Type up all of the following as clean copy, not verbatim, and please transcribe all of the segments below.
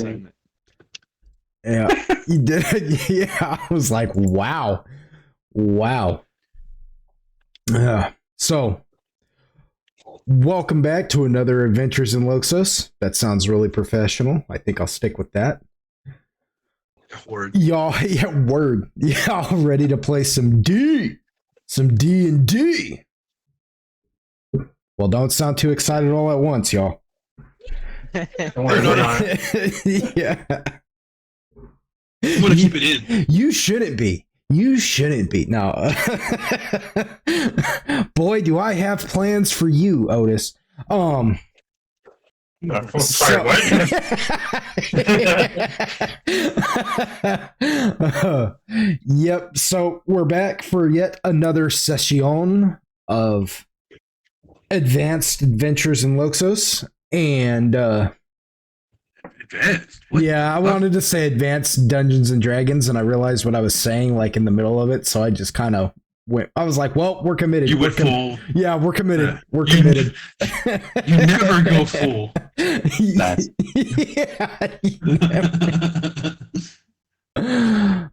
amazing. Yeah, he did. Yeah, I was like, wow, wow. So, welcome back to another Adventures in Loxos. That sounds really professional. I think I'll stick with that. Word. Y'all, yeah, word. Y'all ready to play some D&D? Well, don't sound too excited all at once, y'all. Don't worry, we're not. Yeah. I'm gonna keep it in. You shouldn't be. You shouldn't be. No. Boy, do I have plans for you, Otis. Sorry, what? Yep. So we're back for yet another session of Advanced Adventures in Loxos, and Advanced. yeah, I wanted to say Advanced Dungeons and Dragons, and I realized what I was saying like in the middle of it, so I just kind of went. I was like, "Well, we're committed. You went full. Yeah, we're committed. We're committed." You never go full. Nice. Yeah. You never.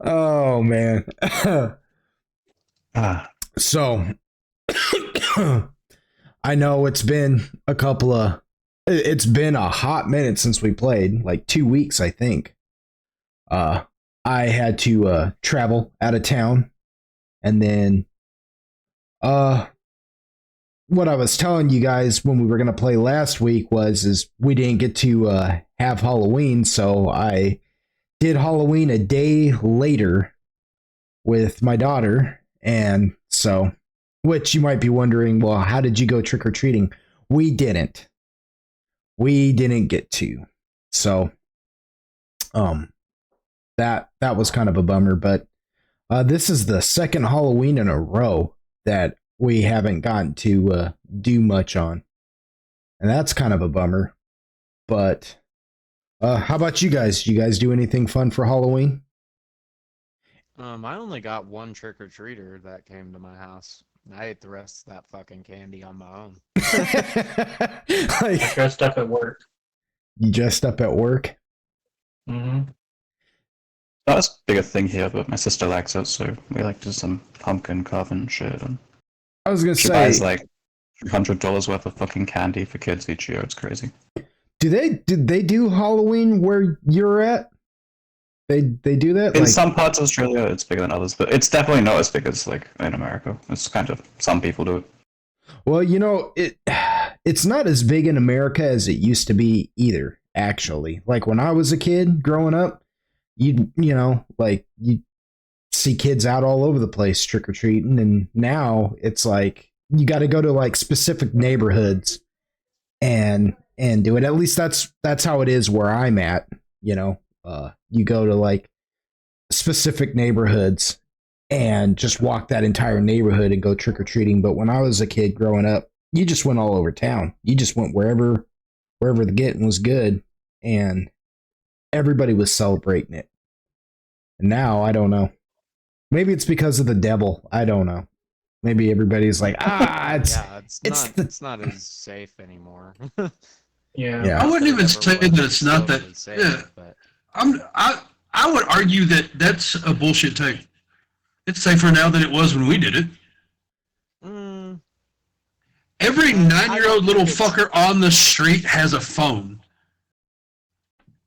Oh man. So I know it's been a hot minute since we played, like 2 weeks, I think. I had to travel out of town, and then what I was telling you guys when we were going to play last week is we didn't get to have Halloween, so I did Halloween a day later with my daughter, and so, which you might be wondering, well, how did you go trick-or-treating? We didn't get to, so that was kind of a bummer, but this is the second Halloween in a row that we haven't gotten to do much on, and that's kind of a bummer. But how about you guys? Did you guys do anything fun for Halloween? I only got one trick-or-treater that came to my house. I ate the rest of that fucking candy on my own. I dressed up at work. You dressed up at work? Mm-hmm. Not as big a thing here, but my sister likes it, so we like to do some pumpkin carving shit. And I was gonna she say, buys like $100 worth of fucking candy for kids each year. It's crazy. did they do Halloween where you're at? They do that? In Like, some parts of Australia, it's bigger than others, but it's definitely not as big as like in America. It's kind of some people do it. well, it's not as big in America as it used to be either, actually. Like when I was a kid growing up, you see kids out all over the place trick-or-treating, and now it's like you got to go to like specific neighborhoods and do it. At least that's how it is where I'm at, you go to like specific neighborhoods and just walk that entire neighborhood and go trick-or-treating. But when I was a kid growing up, you just went all over town. You just went wherever the getting was good, and everybody was celebrating it. And now I don't know. Maybe it's because of the devil. I don't know. Maybe everybody's like, it's not as safe anymore. Yeah. I wouldn't even say that it's not that. Totally safe, Yeah. but I would argue that that's a bullshit take. It's safer now than it was when we did it. Every 9-year-old little fucker on the street has a phone.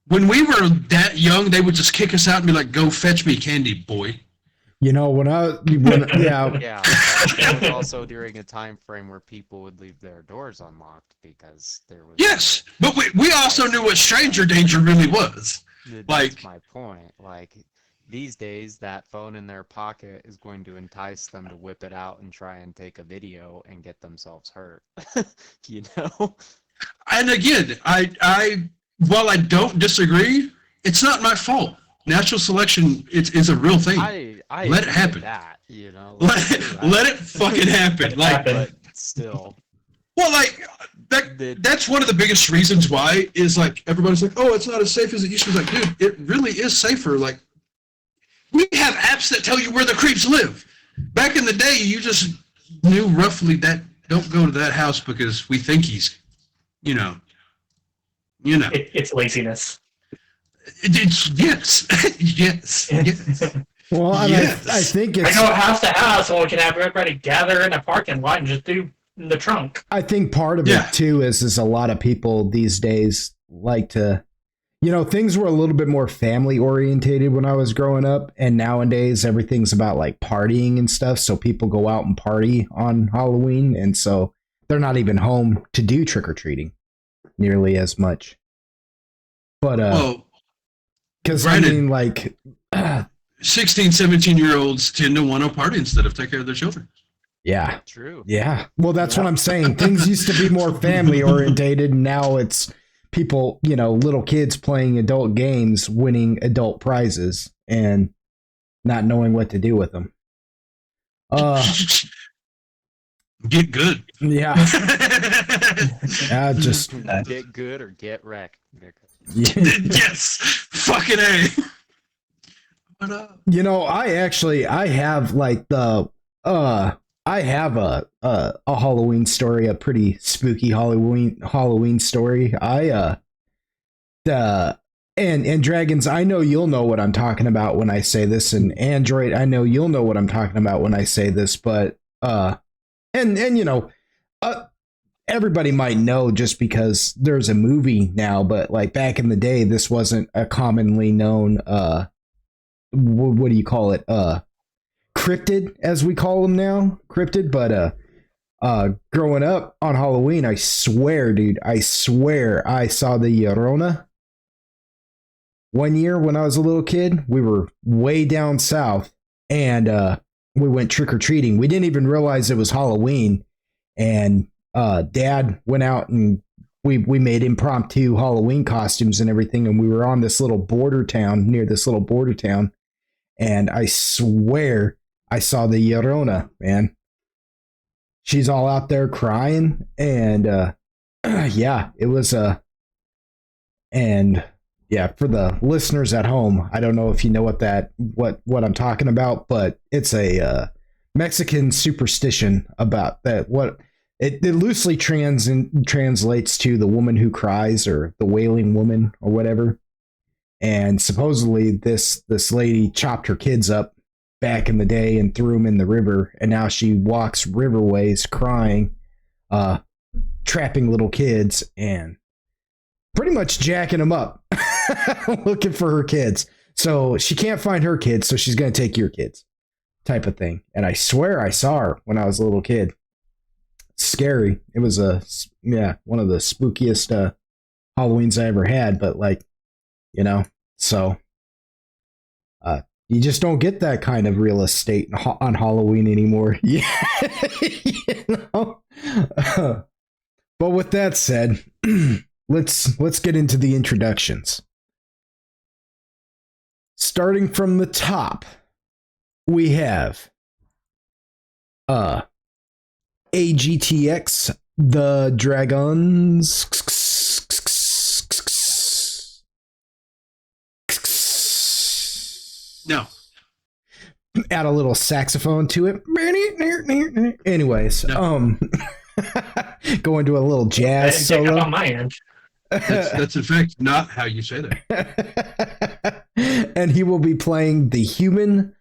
When we were that young, they would just kick us out and be like, "Go fetch me candy, boy." yeah, yeah, that was also during a time frame where people would leave their doors unlocked because there was. Yes, but we also knew what stranger danger really was. That's my point. Like these days, that phone in their pocket is going to entice them to whip it out and try and take a video and get themselves hurt. And again, while I don't disagree, it's not my fault. Natural selection is a real thing. I let it happen. That, let it fucking happen. Like, but still. Well, like that's one of the biggest reasons why is like everybody's like, oh, it's not as safe as it used to be. Like, dude, it really is safer. Like, we have apps that tell you where the creeps live. Back in the day, you just knew roughly that don't go to that house because we think he's, It's laziness. It's yes, yes. Well, I, Yes. I think I it's. go house to house, so we can have everybody gather in a parking lot and just do the trunk. I think part of Yeah. it too is a lot of people these days like to, things were a little bit more family orientated when I was growing up, and nowadays everything's about like partying and stuff. So people go out and party on Halloween, and so they're not even home to do trick or treating nearly as much. But Well, because I granted- mean, like, 16, 17-year-olds tend to want to party instead of take care of their children. yeah. True. Yeah. Well, that's what I'm saying. Things used to be more family orientated. And now it's people, little kids playing adult games, winning adult prizes and not knowing what to do with them. Get good. Yeah. Just, Get good or get wrecked. Yes. Fucking A. But, I have like I have a Halloween story, a pretty spooky Halloween story. And Dragons, I know you'll know what I'm talking about when I say this, and Android, I know you'll know what I'm talking about when I say this, but everybody might know just because there's a movie now, but like back in the day, this wasn't a commonly known what do you call it? Cryptid, as we call them now, cryptid. But growing up on Halloween, I swear, dude, I saw the Llorona. One year when I was a little kid, we were way down south, and we went trick or treating. We didn't even realize it was Halloween, and Dad went out and we made impromptu Halloween costumes and everything, and we were on this little border town near this little border town, and I swear I saw the Llorona, man. She's all out there crying, and yeah, it was and yeah, for the listeners at home, I don't know if you know what I'm talking about, but it's a Mexican superstition about that. What it loosely translates to the woman who cries, or the wailing woman, or whatever. And supposedly this lady chopped her kids up back in the day and threw them in the river, and now she walks riverways crying, trapping little kids and pretty much jacking them up, looking for her kids. So she can't find her kids, so she's going to take your kids, type of thing. And I swear I saw her when I was a little kid. Scary. It was one of the spookiest Halloweens I ever had, but like, so you just don't get that kind of real estate on Halloween anymore. Yeah. But with that said, let's get into the introductions. Starting from the top, we have AGTX the Dragons. no. Add a little saxophone to it. Anyways, No. go into a little jazz Take up solo. on my end. That's in fact not how you say that. And he will be playing the human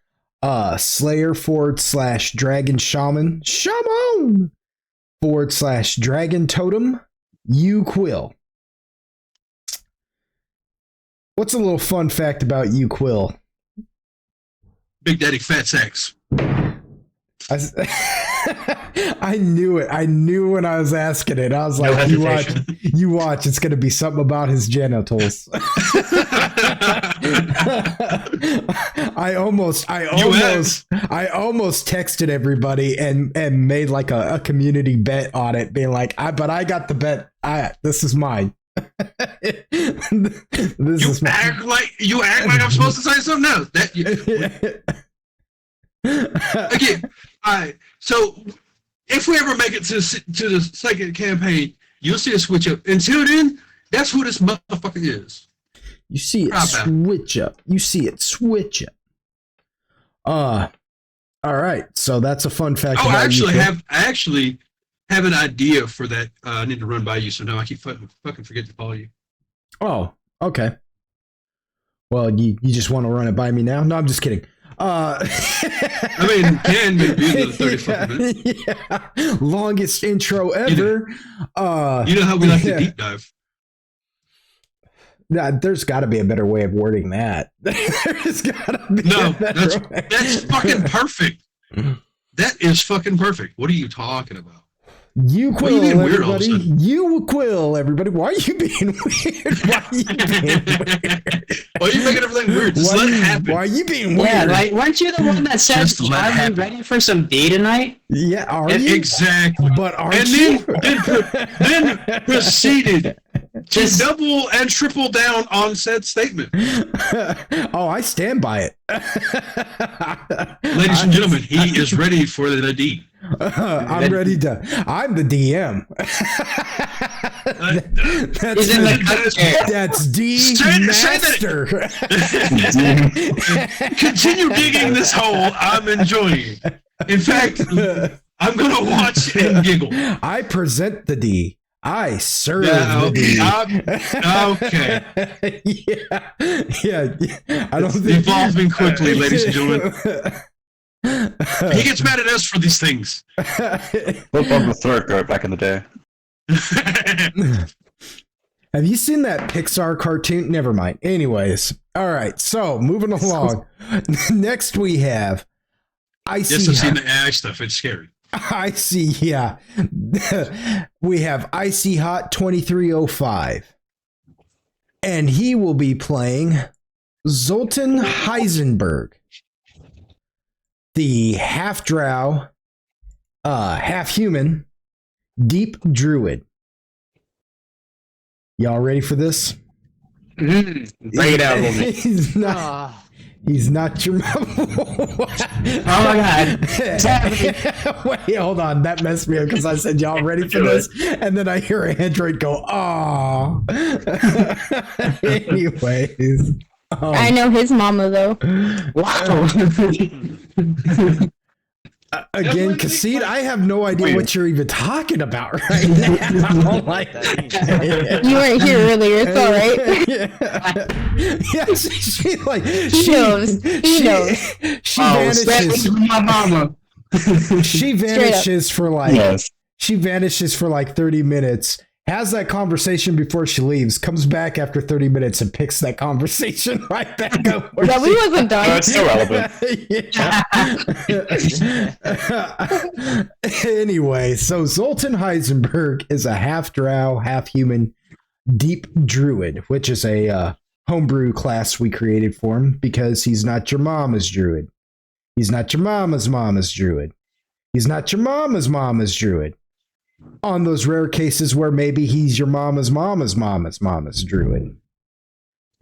Slayer / Dragon Shaman / Dragon Totem Quill. What's a little fun fact about Quill? Big Daddy Fat Sacks. I knew it. I knew when I was asking it. I was No like, hesitation. you watch. It's going to be something about his genitals. I almost texted everybody and made like a community bet on it, being like, but I got the bet. This is mine. You act like I'm supposed to say something else. Again, all right. So if we ever make it to the second campaign, you'll see a switch up. Until then, that's who this motherfucker is. You see it switch up. All right. So that's a fun fact. Oh, about I you. actually have an idea for that. I need to run by you, so now I keep fucking forget to follow you. Oh, okay. Well, you just want to run it by me now? No, I'm just kidding. I mean, can maybe another 30 fucking minutes. Yeah. Longest intro ever. You know how we like to deep dive. There's got to be a better way of wording that. There's got to be. No, that's fucking perfect. That is fucking perfect. What are you talking about? You Why are you quill, being weird all of a everybody. sudden? You quill, everybody. Why are you being weird? Why are you being weird? Why are you making everything weird? Just let it happen. Why are you being weird? Yeah, like, weren't you the one that said, Just let it are you happen. ready for some D tonight? Yeah, are you? Exactly. But aren't And you? then proceeded to double and triple down on said statement. Oh, I stand by it. Ladies and gentlemen, he is ready for the D. I'm ready to. I'm the DM. That's D Master. Continue digging this hole. I'm enjoying it. In fact, I'm going to watch and giggle. I present the D. I serve the D. Okay. Yeah. I don't think Evolving quickly, ladies and gentlemen. He gets mad at us for these things. Flip on the throat goat back in the day. Have you seen that Pixar cartoon? Never mind. Anyways, all right. So moving along. Next we have Icy. Yes, I've seen the AI stuff. It's scary. Icy, yeah. We have Icy Hot 2305. And he will be playing Zoltan Heisenberg, the half drow, half human, deep druid. Y'all ready for this? Bring it out a little bit. He's not your mom. Oh my god. Wait, hold on. That messed me up because I said, y'all ready for this? And then I hear an android go, "Aw." Anyways. I know his mama, though. Wow. Again, Cassid, I have no idea what you're even talking about right now. Like, You weren't here earlier. It's all right. Yeah, she like He knows. He knows. She vanishes. My mama. She vanishes for like Yes. she vanishes for like 30 minutes. Has that conversation before she leaves, comes back after 30 minutes and picks that conversation right back up. where Yeah, we wasn't No, done. it's still relevant. Anyway, so Zoltan Heisenberg is a half drow, half human, deep druid, which is a homebrew class we created for him because he's not your mama's druid. He's not your mama's druid. He's not your mama's druid. On those rare cases where maybe he's your mama's druid.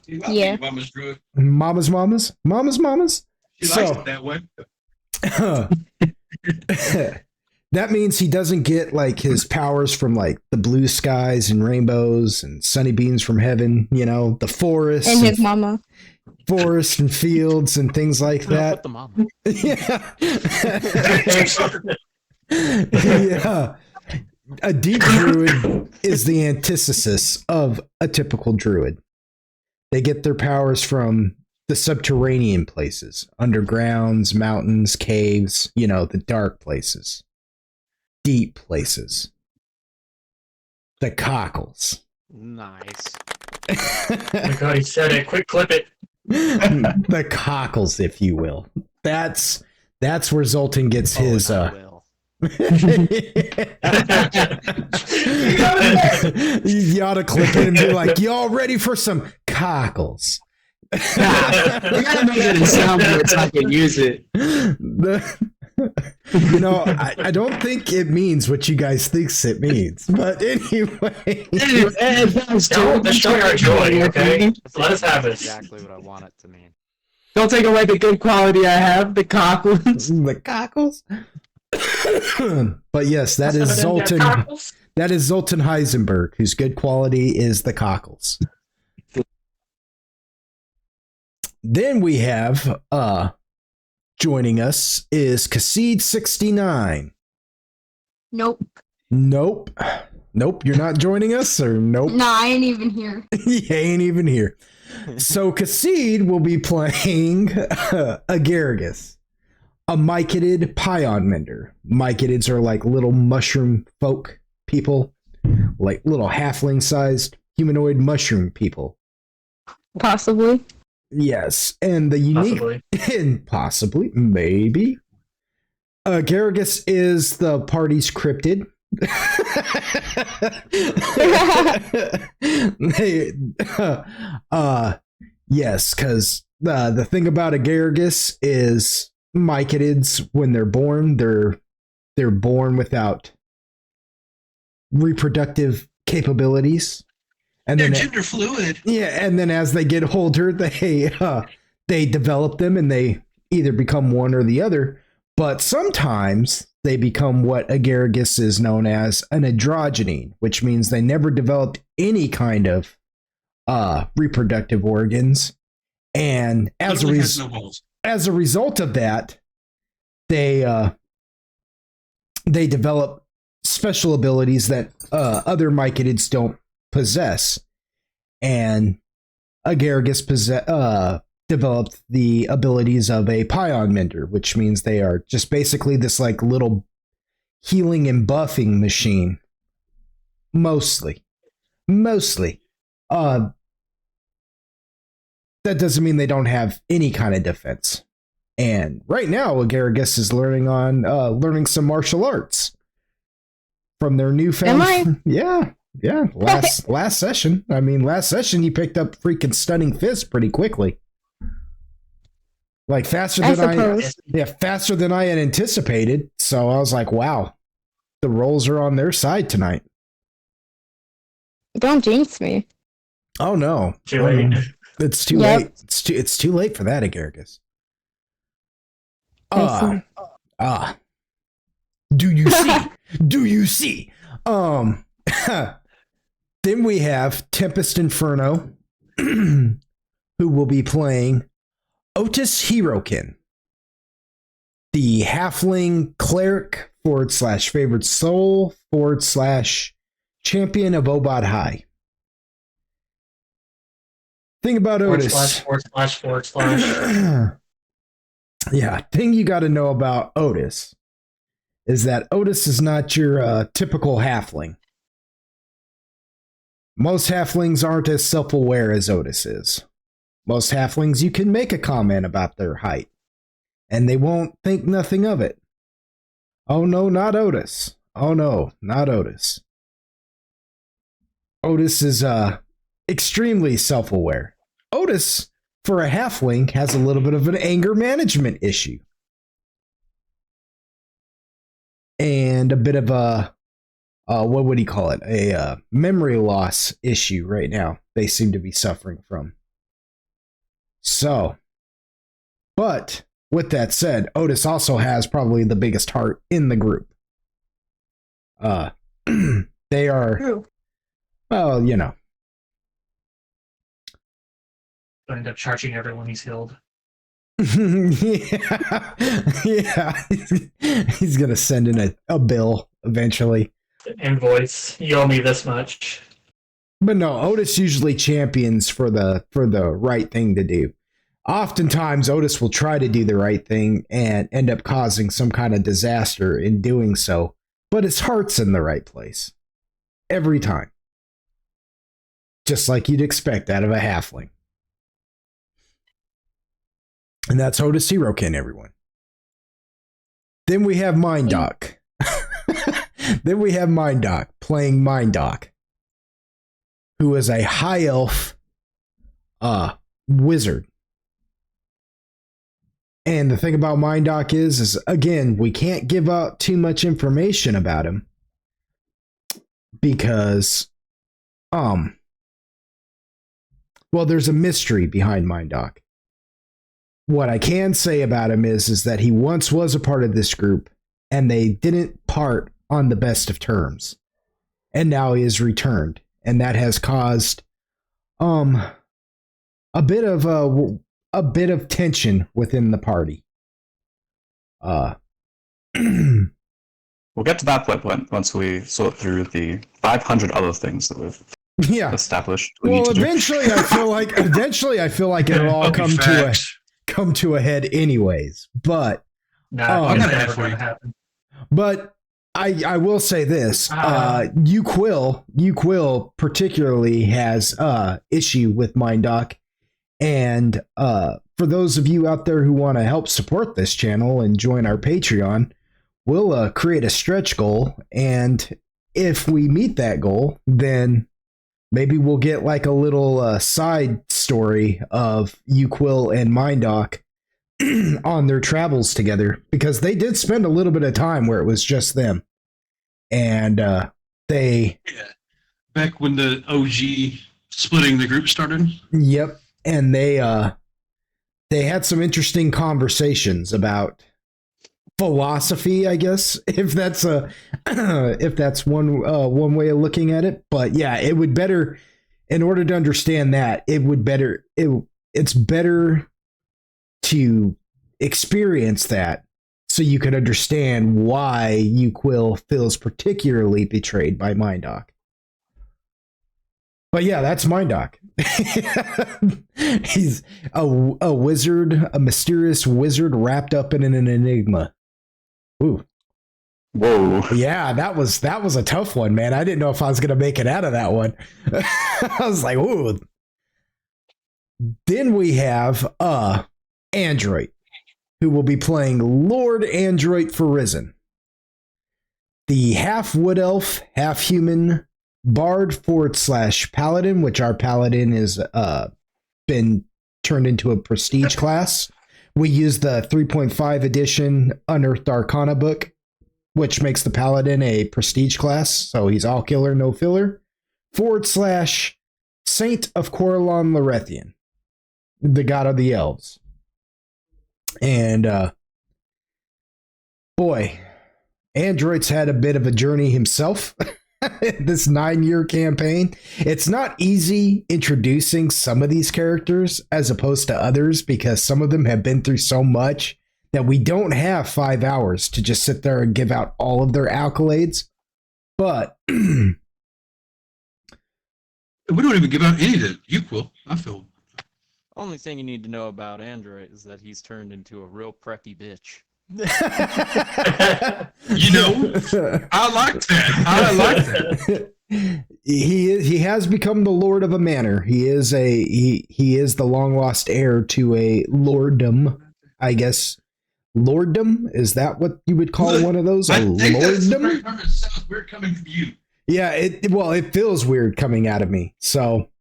Yeah. Mama's druid. Mama's? She So- likes it that way. That means he doesn't get like his powers from like the blue skies and rainbows and sunny beams from heaven, you know, the forest And his mama. forest and fields and things like that. Put the mom. Yeah. A deep druid is the antithesis of a typical druid. They get their powers from the subterranean places, undergrounds, mountains, caves, you know, the dark places, deep places. The cockles. Nice. Oh my god, he said it. Quick, clip it. The cockles, if you will. That's where Zoltan gets his I will. you ought to clip it and be like, y'all ready for some cockles? You gotta make it in sound words so I can use it. You know, I don't think it means what you guys thinks it means. But anyway. Let's show our joy, okay? Let us have That's it. exactly what I want it to mean. Don't take away the good quality I have, the cockles. The cockles? But yes, that is Zoltan. That is Zoltan Heisenberg, whose good quality is the cockles. Then we have joining us is Cassid69. Nope. Nope, you're not joining us, or nope? Nah, I ain't even here. He ain't even here. So Kassid will be playing Agaragis, a mycetid pion mender. Mycetids are like little mushroom folk people, like little halfling-sized humanoid mushroom people. Possibly. Yes, and the unique, Possibly. and possibly, maybe, Agaragis is the party's cryptid. Yes, because the thing about Agaragis is mycetids, when they're born, they're born without reproductive capabilities, and They're then gender fluid. yeah, and then as they get older, they develop them, and they either become one or the other. But sometimes they become what Agaragis is known as an androgyne, which means they never developed any kind of reproductive organs, and Literally has no balls. as a result of that, they develop special abilities that other mycetids don't possess, and Agaragis developed the abilities of a pion mender, which means they are just basically this like little healing and buffing machine. Mostly. That doesn't mean they don't have any kind of defense. And right now, Agaragis is learning some martial arts from their newfound. Am I? Yeah. Last session. I mean, last session you picked up freaking stunning fist pretty quickly. Like faster I than suppose. faster than I had anticipated. So I was like, wow, the rolls are on their side tonight. Don't jinx me. Oh no. Too late. It's too Yep. late. It's too late for that, Agaragis. I Do you see? Do you see? Then we have Tempest Inferno, who will be playing Otis Hirokin, the halfling cleric / favorite soul / champion of Obad High. Thing about Otis. // Yeah, thing you got to know about Otis is that Otis is not your typical halfling. Most halflings aren't as self-aware as Otis is. Most halflings, you can make a comment about their height, and they won't think nothing of it. Oh no, not Otis. Oh no, not Otis. Otis is extremely self-aware. Otis, for a halfling, has a little bit of an anger management issue. And a bit of a, what would he call it? A memory loss issue right now they seem to be suffering from. So, but with that said, Otis also has probably the biggest heart in the group. They are, True. well, you know. End up charging everyone he's healed. yeah. He's gonna send in a bill eventually. Invoice. You owe me this much. But no, Otis usually champions for the right thing to do. Oftentimes, Otis will try to do the right thing and end up causing some kind of disaster in doing so, but his heart's in the right place. Every time. Just like you'd expect out of a halfling. And that's Otis Hirokin, everyone. Then we have Mindoc. Then we have Mindoc playing Mindoc, who is a high elf wizard. And the thing about Mindoc is again, we can't give out too much information about him because well, there's a mystery behind Mindoc. What I can say about him is that he once was a part of this group and they didn't part on the best of terms. And now he has returned, and that has caused a bit of tension within the party. We'll get to that point once we sort through the 500 other things that we've Yeah. established. Well, eventually I feel like it'll all come to a head anyways. But Nah, I it's got an ad never for going you. to happen. But I will say this: UQuill particularly has issue with MindDoc, and for those of you out there who want to help support this channel and join our Patreon, we'll create a stretch goal, and if we meet that goal, then maybe we'll get like a little side story of UQuill and MindDoc on their travels together, because they did spend a little bit of time where it was just them, and they back when the OG splitting the group started. Yep, and they had some interesting conversations about philosophy, I guess, if that's one way of looking at it. But yeah, it would better, in order to understand that, it's better to experience that so you can understand why UQuill feels particularly betrayed by MindDoc. But yeah, that's MindDoc. He's a wizard, a mysterious wizard wrapped up in an enigma. Ooh. Whoa. Yeah, that was a tough one, man. I didn't know if I was gonna make it out of that one. I was like, ooh. Then we have Android, who will be playing Lord Android for Risen, the half wood elf, half human bard / paladin, which our paladin is been turned into a prestige class. We use the 3.5 edition Unearthed Arcana book, which makes the paladin a prestige class, so he's all killer, no filler. / Saint of Corellon Lorethian, the god of the elves. And boy, Android's had a bit of a journey himself. This 9-year campaign. It's not easy introducing some of these characters as opposed to others, because some of them have been through so much that we don't have 5 hours to just sit there and give out all of their accolades. But We don't even give out any to UQuill, I feel. Only thing you need to know about Android is that he's turned into a real preppy bitch. You know, I like that. He has become the lord of a manor. He is the long lost heir to a lorddom, I guess. Lorddom, is that what you would call one of those? A I think that's lorddom? very it sounds weird coming from you. Yeah, it feels weird coming out of me. So,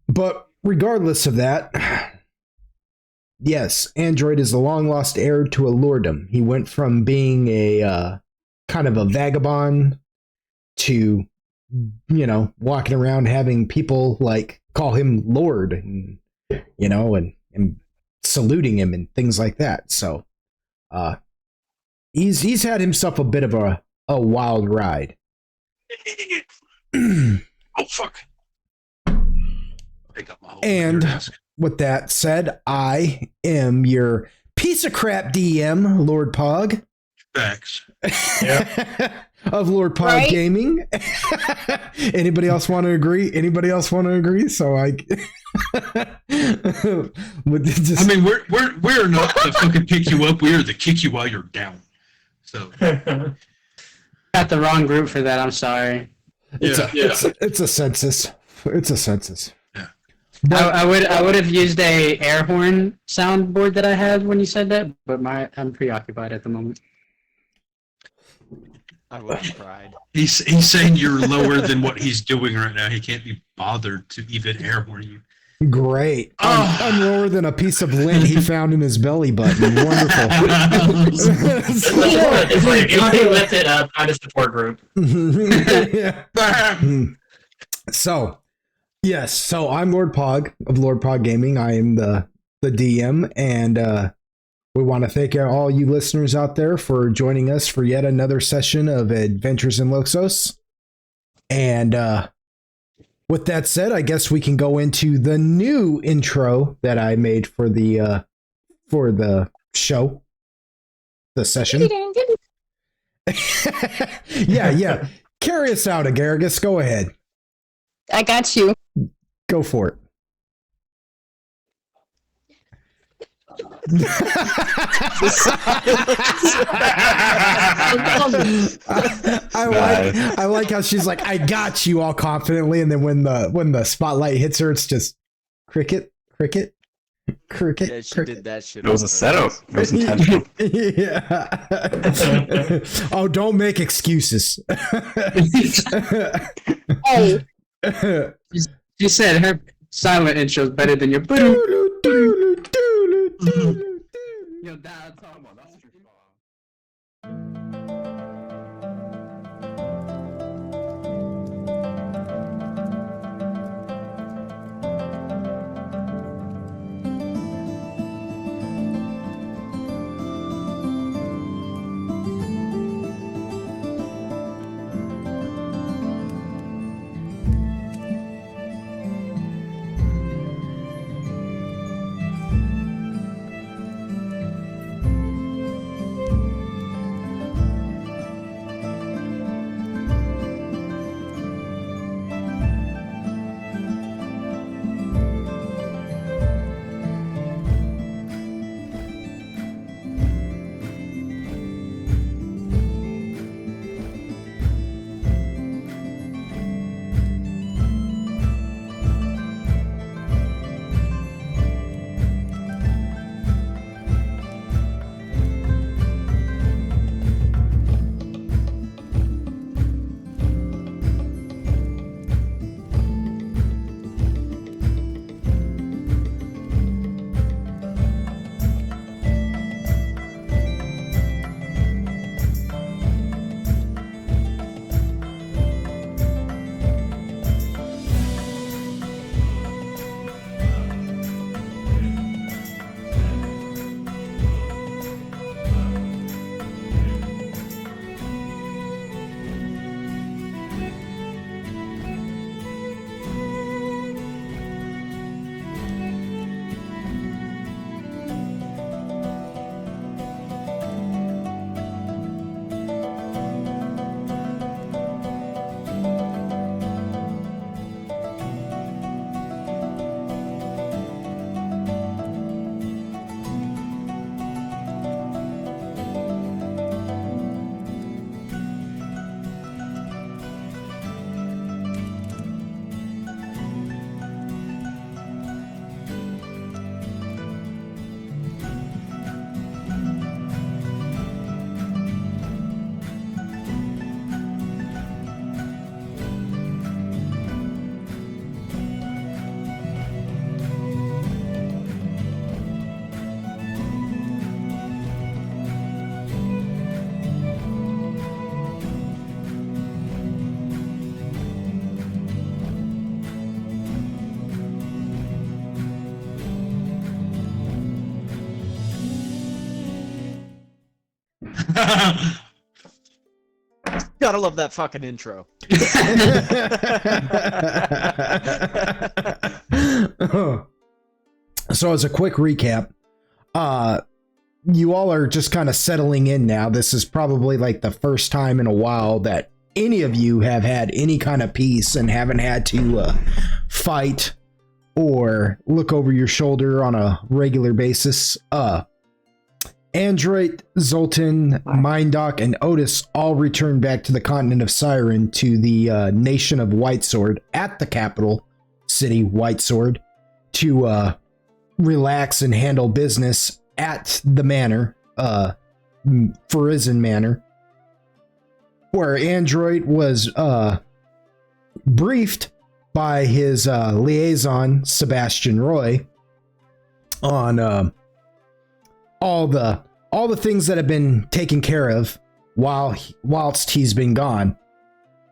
but regardless of that, yes, Android is the long lost heir to a lorddom. He went from being a kind of a vagabond to, walking around having people like call him Lord, and and saluting him and things like that. So, he's had himself a bit of a wild ride. Oh fuck! Pick up my whole And desk. with that said, I am your piece of crap DM, Lord Pogg. Facts. Of Lord Pogg Right? Gaming. Anybody else want to agree? So I I mean, we're not to fucking pick you up. We are to kick you while you're down. So Got the wrong group for that. I'm sorry. it's a census. It's a census. Yeah. I would have used a air horn soundboard that I had when you said that, but I'm preoccupied at the moment. I would have cried. he's saying you're lower than what he's doing right now. He can't be bothered to even airborne you. Great. I'm lower than a piece of lint he found in his belly button. Wonderful. It's like, you want to lift it up, find a support group. So, yes. So I'm Lord Pogg of Lord Pogg Gaming. I am the DM, and we want to thank all you listeners out there for joining us for yet another session of Adventures in Loxos. And with that said, I guess we can go into the new intro that I made for the show, the session. Yeah. Carry us out, Agaragis. Go ahead. I got you. Go for it. I like how she's like, I got you, all confidently, and then when the spotlight hits her, it's just cricket. Yeah, she did that shit. It was a setup. It was intentional. Yeah. Oh, don't make excuses. Hey, She said her silent intro is better than your. Yo, that's all. Gotta love that fucking intro. So as a quick recap, you all are just kind of settling in now. This is probably like the first time in a while that any of you have had any kind of peace and haven't had to fight or look over your shoulder on a regular basis. Android, Zoltan, Mindoc, and Otis all returned back to the continent of Siren, to the nation of Whitesword at the capital city, Whitesword, to relax and handle business at the manor, Farizan Manor, where Android was briefed by his liaison, Sebastian Roy, on all the things that have been taken care of whilst he's been gone.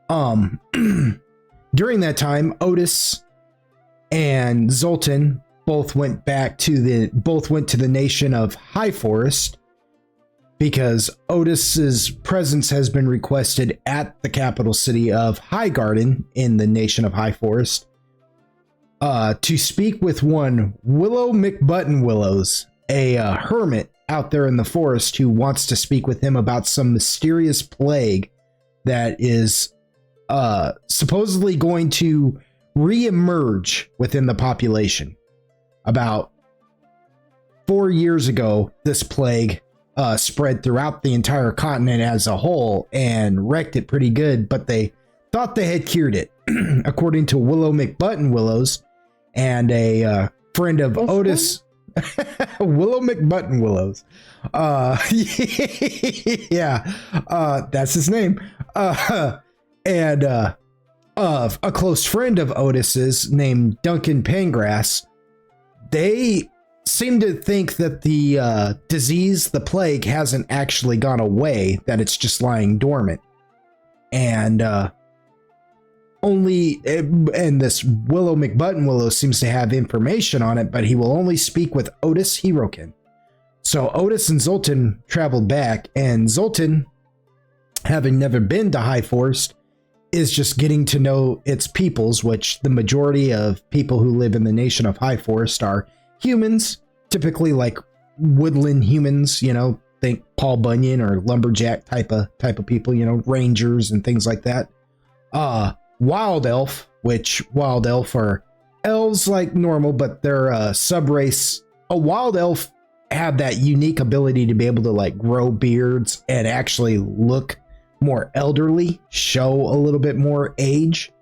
During that time, Otis and Zoltan both went to the nation of High Forest, because Otis's presence has been requested at the capital city of Highgarden in the nation of High Forest, to speak with one Willow McButtonwillows, a hermit out there in the forest, who wants to speak with him about some mysterious plague that is supposedly going to reemerge within the population. About 4 years ago, this plague spread throughout the entire continent as a whole and wrecked it pretty good, but they thought they had cured it. According to Willow McButton-Willows and a friend of Otis, Willow McButton-Willows. Yeah, that's his name. And a close friend of Otis's named Duncan Pengrass, they seem to think that the disease, the plague, hasn't actually gone away, that it's just lying dormant. And this Willow McButton-Willow seems to have information on it, but he will only speak with Otis Hirokin. So Otis and Zoltan traveled back, and Zoltan, having never been to High Forest, is just getting to know its peoples, which the majority of people who live in the nation of High Forest are humans, typically like woodland humans, think Paul Bunyan or lumberjack type of people, rangers and things like that. Wild elf, which wild elf are elves like normal, but they're a subrace. A wild elf have that unique ability to be able to like grow beards and actually look more elderly, show a little bit more age.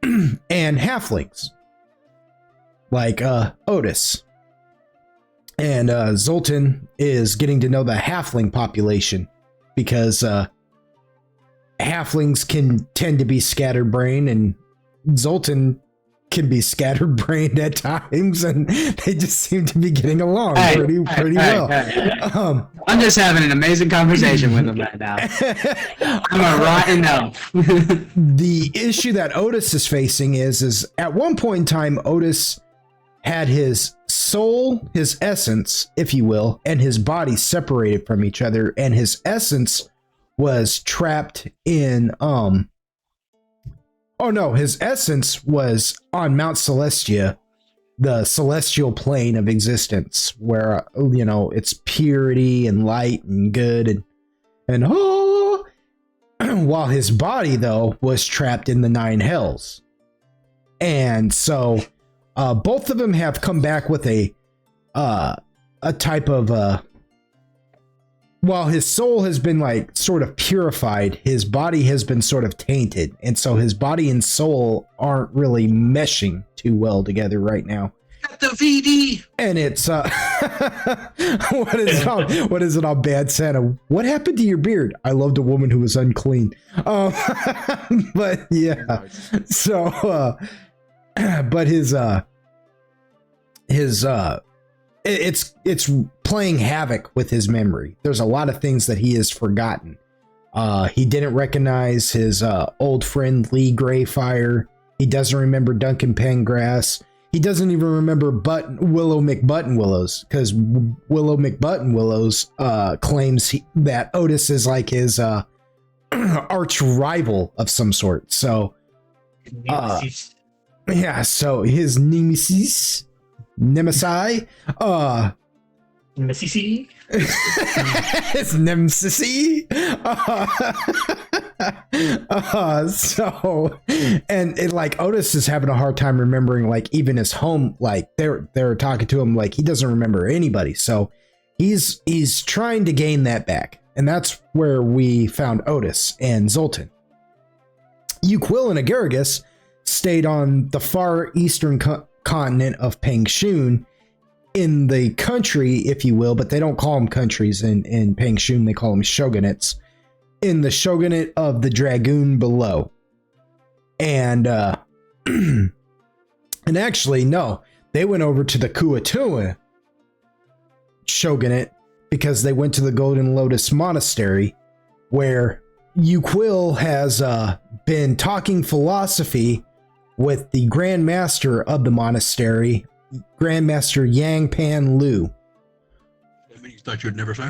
And halflings like Otis. And Zoltan is getting to know the halfling population because halflings can tend to be scatterbrained, and Zoltan can be scatterbrained at times, and they just seem to be getting along pretty well. I'm just having an amazing conversation with him right now. I'm a rotten elf. The issue that Otis is facing is at one point in time, Otis had his soul, his essence, if you will, and his body separated from each other, and his essence was trapped in his essence was on Mount Celestia, the celestial plane of existence, where it's purity and light and good and while his body though was trapped in the 9 hells. And so both of them have come back with a type of while his soul has been like sort of purified, his body has been sort of tainted. And so his body and soul aren't really meshing too well together right now. At the VD. And it's what is it on Bad Santa? What happened to your beard? I loved a woman who was unclean. But yeah. So but it's playing havoc with his memory. There's a lot of things that he has forgotten. He didn't recognize his old friend Lee Greyfire. He doesn't remember Duncan Pengrass. He doesn't even remember Willow McButton-Willows, because Willow McButton-Willows claims that Otis is like his arch rival of some sort. So yeah, so his nemesis. It's nemesis. So, and it, like, Otis is having a hard time remembering, like, even his home. Like, they're talking to him like he doesn't remember anybody. So he's trying to gain that back, and that's where we found Otis and Zoltan. Uquill and Agaragis stayed on the far eastern continent of Pangshun, in the country, if you will, but they don't call them countries in Pangshun, they call them shogunates, in the shogunate of the Dragoon below. And and actually, no, they went over to the Kuatua shogunate because they went to the Golden Lotus Monastery, where Uquill has been talking philosophy with the Grand Master of the monastery, Grandmaster Yang Pan Lu. I mean, you thought you'd never say?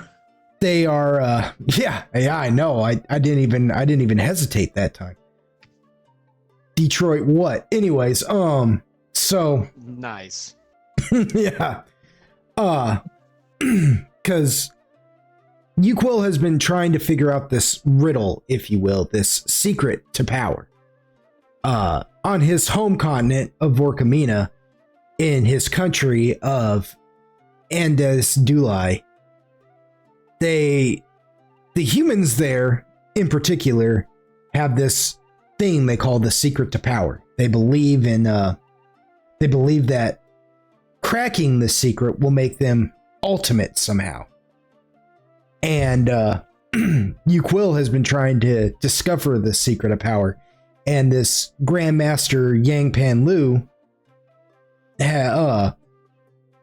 They are, yeah, I know. I didn't even hesitate that time. Detroit, what? Anyways, so nice. Yeah, because Uquill has been trying to figure out this riddle, if you will, this secret to power. on his home continent of Vorkamina, in his country of Andes Dulai, the humans there in particular have this thing they call the secret to power. They believe that cracking the secret will make them ultimate somehow. And Uquil has been trying to discover the secret of power. And this Grandmaster Yangpan Lu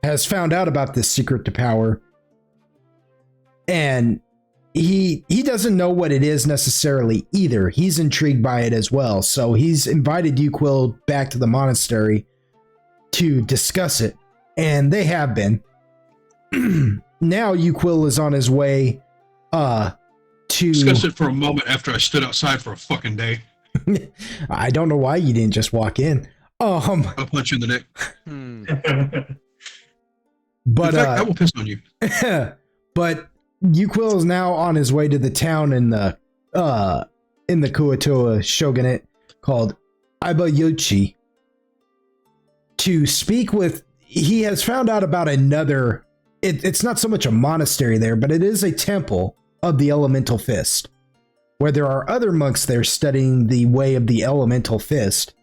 has found out about this secret to power. And he doesn't know what it is necessarily either. He's intrigued by it as well. So he's invited Uquil back to the monastery to discuss it. And they have been. Now Uquil is on his way to discuss it for a moment after I stood outside for a fucking day. I don't know why you didn't just walk in. I'll punch you in the neck. But in fact, I will piss on you. But Uquil is now on his way to the town in the Kuatoa shogunate called Ibayuchi to speak with. He has found out about another. It's not so much a monastery there, but it is a temple of the Elemental Fist, where there are other monks there studying the way of the Elemental Fist.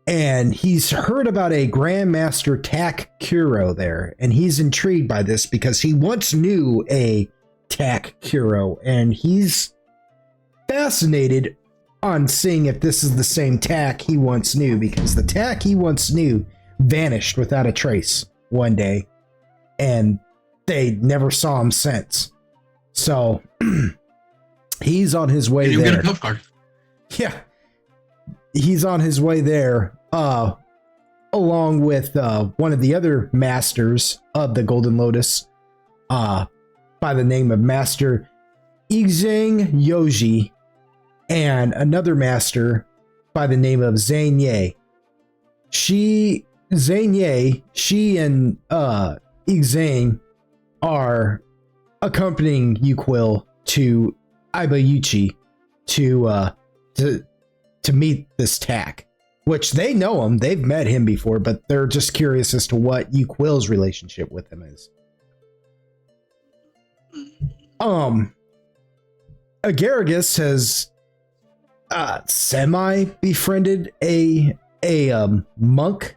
And he's heard about a Grandmaster Tak Kuro there, and he's intrigued by this because he once knew a Tak Kuro, and he's fascinated on seeing if this is the same Tak he once knew, because the Tak he once knew vanished without a trace one day, and they never saw him since. So he's on his way there. Get a cuff card. Yeah. He's on his way there, along with one of the other masters of the Golden Lotus, by the name of Master Igzang Yoji, and another master by the name of Zhang Ye. She and Igzang are accompanying Uquil to Ibayuchi to meet this Tak, which they know him. They've met him before, but they're just curious as to what Uquil's relationship with him is. Agaragus has semi-befriended a monk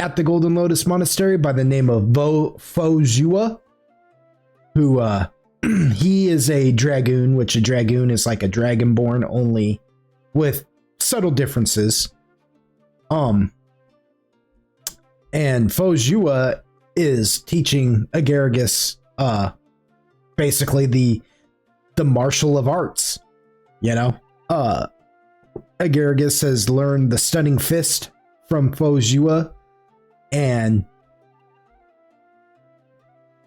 at the Golden Lotus Monastery by the name of Fojua, who he is a dragoon, which a dragoon is like a dragonborn, only with subtle differences. And Fojua is teaching Agaragus basically the martial of arts. You know? Agaragus has learned the stunning fist from Fojua, and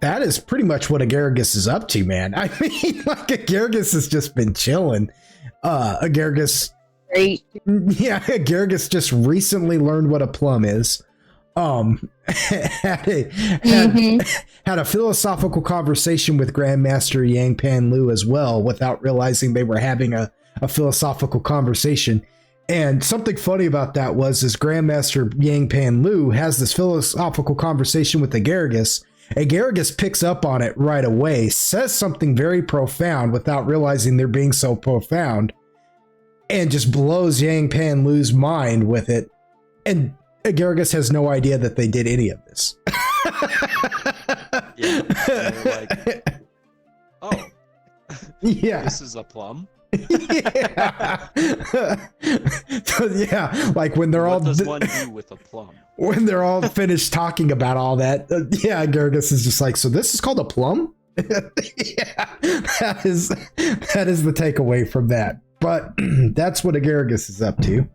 that is pretty much what Agaragus is up to, man. I mean, like, Agaragus has just been chilling. Agaragus, Great. yeah, Agaragus just recently learned what a plum is. Had a philosophical conversation with Grandmaster Yangpan Lu as well, without realizing they were having a philosophical conversation. And something funny about that was Grandmaster Yangpan Lu has this philosophical conversation with Agaragus. Agaragus picks up on it right away, says something very profound without realizing they're being so profound, and just blows Yangpan Lu's mind with it. And Agaragus has no idea that they did any of this. Yeah. And they're like, oh, yeah. this is a plum? Yeah. So, yeah, like when they're What all does one do with a plum? when they're all finished talking about all that, yeah, Agaragus is just like, so this is called a plum? Yeah, that is the takeaway from that. But that's what Agaragus is up to.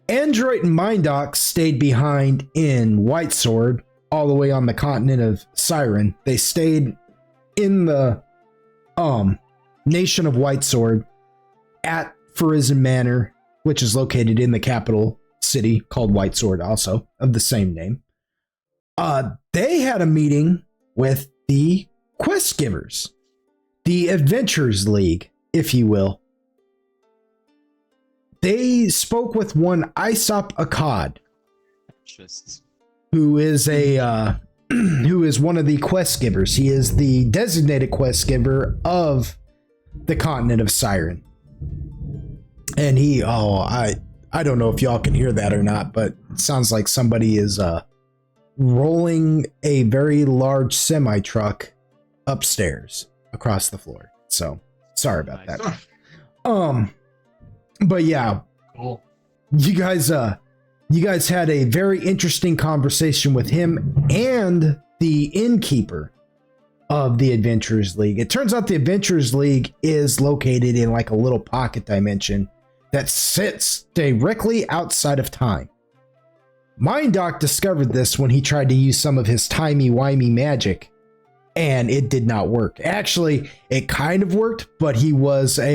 Android and Mindox stayed behind in Whitesword, all the way on the continent of Siren. They stayed in the nation of Whitesword at Farizan Manor, which is located in the capital city called Whitesword, also of the same name. They had a meeting with the quest givers, the Adventurers League, if you will. they spoke with one Aesop Akkad, Just who is a who is one of the quest givers. He is the designated quest giver of the continent of Siren. And I don't know if y'all can hear that or not, but it sounds like somebody is rolling a very large semi truck upstairs across the floor. So sorry about Nice. that. But yeah, Cool. you guys had a very interesting conversation with him and the innkeeper of the Adventurers League. It turns out the Adventurers League is located in like a little pocket dimension that sits directly outside of time. Mindoc discovered this when he tried to use some of his timey-wimey magic, and it did not work. Actually, it kind of worked, but he wasn't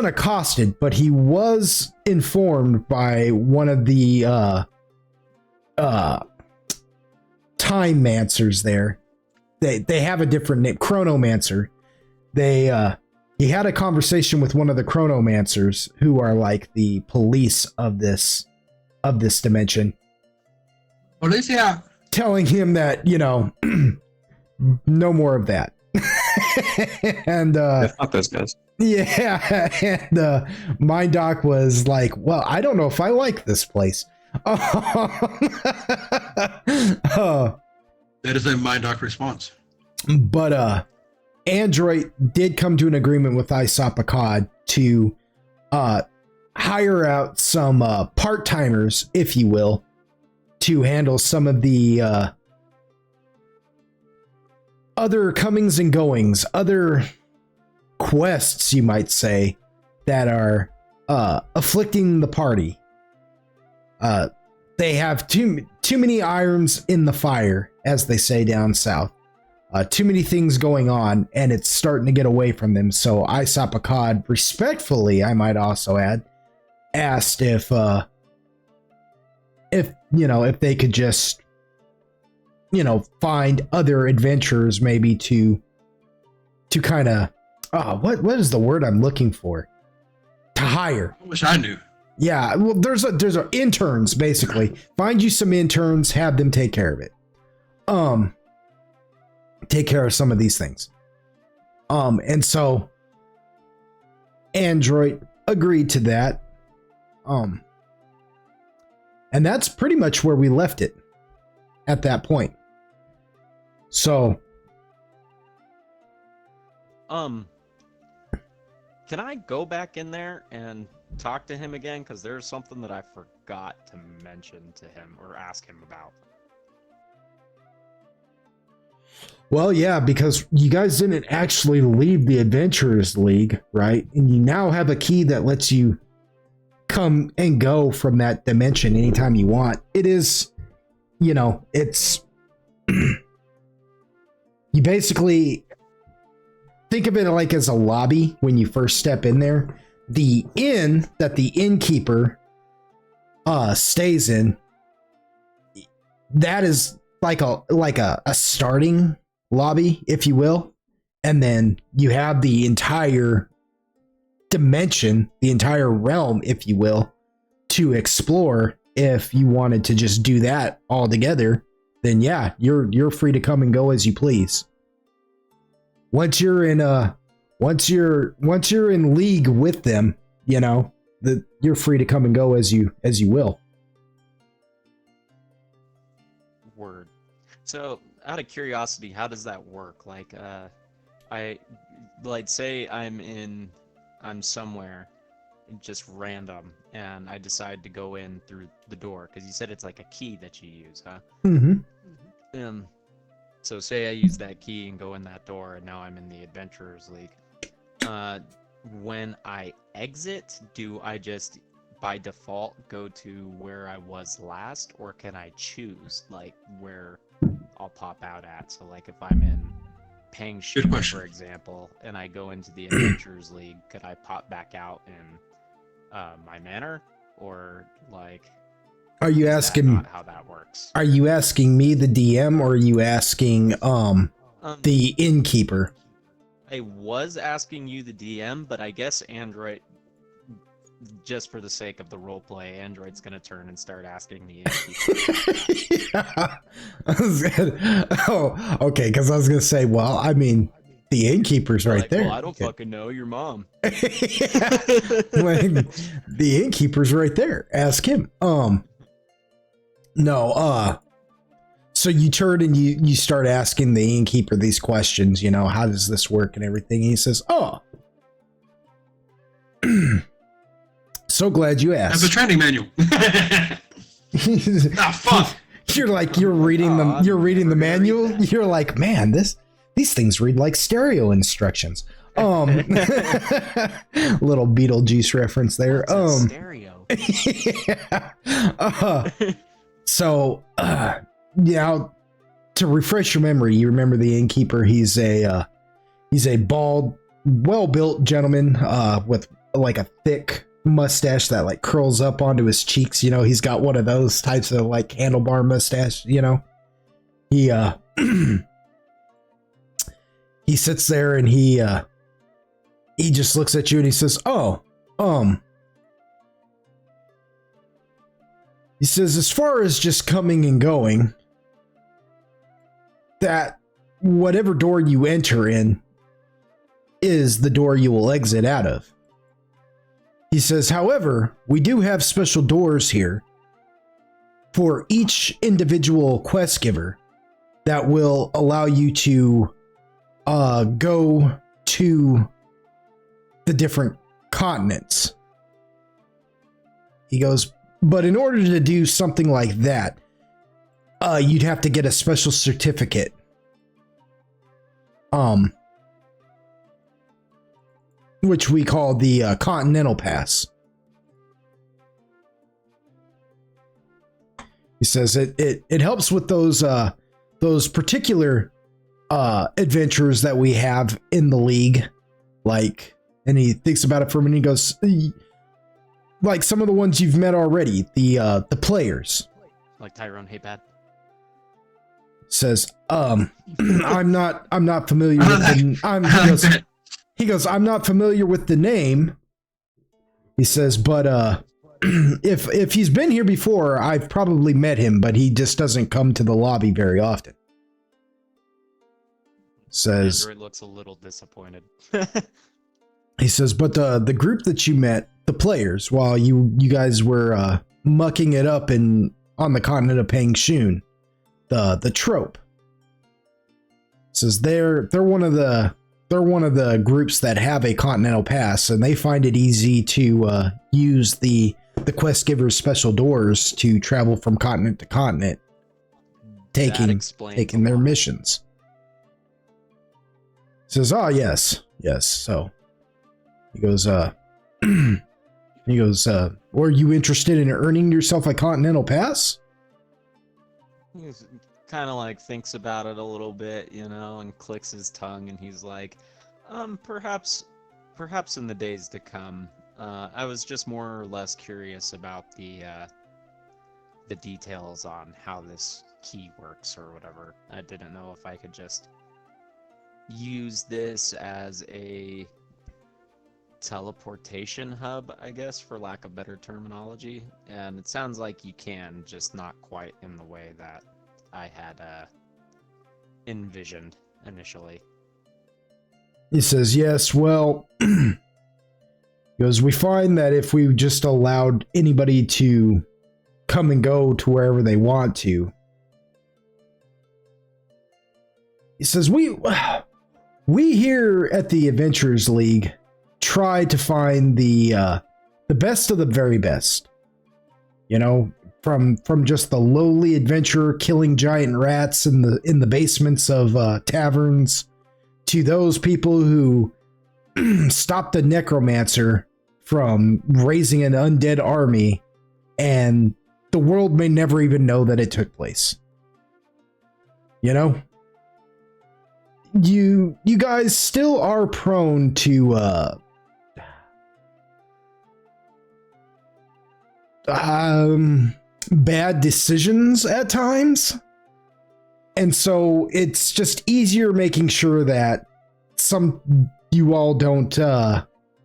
accosted, but he was informed by one of the time mancers there. They have a different name, Chronomancer. He had a conversation with one of the Chronomancers, who are like the police of this dimension, Policia. telling him that, no more of that. And Yeah, fuck those guys. yeah, and Mindoc was like, well, I don't know if I like this place. That is a Mindoc response. But Android did come to an agreement with Aesop Akkad to hire out some part-timers, if you will, to handle some of the other comings and goings, other quests, you might say, that are afflicting the party. They have too many irons in the fire, as they say down south. Too many things going on, and it's starting to get away from them. So Aesop Akkad, respectfully, I might also add, asked if they could just, find other adventurers maybe to kind of, what is the word I'm looking for? To hire. I wish I knew. Yeah, well, there's interns, basically. Find you some interns, have them take care of it. Take care of some of these things. And so Android agreed to that. And that's pretty much where we left it at that point. So, can I go back in there and talk to him again? Because there's something that I forgot to mention to him or ask him about. well, yeah, because you guys didn't actually leave the Adventurers League, right? And you now have a key that lets you come and go from that dimension anytime you want. It is, it's you basically think of it like as a lobby when you first step in there. The inn that the innkeeper stays in, that is like a starting lobby, if you will. And then you have the entire dimension, the entire realm, if you will, to explore. If you wanted to just do that all together, then yeah, you're free to come and go as you please. Once you're in league with them, you're free to come and go as you will. Word. So, out of curiosity, how does that work? Like, say I'm somewhere, just random, and I decide to go in through the door, because you said it's like a key that you use, huh? Mm-hmm. So say I use that key and go in that door, and now I'm in the Adventurers League. When I exit, do I just by default go to where I was last, or can I choose like where I'll pop out at? So like if I'm in Pangshi, for example, and I go into the Adventurers League, could I pop back out in my manor, or like? Are you asking not how that works? Are you asking me, the DM, or are you asking the innkeeper? I was asking you, the DM, but I guess Android just for the sake of the roleplay, Android's gonna turn and start asking the innkeeper. Yeah. Oh, okay, because I was gonna say, well, I mean, the innkeeper's right Like, there. well, I don't fucking know, your mom. Like, the innkeeper's right there. Ask him. No, so you turn and you start asking the innkeeper these questions, you know, how does this work and everything. And he says, oh, so glad you I have asked. a training manual. Ah, fuck. You're like, you're reading the manual. You're like, man, these things read like stereo instructions. Little Beetlejuice reference there. What's a stereo. Yeah. So, yeah, to refresh your memory, you remember the innkeeper. He's a bald, well-built gentleman with like a thick mustache that like curls up onto his cheeks. You know, he's got one of those types of like handlebar mustache. You know, he he sits there and he just looks at you and he says, "Oh, he says, as far as just coming and going, that whatever door you enter in is the door you will exit out of. He says, however, we do have special doors here for each individual quest giver that will allow you to go to the different continents." He goes, but in order to do something like that, you'd have to get a special certificate. Which we call the Continental Pass. He says it helps with those particular adventures that we have in the league. Like, and he thinks about it for a minute and he goes, like some of the ones you've met already, the players. Like Tyrone Haypad. Says, I'm not familiar with the, he goes, I'm not familiar with the name. He says, but if he's been here before, I've probably met him, but he just doesn't come to the lobby very often. Says, Android looks a little disappointed. he says, but the group that you met, the players, while you guys were mucking it up on the continent of Pangshun, the trope, says they're one of the groups that have a continental pass, and they find it easy to use the quest giver's special doors to travel from continent to continent, taking their missions. Says, oh yes. So he goes, were you interested in earning yourself a continental pass? He kind of like thinks about it a little bit, you know, and clicks his tongue, and he's like, perhaps in the days to come. I was just more or less curious about the details on how this key works or whatever. I didn't know if I could just use this as a teleportation hub, I guess, for lack of better terminology. And it sounds like you can, just not quite in the way that I had envisioned initially. He says, yes, well, because we find that if we just allowed anybody to come and go to wherever they want to, he says, we here at the Adventurers League try to find the best of the very best. You know, from just the lowly adventurer killing giant rats in the basements of taverns, to those people who stopped a necromancer from raising an undead army, and the world may never even know that it took place. You know? You guys still are prone to bad decisions at times. And so it's just easier making sure that you all don't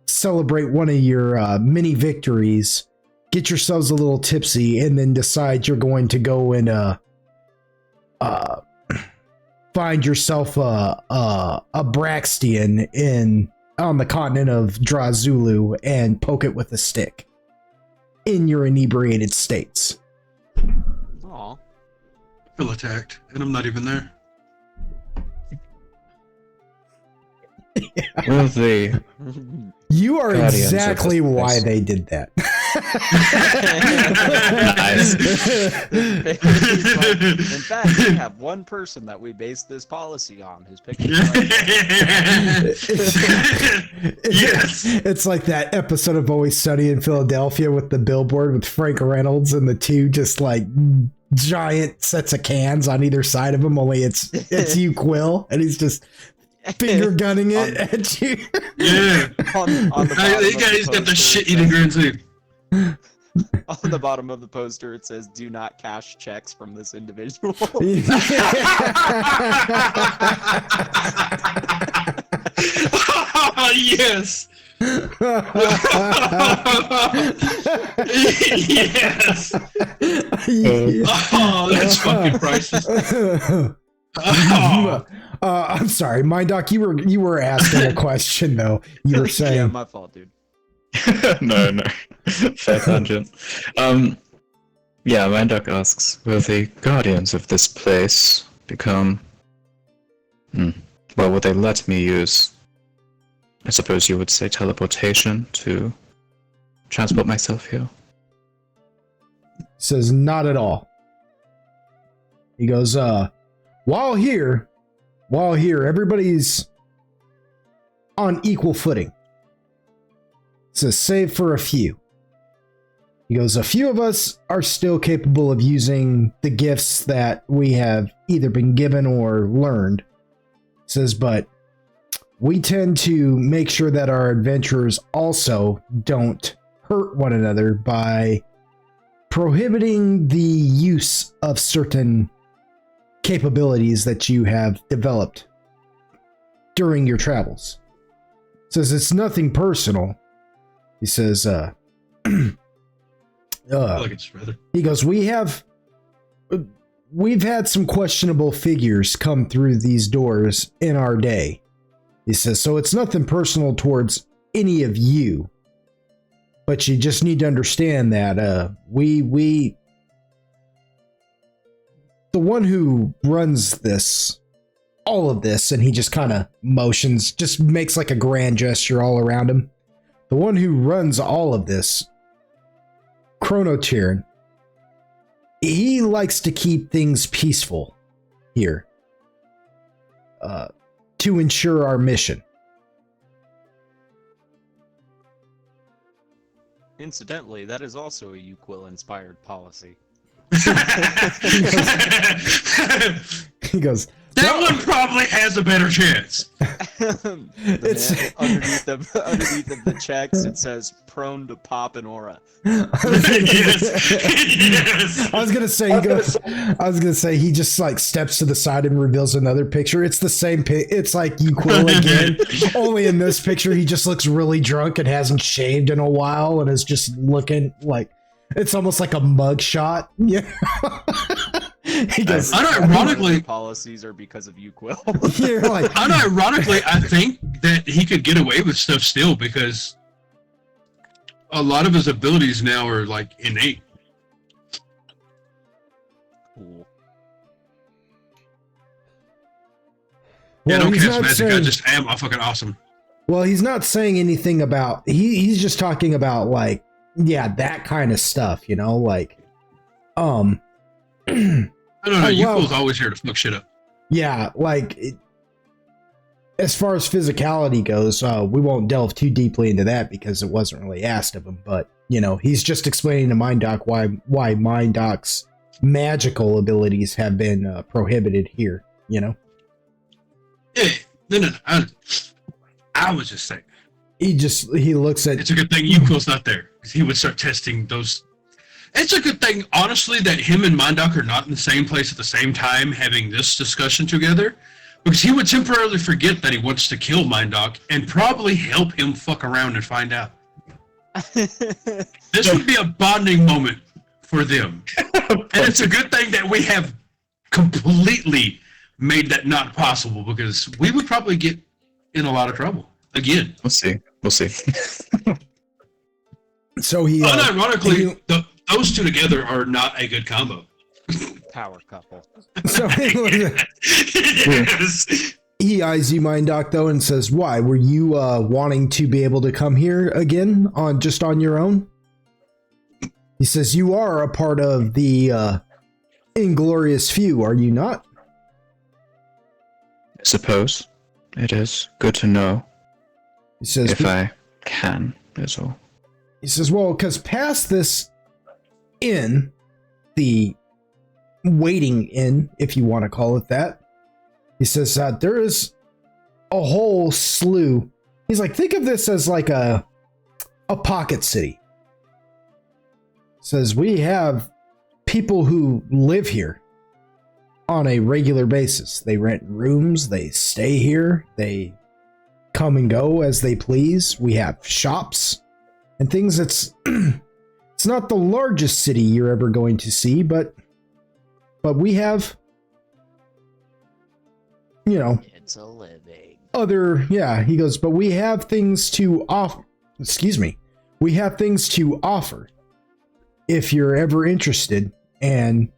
celebrate one of your mini victories, get yourselves a little tipsy, and then decide you're going to go and find yourself a Braxtian on the continent of Drazulu and poke it with a stick in your inebriated states. Aw. I feel attacked, and I'm not even there. Will the You are Guardians of exactly this why place. they did that. Nice. In fact, we have one person that we base this policy on. His picture. Right Yes. It's like that episode of Always Sunny in Philadelphia with the billboard with Frank Reynolds and the two just like giant sets of cans on either side of him, only it's you, Quill, and he's just finger gunning it at you. Yeah. on the bottom He's of got the poster, shit it eating says- grin too. On the bottom of the poster, it says, "Do not cash checks from this individual." Oh, yes. Yes. Oh, that's fucking priceless. Oh. I'm sorry, Mind Doc, you were asking a question though. You were saying Yeah, my fault, dude. no. Fair tangent. Yeah, Mandoc asks, will the guardians of this place become... Well, would they let me use, I suppose you would say, teleportation to transport myself here? says not at all. He goes, while here, everybody's on equal footing. Says save for a few. He goes, a few of us are still capable of using the gifts that we have either been given or learned. Says, but we tend to make sure that our adventurers also don't hurt one another by prohibiting the use of certain capabilities that you have developed during your travels. Says it's nothing personal. He says, Like it's rather. he goes, we've had some questionable figures come through these doors in our day. He says, so it's nothing personal towards any of you, but you just need to understand that the one who runs all of this, and he just kind of motions, just makes like a grand gesture all around him. The one who runs all of this, Chronotyran, he likes to keep things peaceful here to ensure our mission. Incidentally, that is also a Uquil-inspired policy. He goes, That one probably has a better chance. It's- underneath of the checks, it says "prone to pop and aura." Yes. Yes. I was gonna say he just like steps to the side and reveals another picture. It's the same it's like Uquil again. Only in this picture he just looks really drunk and hasn't shaved in a while and is just looking like it's almost like a mug shot. Yeah. He goes, Unironically, policies are because of Uquil. you're like, unironically, I think that he could get away with stuff still because a lot of his abilities now are like innate. Cool. Yeah, I well, don't he's cast not magic. I saying, just am fucking awesome. well, he's not saying anything about he's just talking about like, yeah, that kind of stuff, you know, like No, well- Uquil's always here to fuck shit up. yeah, like as far as physicality goes, we won't delve too deeply into that because it wasn't really asked of him. But you know, he's just explaining to Mind Doc why Mind Doc's magical abilities have been prohibited here. You know, Yeah, no. I was just saying. he looks at It's a good thing Uquil's not there because he would start testing those. It's a good thing, honestly, that him and Mondoc are not in the same place at the same time having this discussion together, Because he would temporarily forget that he wants to kill Mindoc and probably help him fuck around and find out. This would be a bonding moment for them. And it's a good thing that we have completely made that not possible, because we would probably get in a lot of trouble. Again. We'll see. We'll see. So he unironically, those two together are not a good combo. Power couple. so Yes. he eyes you, Mindoc, though, and says, "Why were you wanting to be able to come here again on your own?" He says, "You are a part of the inglorious few, are you not?" I suppose it is good to know He says, if I can, is all. He says, "Well, because past this inn, the waiting inn, if you want to call it that," he says, "there is a whole slew." He's like, think of this as like a pocket city. Says, "We have people who live here on a regular basis. They rent rooms, they stay here, they come and go as they please. We have shops and things. It's it's not the largest city you're ever going to see, but we have, you know, It's a living. other, yeah." He goes, "But we have things to offer. Excuse me. We have things to offer if you're ever interested." And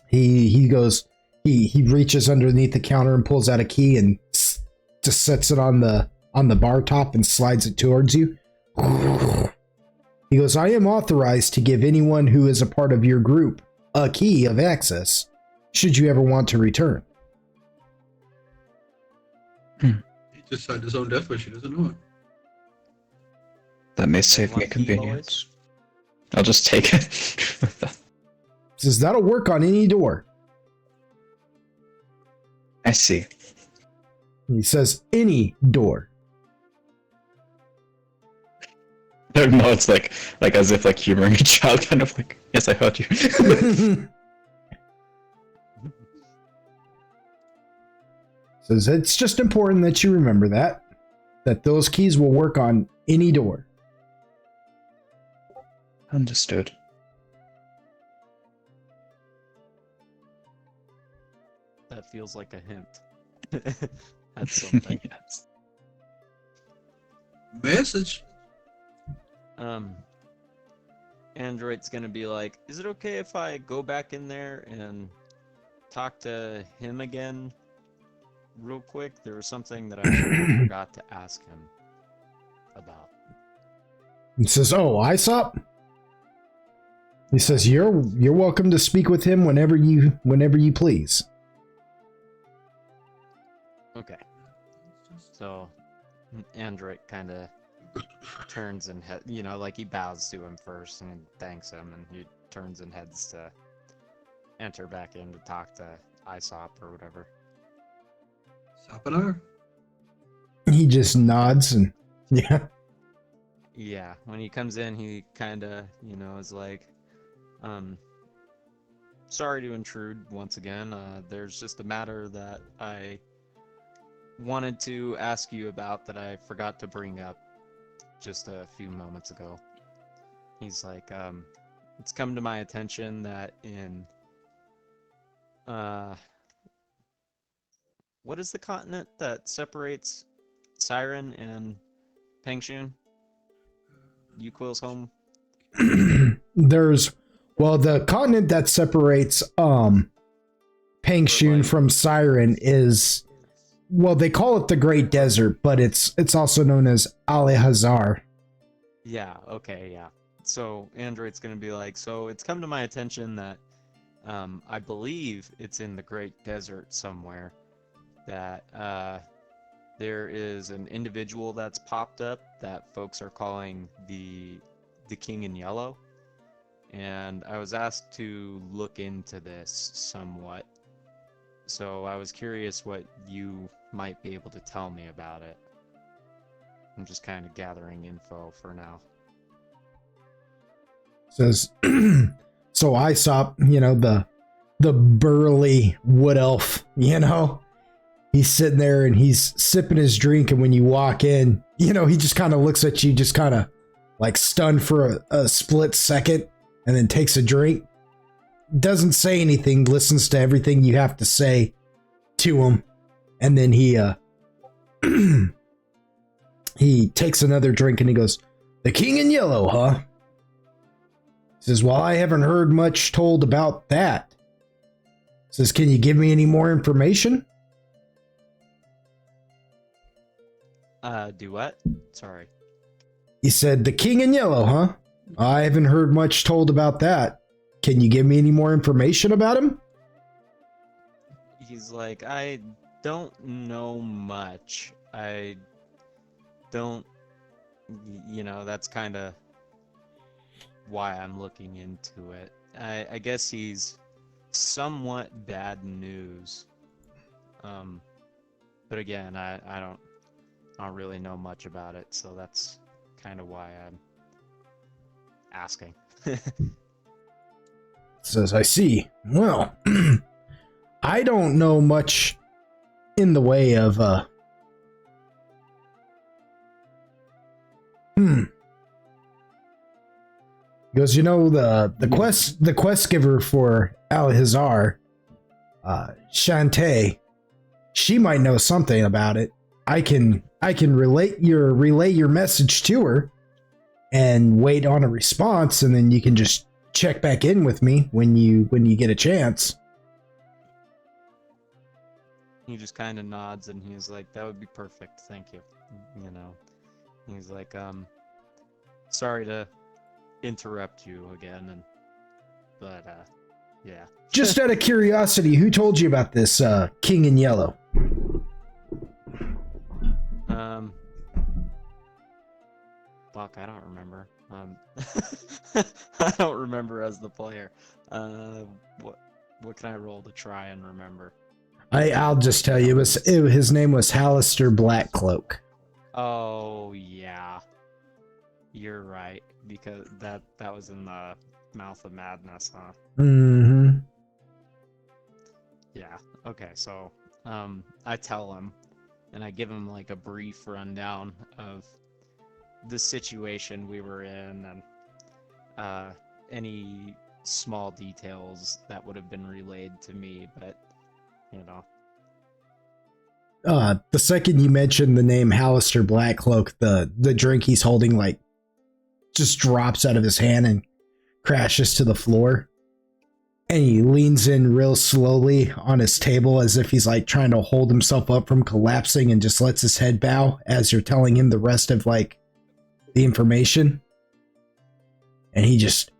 he goes, he reaches underneath the counter and pulls out a key and just sets it on the bar top and slides it towards you. He goes, "I am authorized to give anyone who is a part of your group a key of access, should you ever want to return." He just signed his own death wish. He doesn't know it. That may save me Lucky convenience. I'll just take it. Says, "That'll work on any door." I see. He says, "Any door." No, it's like as if like humoring a child, kind of like, yes, I heard you. Says, "It's just important that you remember that those keys will work on any door." Understood. That feels like a hint. That's something. Yes. Message. Android's gonna be like, "Is it okay if I go back in there and talk to him again real quick? There was something that I forgot to ask him about." He says, "Oh, Aesop?" He says, You're welcome to speak with him whenever you please." Okay. So, Android kind of turns and like he bows to him first and thanks him, and he turns and heads to enter back in to talk to Aesop or whatever. Sopinar? He just nods and yeah. Yeah, when he comes in, he kind of, is like, "Sorry to intrude once again. There's just a matter that I wanted to ask you about that I forgot to bring up just a few moments ago." He's like, "It's come to my attention that in, what is the continent that separates Siren and Pengshun? Yuquil's home?" There's, well, the continent that separates Pengshun from Siren is, well, they call it the Great Desert, but it's also known as Alehazar. Yeah, okay, yeah. So Android's gonna be like, "So it's come to my attention that I believe it's in the Great Desert somewhere that there is an individual that's popped up that folks are calling the King in Yellow, and I was asked to look into this somewhat. So I was curious what you might be able to tell me about it. I'm just kind of gathering info for now." Says, so Aesop, the the burly wood elf, you know? He's sitting there and he's sipping his drink, and when you walk in, you know, he just kind of looks at you, just kind of like stunned for a split second, and then takes a drink. Doesn't say anything, listens to everything you have to say to him, and then he he takes another drink and he goes, "The King in Yellow, huh?" He says, "Well, I haven't heard much told about that." He says, "Can you give me any more information?" Do what? Sorry. He said, "The King in Yellow, huh? I haven't heard much told about that. Can you give me any more information about him?" He's like, I don't know much. I don't, you know, that's kind of why I'm looking into it. I guess he's somewhat bad news. But again, I don't really know much about it, so that's kind of why I'm asking. Says, "I see. Well, I don't know much in the way of, He goes, "You know, the quest giver for Alhazar, Shantae, she might know something about it. I can relay your message to her and wait on a response, and then you can just check back in with me when you get a chance." He just kind of nods and he's like, "That would be perfect, thank you." You know, he's like, sorry to interrupt you again, but yeah. Just out of curiosity, who told you about this King in Yellow? Fuck, I don't remember. I don't remember as the player. What can I roll to try and remember? I'll just tell you, his name was Hallister Blackcloak. Oh yeah, you're right, because that was in the Mouth of Madness, huh? Mm-hmm. Yeah. Okay, so I tell him, and I give him like a brief rundown of the situation we were in, and any small details that would have been relayed to me, but you know. The second you mentioned the name Hallister Blackcloak, the drink he's holding like just drops out of his hand and crashes to the floor. And he leans in real slowly on his table as if he's like trying to hold himself up from collapsing, and just lets his head bow as you're telling him the rest of like the information. And he just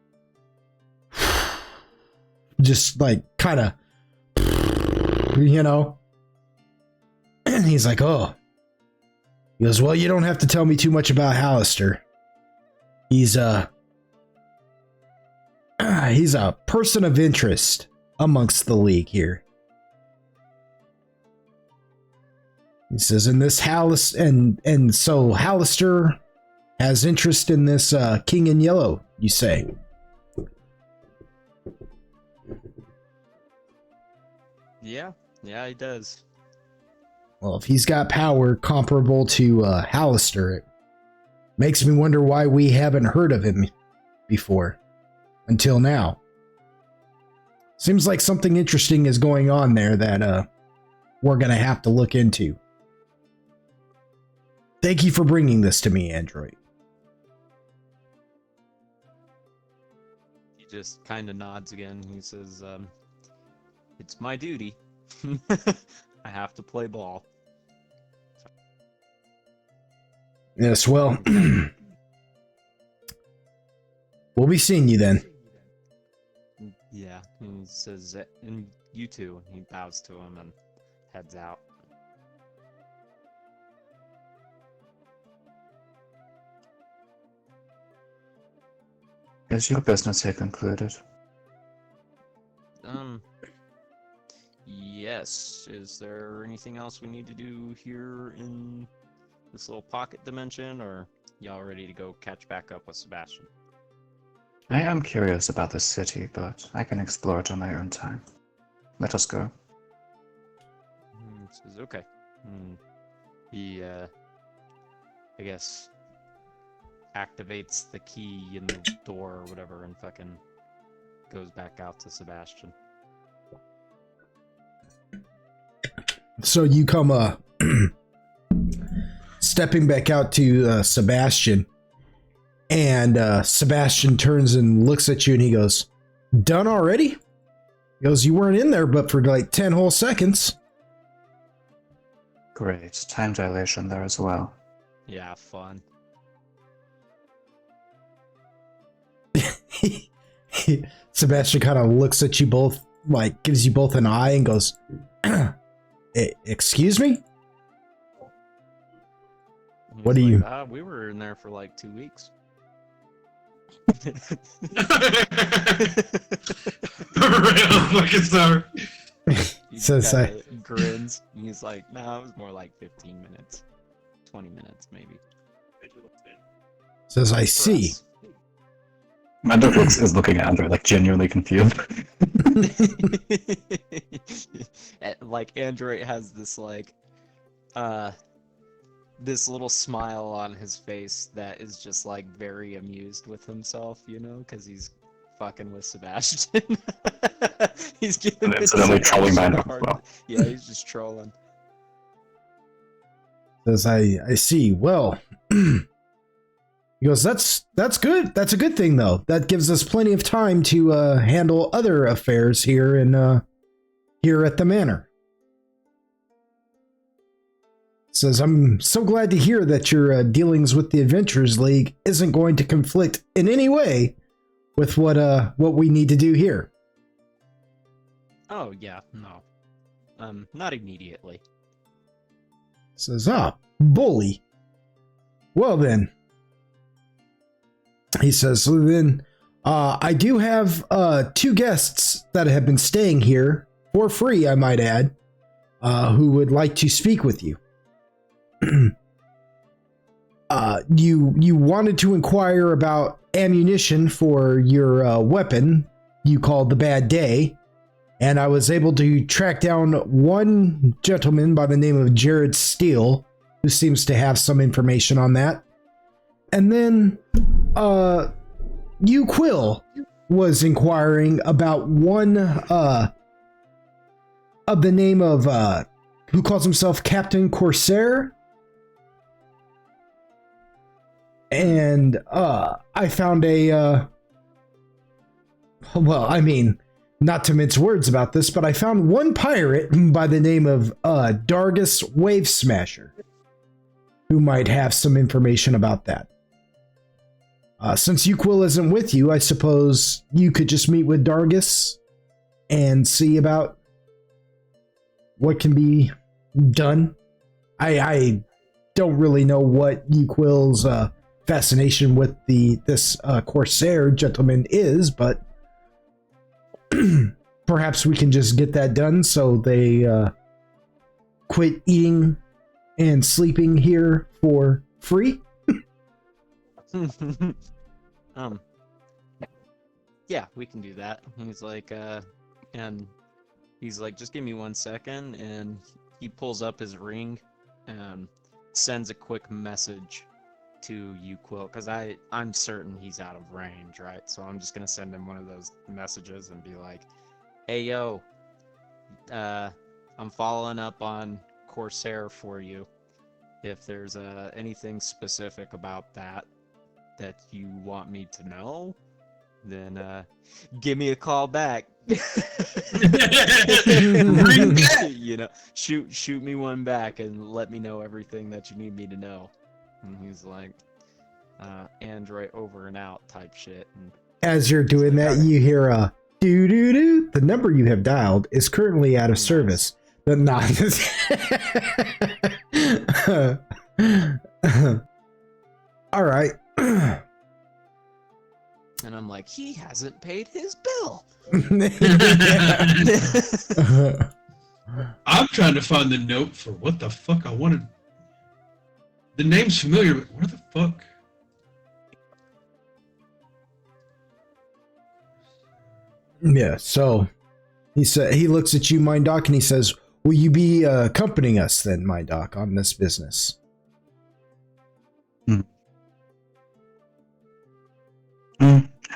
like kind of, you know, and he's like, "Oh." He goes, "Well, you don't have to tell me too much about Hallister. He's a person of interest amongst the league here." He says, "And this so Hallister has interest in this King in Yellow, you say?" Yeah, he does. Well, if he's got power comparable to Hallister, it makes me wonder why we haven't heard of him before, until now. Seems like something interesting is going on there that we're going to have to look into. Thank you for bringing this to me, Android. He just kind of nods again. He says, "It's my duty. I have to play ball." Yes, well, we'll be seeing you then. Yeah, he says, "And you too." He bows to him and heads out. Is your business here concluded? Yes. Is there anything else we need to do here in this little pocket dimension, or y'all ready to go catch back up with Sebastian? I am curious about the city, but I can explore it on my own time. let us go. Says okay. He, I guess, activates the key in the door or whatever, and fucking goes back out to Sebastian. So you come stepping back out to Sebastian, and Sebastian turns and looks at you and he goes, "Done already?" He goes, "You weren't in there but for like 10 whole seconds." Great. Time dilation there as well. Yeah, fun. Sebastian kind of looks at you both, like gives you both an eye and goes, "Excuse me?" He's What do you- We were in there for like 2 weeks. Real fucking star. He Says kinda grins. And he's like, "No, it was more like 15 minutes, 20 minutes maybe." Says, "I For see." us. Mando is looking at Andrew like genuinely confused. Like Android has this like this little smile on his face that is just like very amused with himself, you know, because he's fucking with Sebastian. He's giving And incidentally trolling Sebastian Mando a as hard- well. Yeah, he's just trolling. Says, I see. Well, he goes, that's good. That's a good thing, though. That gives us plenty of time to handle other affairs here here at the manor. Says, I'm so glad to hear that your dealings with the Adventurers League isn't going to conflict in any way with what we need to do here. Oh yeah, no, not immediately. Says, bully. Well then. He says, so then, I do have 2 guests that have been staying here, for free, I might add, who would like to speak with you. You wanted to inquire about ammunition for your weapon you called the Bad Day, and I was able to track down one gentleman by the name of Jared Steele, who seems to have some information on that. And then, you Quill was inquiring about one, of the name of, who calls himself Captain Corsair. And, I found well, I mean, not to mince words about this, but I found one pirate by the name of, Dargus Wave Smasher, who might have some information about that. Since Uquill isn't with you, I suppose you could just meet with Dargus and see about what can be done. I don't really know what Uquill's fascination with this Corsair gentleman is, but perhaps we can just get that done so they quit eating and sleeping here for free. Yeah, we can do that. He's like, and he's like, just give me 1 second, and he pulls up his ring and sends a quick message to you, Quill, because I'm certain he's out of range, right? So I'm just gonna send him one of those messages and be like, hey yo, I'm following up on Corsair for you. If there's anything specific about that you want me to know, then give me a call back. Ring back. You know, shoot me one back and let me know everything that you need me to know. And he's like, Android over and out type shit. And As you're doing that, you hear a doo doo doo. The number you have dialed is currently out of service. But not. All right. and I'm like, he hasn't paid his bill. I'm trying to find the note for what the fuck I wanted. The name's familiar, but where the fuck? Yeah, so he looks at you, Mind Doc, and he says, "Will you be accompanying us then, Mind Doc, on this business?"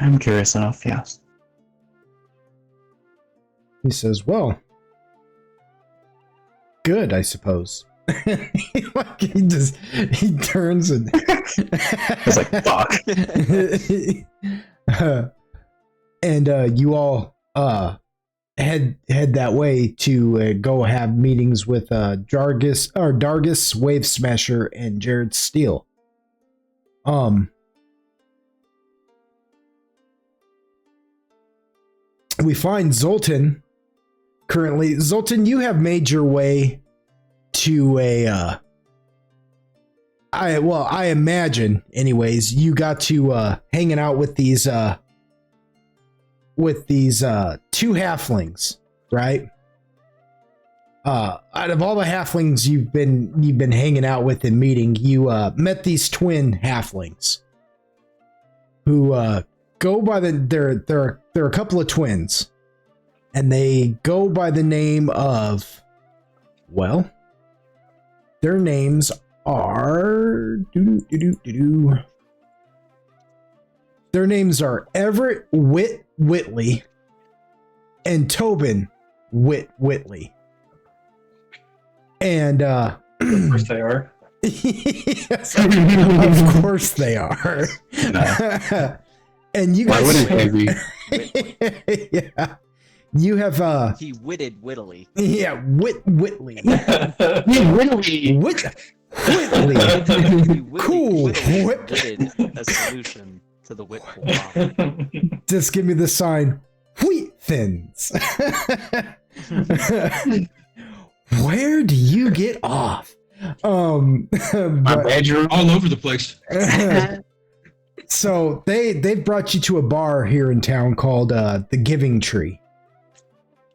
I'm curious enough, yes. He says, "Well, good, I suppose." He turns and It's like, fuck. and you all head that way to go have meetings with Dargis, Wave Smasher, and Jared Steele. We find Zoltan currently. Zoltan, you have made your way to I imagine, anyways, you got to hanging out with these two halflings, right? Out of all the halflings you've been hanging out with and meeting, you met these twin halflings who go by they're a couple of twins, and they go by the name of, well, their names are their names are Everett Whitley and Tobin Whitley. And Of course they are. yes, of course they are. No. And you Why guys, wouldn't they be? yeah, you have He witted wittily. yeah, Whitley. Whitley. Whitley. He Cool. witted a solution to the Whitful problem. Just give me the sign. Wheat thins. Where do you get off? My But, bedroom. All over the place. so they've brought you to a bar here in town called the Giving Tree,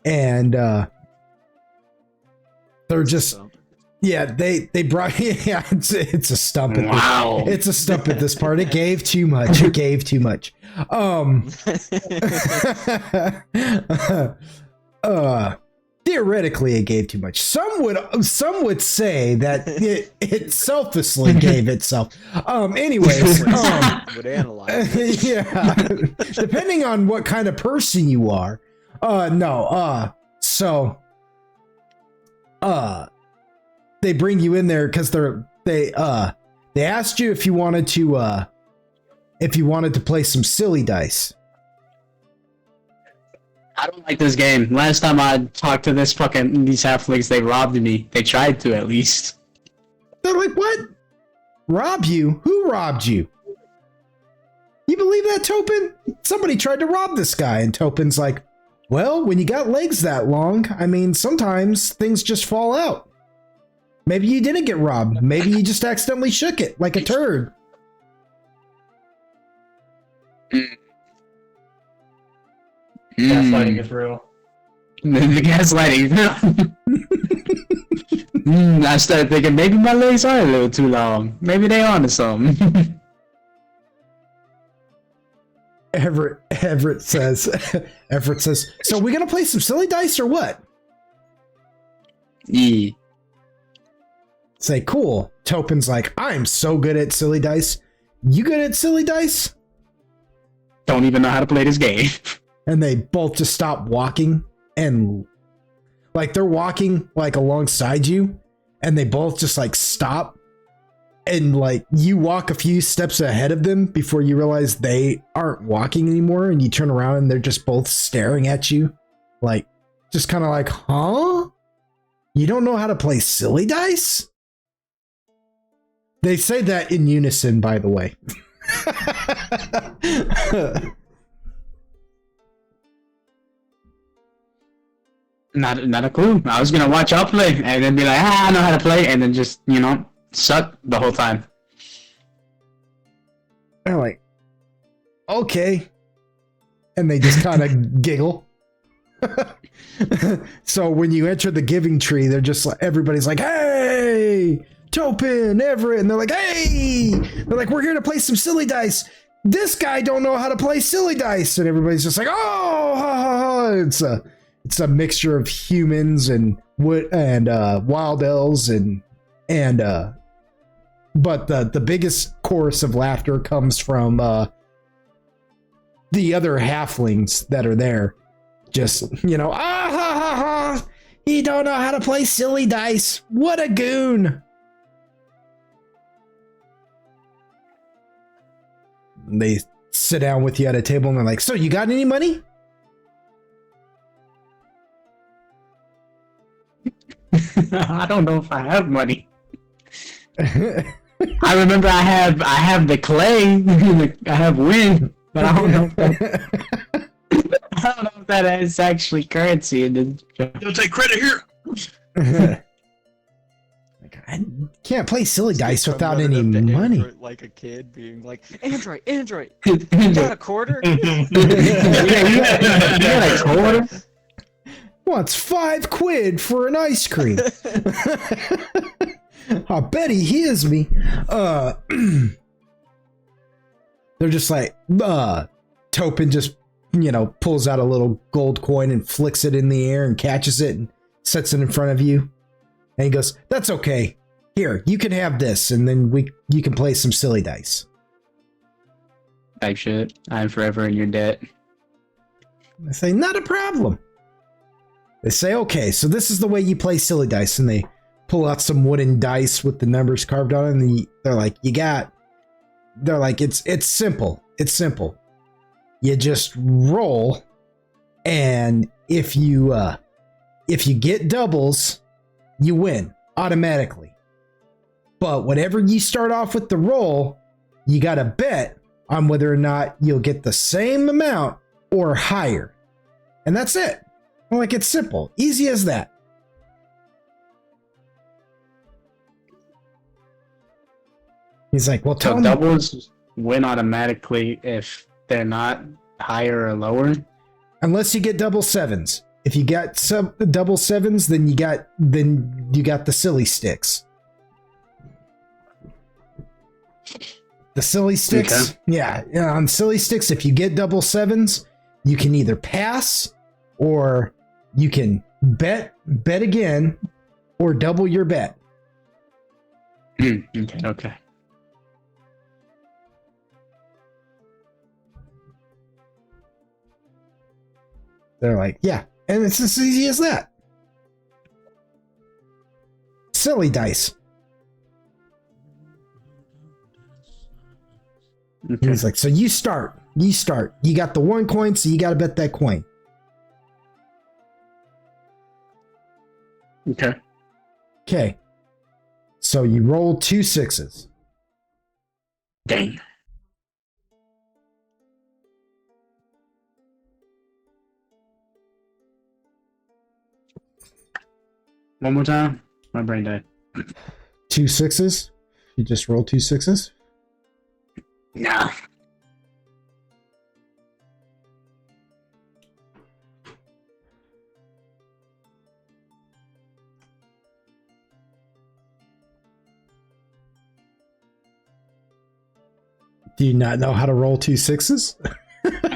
and they're just they brought yeah it's a stump at Wow. it's a stump at this part. It gave too much. Theoretically it gave too much. Some would say that it selfishly gave itself. Anyways, Would analyze. yeah, depending on what kind of person you are. So they bring you in there because they asked you if you wanted to play some silly dice. I don't like this game. Last time I talked to these halflings, they robbed me. They tried to, at least. They're like, what? Rob you? Who robbed you? You believe that, Topin? Somebody tried to rob this guy, and Topin's like, well, when you got legs that long, I mean, sometimes things just fall out. Maybe you didn't get robbed. Maybe you just accidentally shook it like a turd. Gaslighting is real. The gaslighting. I started thinking maybe my legs are a little too long. Maybe they onto something. Everett says, so we gonna play some silly dice or what? Yeah. Say, cool. Topin's like, I'm so good at silly dice. You good at silly dice? Don't even know how to play this game. And they both just stop walking, and like they're walking like alongside you, and they both just like stop, and like you walk a few steps ahead of them before you realize they aren't walking anymore, and you turn around and they're just both staring at you, like just kind of like, huh? You don't know how to play silly dice? They say that in unison, by the way. Not a clue. I was gonna watch y'all play and then be like, I know how to play, and then just, suck the whole time. They're like, okay. And they just kind of giggle. So when you enter the Giving Tree, they're just like, everybody's like, hey, Topin, Everett. And they're like, hey, they're like, we're here to play some silly dice. This guy don't know how to play silly dice. And everybody's just like, oh, ha, ha, ha. it's a mixture of humans and wild elves and but the biggest chorus of laughter comes from the other halflings that are there. Just, ah ha ha ha, he don't know how to play silly dice. What a goon. And they sit down with you at a table and they're like, so you got any money? I don't know if I have money. I remember I have the clay. I have wind, but I don't know. I don't know if that is actually currency. You'll take credit here. Like, I can't play silly dice I'm without running any up to money. Android like a kid being like, Android, you got a quarter? You got a quarter? Wants 5 quid for an ice cream. I bet he hears me. They're just like, Topin just, pulls out a little gold coin and flicks it in the air and catches it and sets it in front of you. And he goes, that's okay. Here, you can have this, and then you can play some silly dice. Type shit. I'm forever in your debt. I say, not a problem. They say, okay, so this is the way you play silly dice. And they pull out some wooden dice with the numbers carved on it. And they're like, it's simple. It's simple. You just roll. And if you get doubles, you win automatically. But whenever you start off with the roll, you got to bet on whether or not you'll get the same amount or higher. And that's it. Like, it's simple. Easy as that. He's like, well, tell So me. doubles win automatically if they're not higher or lower? Unless you get double sevens. If you got some double sevens, then you got the silly sticks. The silly sticks, Okay. yeah. On silly sticks, if you get double sevens, you can either pass or you can bet again or double your bet. Okay. They're like, yeah, and it's as easy as that. Silly dice. Okay. He's like, so you start. You got the 1 coin, so you got to bet that coin. Okay. Okay. So you roll 2 6s. Dang. One more time. My brain died. 2 6s. You just roll 2 6s. Nah. Do you not know how to roll 2 6s?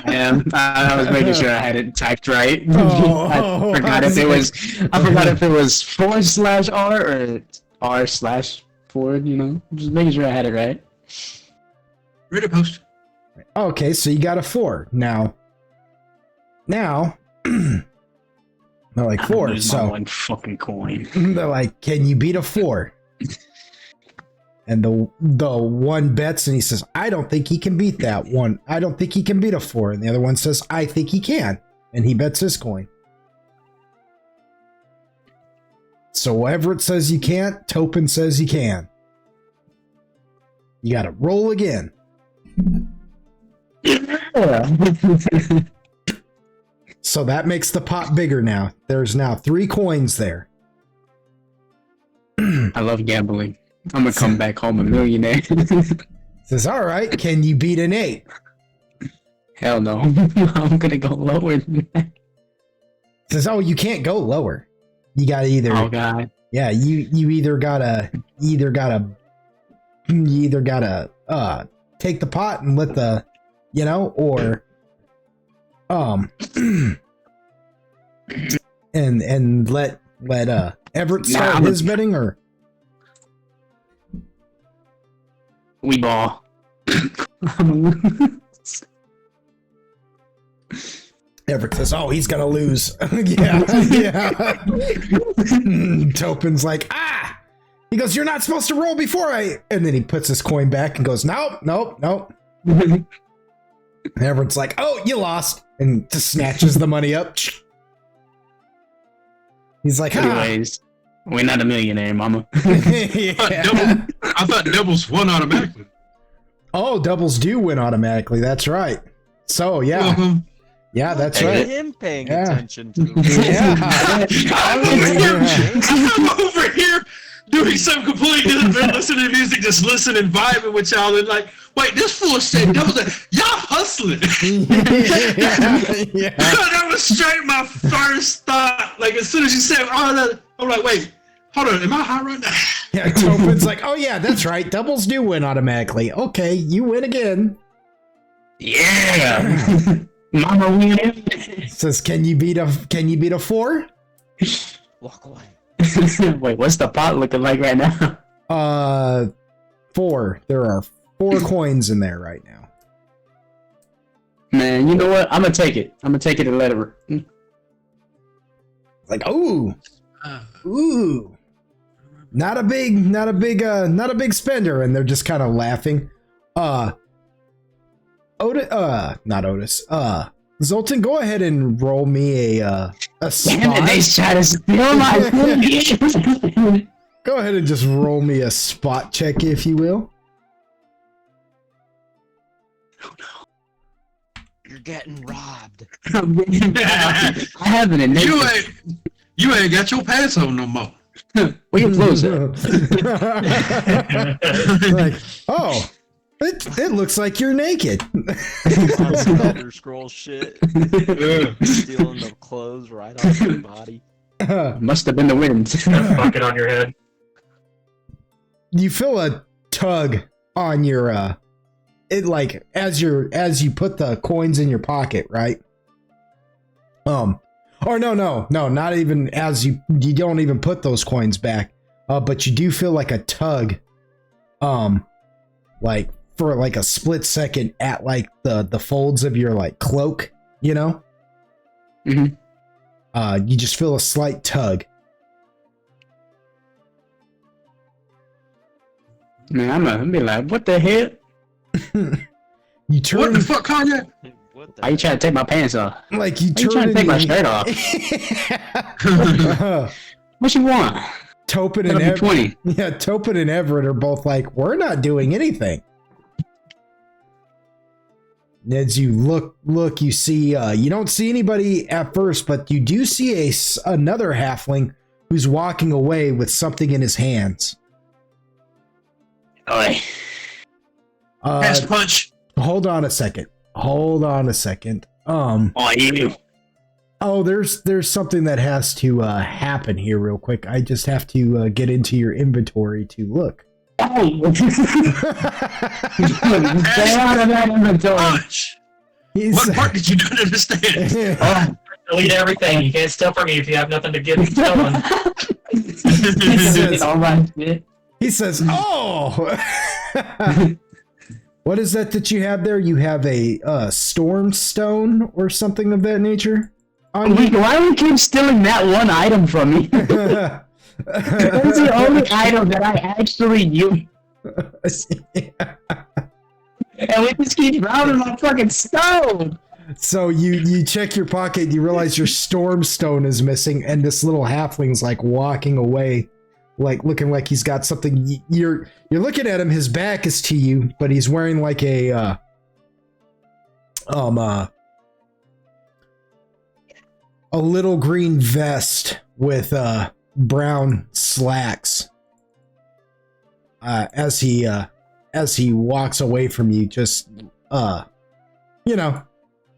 I was making sure I had it typed right. Oh, I forgot if it was. I forgot if it was /R or r/4. Just making sure I had it right. Ready to post. Okay, so you got a 4. Now, they're like I'm 4. losing my So one fucking coin. they're like, can you beat a 4? And the one bets and he says, I don't think he can beat that one. I don't think he can beat a 4. And the other one says, I think he can. And he bets his coin. So whatever it says you can't, Topin says you can. You got to roll again. So that makes the pot bigger now. There's now 3 coins there. I love gambling. I'm gonna come back home a millionaire. Says, all right, can you beat an 8? Hell no. I'm gonna go lower than that. Says, oh, you can't go lower. You gotta either, Oh god. yeah, you either gotta take the pot and let the, or and let Everett start his betting, or we ball. Everett says, "Oh, he's gonna lose." Yeah. Topin's like, "Ah!" He goes, "You're not supposed to roll before I." And then he puts his coin back and goes, "Nope." Everett's like, "Oh, you lost," and just snatches the money up. He's like, Anyways, we're not a millionaire, mama. Yeah. I thought doubles won automatically. Oh, doubles do win automatically. That's right. So yeah, yeah, that's Look at right. him paying Yeah. attention to. Yeah. I'm over here doing something completely different than listening to music, just listening, vibing with y'all, and like, wait, this fool said doubles. Y'all hustling. Yeah. That was straight my first thought. Like as soon as you said all that, I'm like, wait, hold on, am I high right now? Yeah, Topin's like, "Oh yeah, that's right. Doubles do win automatically. Okay, you win again." Yeah. Mama win. Says, "Can you beat a 4?" Walk away. Wait, what's the pot looking like right now? 4. There are 4 coins in there right now. Man, you know what? I'm gonna take it. I'm gonna take it and let her. Like, ooh, not a big spender, and they're just kind of laughing. Not Otis. Zoltan, go ahead and roll me a spot. Damn it, they try to steal my food. Go ahead and just roll me a spot check, if you will. You're getting robbed. I have an innate. You ain't got your pants on no more. We can close it. Like, oh, it looks like you're naked. Elder Scroll shit. Stealing the clothes right off your body. Must have been the wind. Bucket on your head. You feel a tug on your it, like as you put the coins in your pocket, right? Or no, not even as you don't even put those coins back. But you do feel like a tug, like for like a split second at like the folds of your like cloak, you know? Mm-hmm. You just feel a slight tug. Man, I'm gonna be like, what the hell? You turn. What the fuck, Kanye? What Why you trying to take my pants off? Like you Why you turn. trying to take my shirt off? What you want? Topin and Everett. 20. Yeah, Topin and Everett are both like, we're not doing anything. As you look, you see, you don't see anybody at first, but you do see another halfling who's walking away with something in his hands. Oi. Pass punch. Hold on a second. Oh, you. Oh, there's something that has to happen here real quick. I just have to get into your inventory to look. Oh. Stay out of that inventory. Punch. What part did you not understand? Oh. Delete everything. You can't steal from me if you have nothing to get stolen. All right, shit. He says, "Oh." What is that you have there? You have a storm stone or something of that nature on you? Why do we keep stealing that one item from me? That's the only item that I actually use. And we just keep rounding my fucking stone. So you check your pocket, you realize your storm stone is missing, and this little halfling's like walking away, like looking like he's got something. You're looking at him, his back is to you, but he's wearing like a little green vest with brown slacks. As he walks away from you, just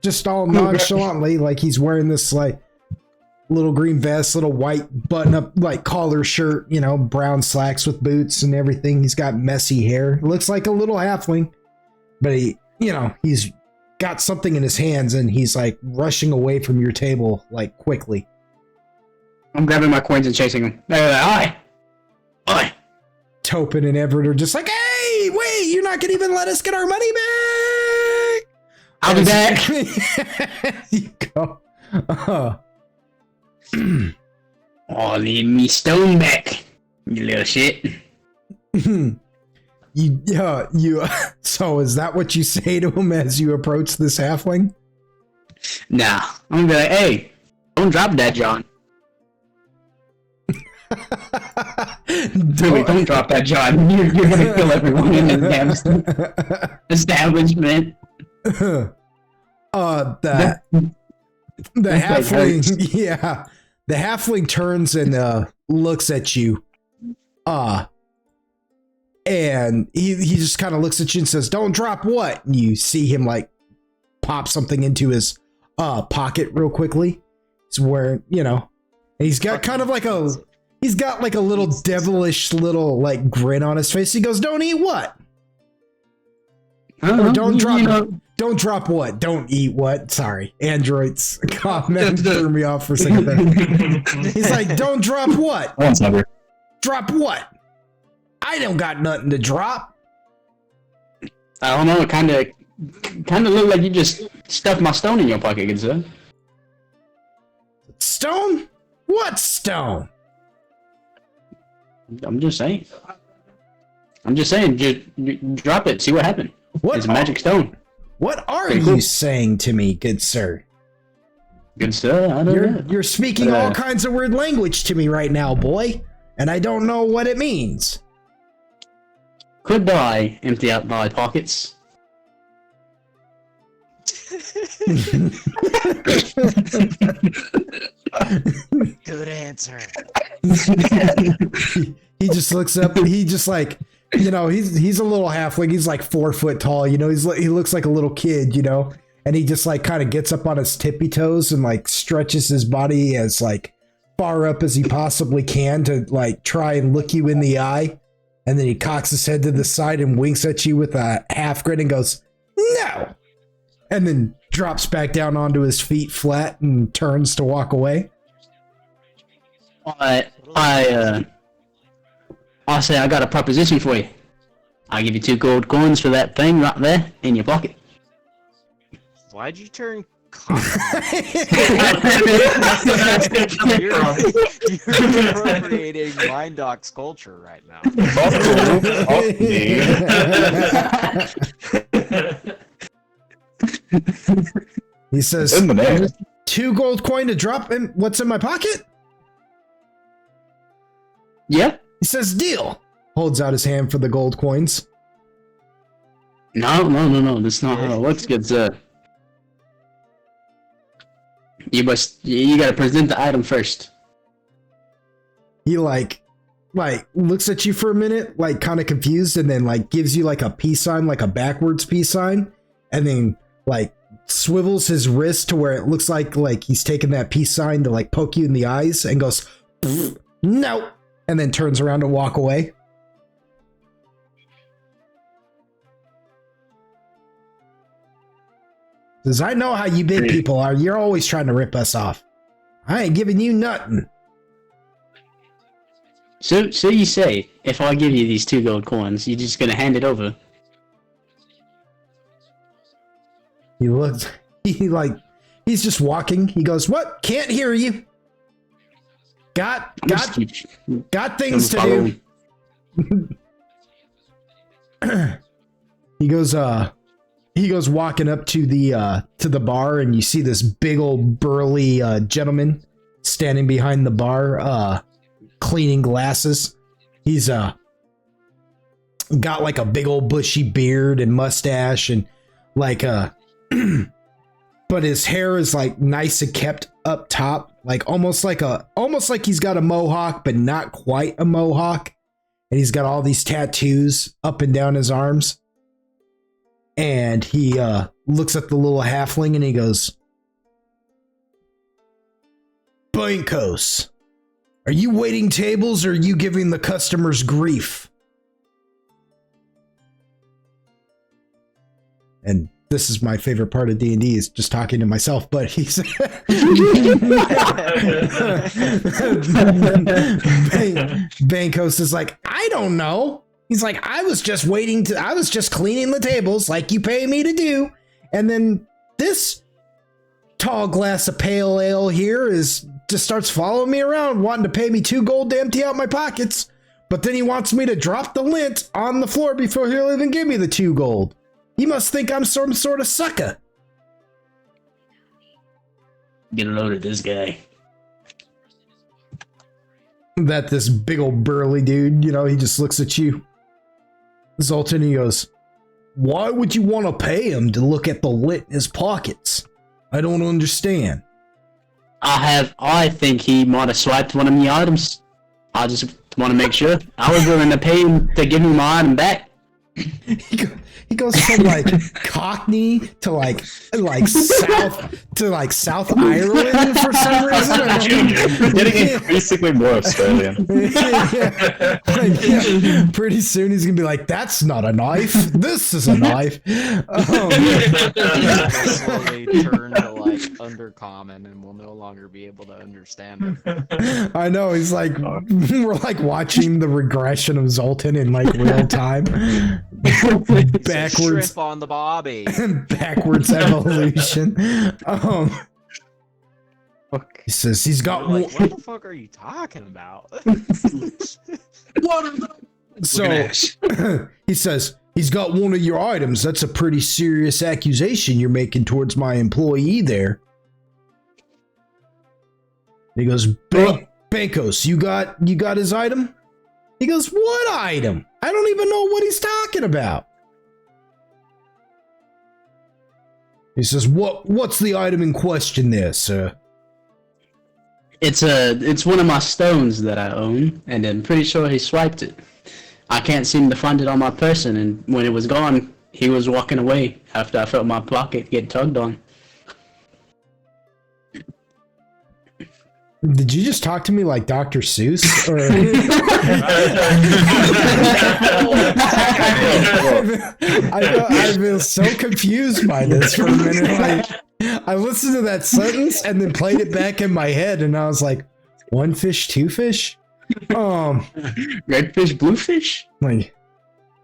just all nonchalantly, like he's wearing this like little green vest, little white button-up like collar shirt, brown slacks with boots and everything. He's got messy hair. Looks like a little halfling, but he's got something in his hands and he's like rushing away from your table like quickly. I'm grabbing my coins and chasing him. Oi! Oi! Topin and Everett are just like, hey, wait, you're not gonna even let us get our money back. I'll be back. You go. Oh, leave me stone back, you little shit. So is that what you say to him as you approach this halfling? Nah, I'm gonna be like, hey, don't drop that, John. Don't drop that, John. You're gonna kill everyone in this damn establishment. The halfling, yeah, the halfling turns and looks at you, and he just kind of looks at you and says, "Don't drop what?" And you see him like pop something into his pocket real quickly. It's where, you know, he's got kind of like a little devilish little like grin on his face. He goes, "Don't eat what?" Or don't drop. Don't drop what? Don't eat what? Sorry. Android's comment threw me off for a second there. He's like, don't drop what? Drop what? I don't got nothing to drop. I don't know, it kind of looked like you just stuffed my stone in your pocket, good sir. Stone? What stone? I'm just saying. Just drop it, see what happened. What it's a magic stone. What are Pretty you cool. saying to me, good sir? Good sir, I don't know. You're speaking all kinds of weird language to me right now, boy, and I don't know what it means. Could I empty out my pockets? Good answer. He just looks up. He just like, you know, he's a little halfling. He's like 4 foot tall. You know, he looks like a little kid. You know, and he just like kind of gets up on his tippy toes and like stretches his body as like far up as he possibly can to like try and look you in the eye. And then he cocks his head to the side and winks at you with a half grin and goes, "No," and then drops back down onto his feet flat and turns to walk away. I'll say I got a proposition for you. I'll give you 2 gold coins for that thing right there in your pocket. Why'd you turn you're appropriating Mindoc's culture right now. He says, 2 gold coin to drop in what's in my pocket? Yeah? He says, deal. Holds out his hand for the gold coins. No. That's not how it works, good sir. You gotta present the item first. He like looks at you for a minute, like kind of confused, and then like gives you like a peace sign, like a backwards peace sign, and then like swivels his wrist to where it looks like he's taking that peace sign to like poke you in the eyes and goes, "No," and then turns around to walk away. Says, "I know how you big people are. You're always trying to rip us off. I ain't giving you nothing." So you say, if I give you these 2 gold coins, you're just gonna hand it over? He looks, he's just walking. He goes, "What? Can't hear you. Got things to do." He goes walking up to the bar, and you see this big old burly gentleman standing behind the bar, cleaning glasses. He's got like a big old bushy beard and mustache, and like but his hair is like nice and kept up top, like almost like he's got a mohawk, but not quite a mohawk. And he's got all these tattoos up and down his arms. And he looks at the little halfling and he goes, "Bankos, are you waiting tables or are you giving the customers grief?" And this is my favorite part of D&D is just talking to myself, but he's Bankos is like, I don't know. He's like, I was just cleaning the tables like you pay me to do. And then this tall glass of pale ale here just starts following me around, wanting to pay me 2 gold to empty out my pockets. But then he wants me to drop the lint on the floor before he'll even give me the 2 gold. He must think I'm some sort of sucker. Get a load of this guy. That this big old burly dude, he just looks at you. Zoltan, he goes, why would you want to pay him to look at the lint in his pockets? I don't understand. I think he might have swiped one of my items. I just want to make sure. I was willing to pay him to give me my item back. He goes from like Cockney to like South Ireland for some reason. Getting increasingly more Australian. Yeah. Pretty soon he's gonna be like, "That's not a knife. This is a knife." Slowly turn to like undercommon, and we'll no longer be able to understand it. I know. He's like, we're like watching the regression of Zoltan in like real time. Backwards Shrimp on the bobby. Backwards evolution. He says he's got We're like, what the fuck are you talking about? So he says he's got one of your items. That's a pretty serious accusation you're making towards my employee there. He goes, Bankos, you got his item? He goes, what item? I don't even know what he's talking about. He says, what's the item in question there, sir? It's one of my stones that I own, and I'm pretty sure he swiped it. I can't seem to find it on my person, and when it was gone, he was walking away after I felt my pocket get tugged on. Did you just talk to me like Dr. Seuss? Or... I've been so confused by this for a minute. Like, I listened to that sentence and then played it back in my head, and I was like, 1 fish, 2 fish? Red fish, blue fish? Like,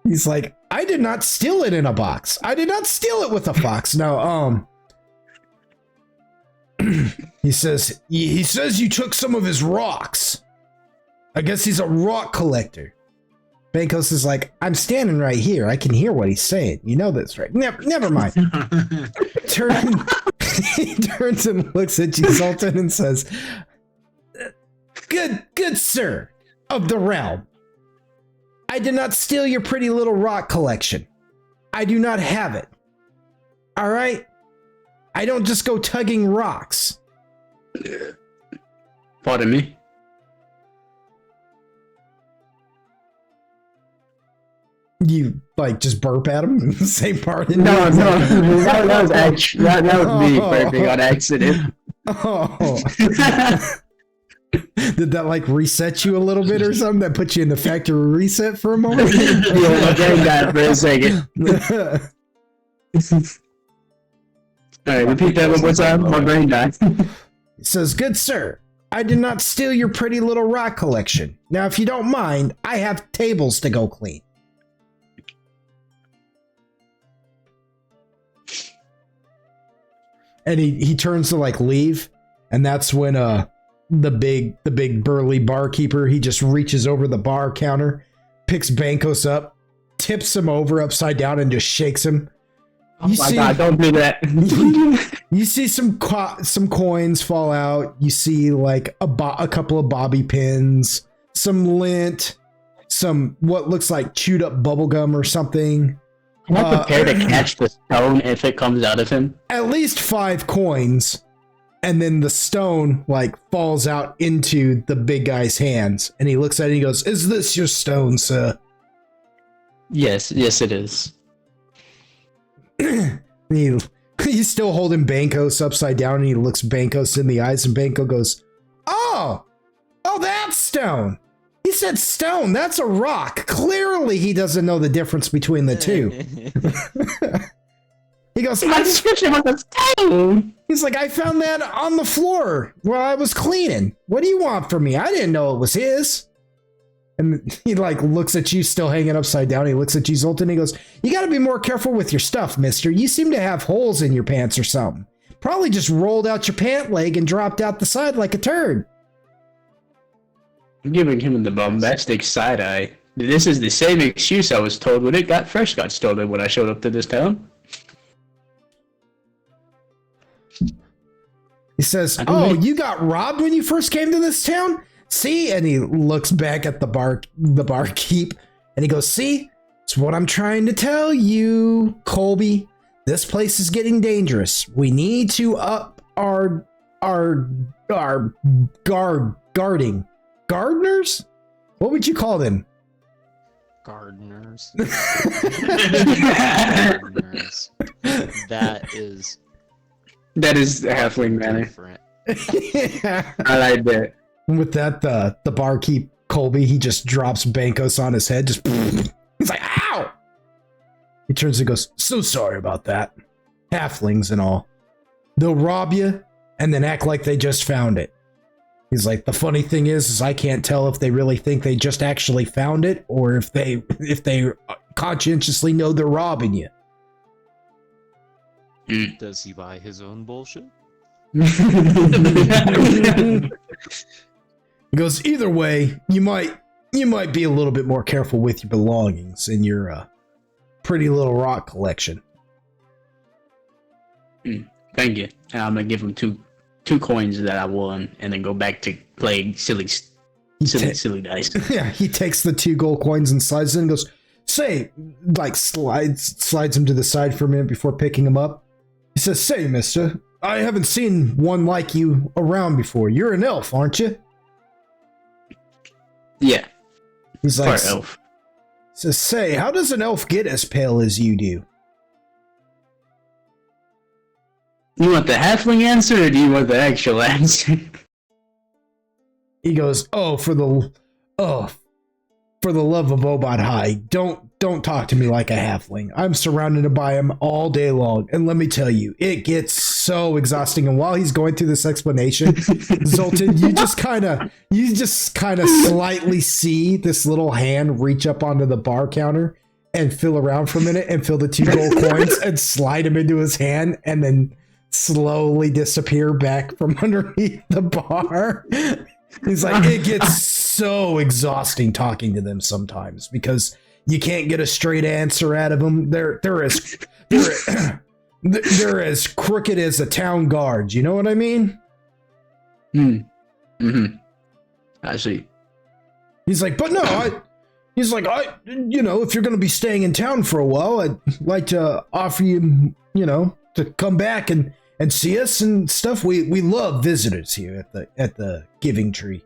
he's like, I did not steal it in a box. I did not steal it with a fox. No, he says you took some of his rocks. I guess he's a rock collector. Bankos is like, I'm standing right here. I can hear what he's saying. You know that's right. Never mind. He turns and looks at you, Sultan, and says, Good sir of the realm. I did not steal your pretty little rock collection. I do not have it. All right? I don't just go tugging rocks. Pardon me? You like just burp at him? Same part. No, that was actually that was me burping on accident. Oh. Did that like reset you a little bit or something? That put you in the factory reset for a moment? Yeah, my brain died for a second. Alright, repeat that one more time. My brain died. It says, good sir, I did not steal your pretty little rock collection. Now, if you don't mind, I have tables to go clean. And he turns to like leave, and that's when the big burly barkeeper, he just reaches over the bar counter, picks Bankos up, tips him over upside down, and just shakes him. Oh my god, don't do that. You see some coins fall out. You see like a couple of bobby pins, some lint, some what looks like chewed up bubble gum or something. Am I prepared to catch the stone if it comes out of him? At least 5 coins, and then the stone like falls out into the big guy's hands, and he looks at it and he goes, "Is this your stone, sir?" Yes, it is. He's still holding Bankos upside down, and he looks Bankos in the eyes, and Banko goes, Oh, that's stone. He said stone. That's a rock. Clearly, he doesn't know the difference between the two. He goes, My description was a stone. he's like, I found that on the floor while I was cleaning. What do you want from me? I didn't know it was his. And he like looks at you still hanging upside down. He looks at you, Zoltan. He goes, you got to be more careful with your stuff, mister. You seem to have holes in your pants or something. Probably just rolled out your pant leg and dropped out the side like a turd. I'm giving him the bombastic side eye. This is the same excuse I was told when it got stolen when I showed up to this town. He says, oh, you got robbed when you first came to this town? See? And he looks back at the barkeep and he goes, see? It's what I'm trying to tell you, Colby. This place is getting dangerous. We need to up our guarding. Gardeners? What would you call them? Gardeners. Gardeners. That is a halfling manner. different. I like that. With that, the barkeep, Colby, he just drops Bankos on his head. Just he's like, ow! He turns and goes, so sorry about that. Halflings and all. They'll rob you and then act like they just found it. He's like, the funny thing is I can't tell if they really think they just actually found it or if they conscientiously know they're robbing you. Does he buy his own bullshit? He goes, either way, you might be a little bit more careful with your belongings in your pretty little rock collection. Thank you. And I'm gonna give him two coins that I won, and then go back to playing silly dice. Yeah, he takes the 2 gold coins and slides it and goes, say, like slides him to the side for a minute before picking him up. He says, say, mister, I haven't seen one like you around before. You're an elf, aren't you? Yeah. He's like, Part elf. says, say, how does an elf get as pale as you do? You want the halfling answer, or do you want the actual answer? He goes, for the love of Obad High, don't talk to me like a halfling. I'm surrounded by him all day long, and let me tell you, it gets so exhausting. And while he's going through this explanation, Zoltan, you just kind of slightly see this little hand reach up onto the bar counter and feel around for a minute and fill the 2 gold coins and slide them into his hand, and then slowly disappear back from underneath the bar. He's like, it gets so exhausting talking to them sometimes because you can't get a straight answer out of them. They're as crooked as a town guard. You know what I mean? I see. He's like, but no, if you're going to be staying in town for a while, I'd like to offer you, to come back and see us and stuff. We love visitors here at the Giving Tree.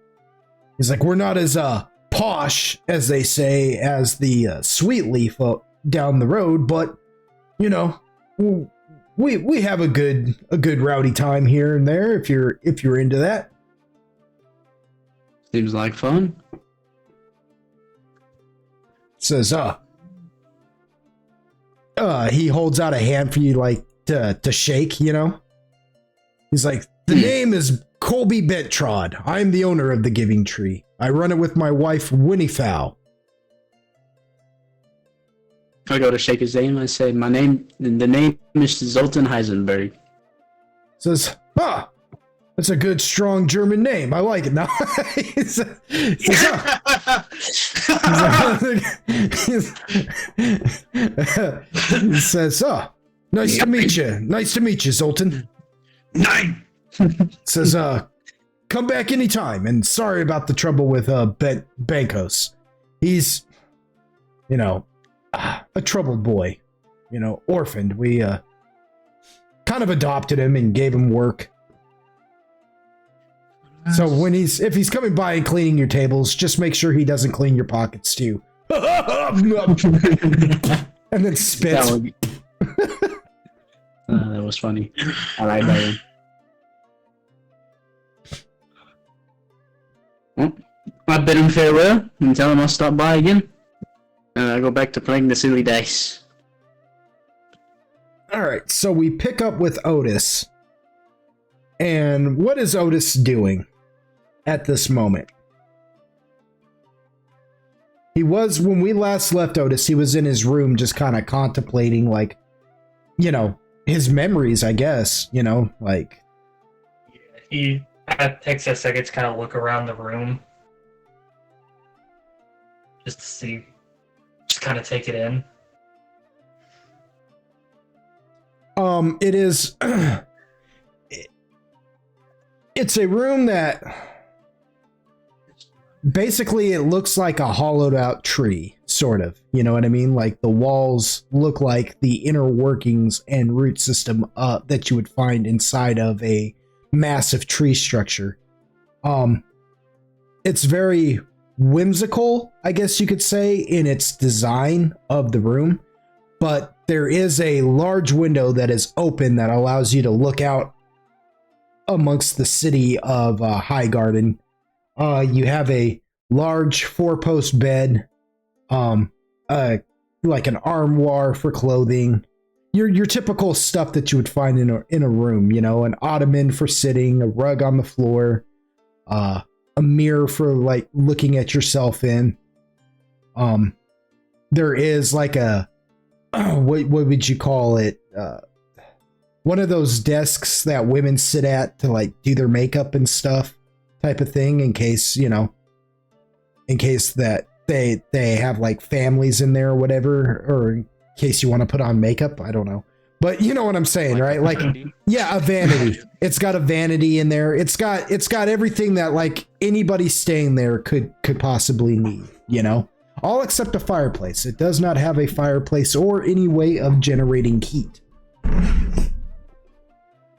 He's like, we're not as posh, as they say, as the Sweetleaf down the road, but we have a good rowdy time here and there if you're into that. Seems like fun. Says he holds out a hand for you like to shake, He's like, the name is Colby Bentrod. I'm the owner of the Giving Tree. I run it with my wife, Winniefowl. I go to shake his hand. I say, the name is Zoltan Heisenberg. Says, that's a good, strong German name. I like it. Now, he says, nice to meet you. Nice to meet you, Zoltan. 9. Says, come back anytime. And sorry about the trouble with Bankos. He's, a troubled boy. Orphaned. We kind of adopted him and gave him work. So if he's coming by and cleaning your tables, just make sure he doesn't clean your pockets too. And then spits. That was funny. I like that one. Well, I bid him farewell and tell him I'll stop by again. And I go back to playing the silly dice. All right, so we pick up with Otis. And what is Otis doing at this moment? He was, when we last left Otis, he was in his room just kind of contemplating, like, you know, his memories, I guess, you know, like. He takes a second to kind of look around the room. Just to see, just kind of take it in. It is, it's a room that basically it looks like a hollowed out tree, sort of, you know what I mean? Like the walls look like the inner workings and root system that you would find inside of a massive tree structure. It's very whimsical, I guess you could say, in its design of the room, but there is a large window that is open that allows you to look out amongst the city of High Garden. You have a large 4-post bed, like an armoire for clothing, your typical stuff that you would find in a room, you know, an ottoman for sitting, a rug on the floor, a mirror for like looking at yourself in. There is like a what would you call it? One of those desks that women sit at to like do their makeup and stuff, type of thing, in case, you know, in case that they have like families in there or whatever, or in case you want to put on makeup. I don't know, but you know what I'm saying, right? Like, yeah, a vanity. It's got a vanity in there. It's got everything that like anybody staying there could possibly need, you know, all except a fireplace. It does not have a fireplace or any way of generating heat.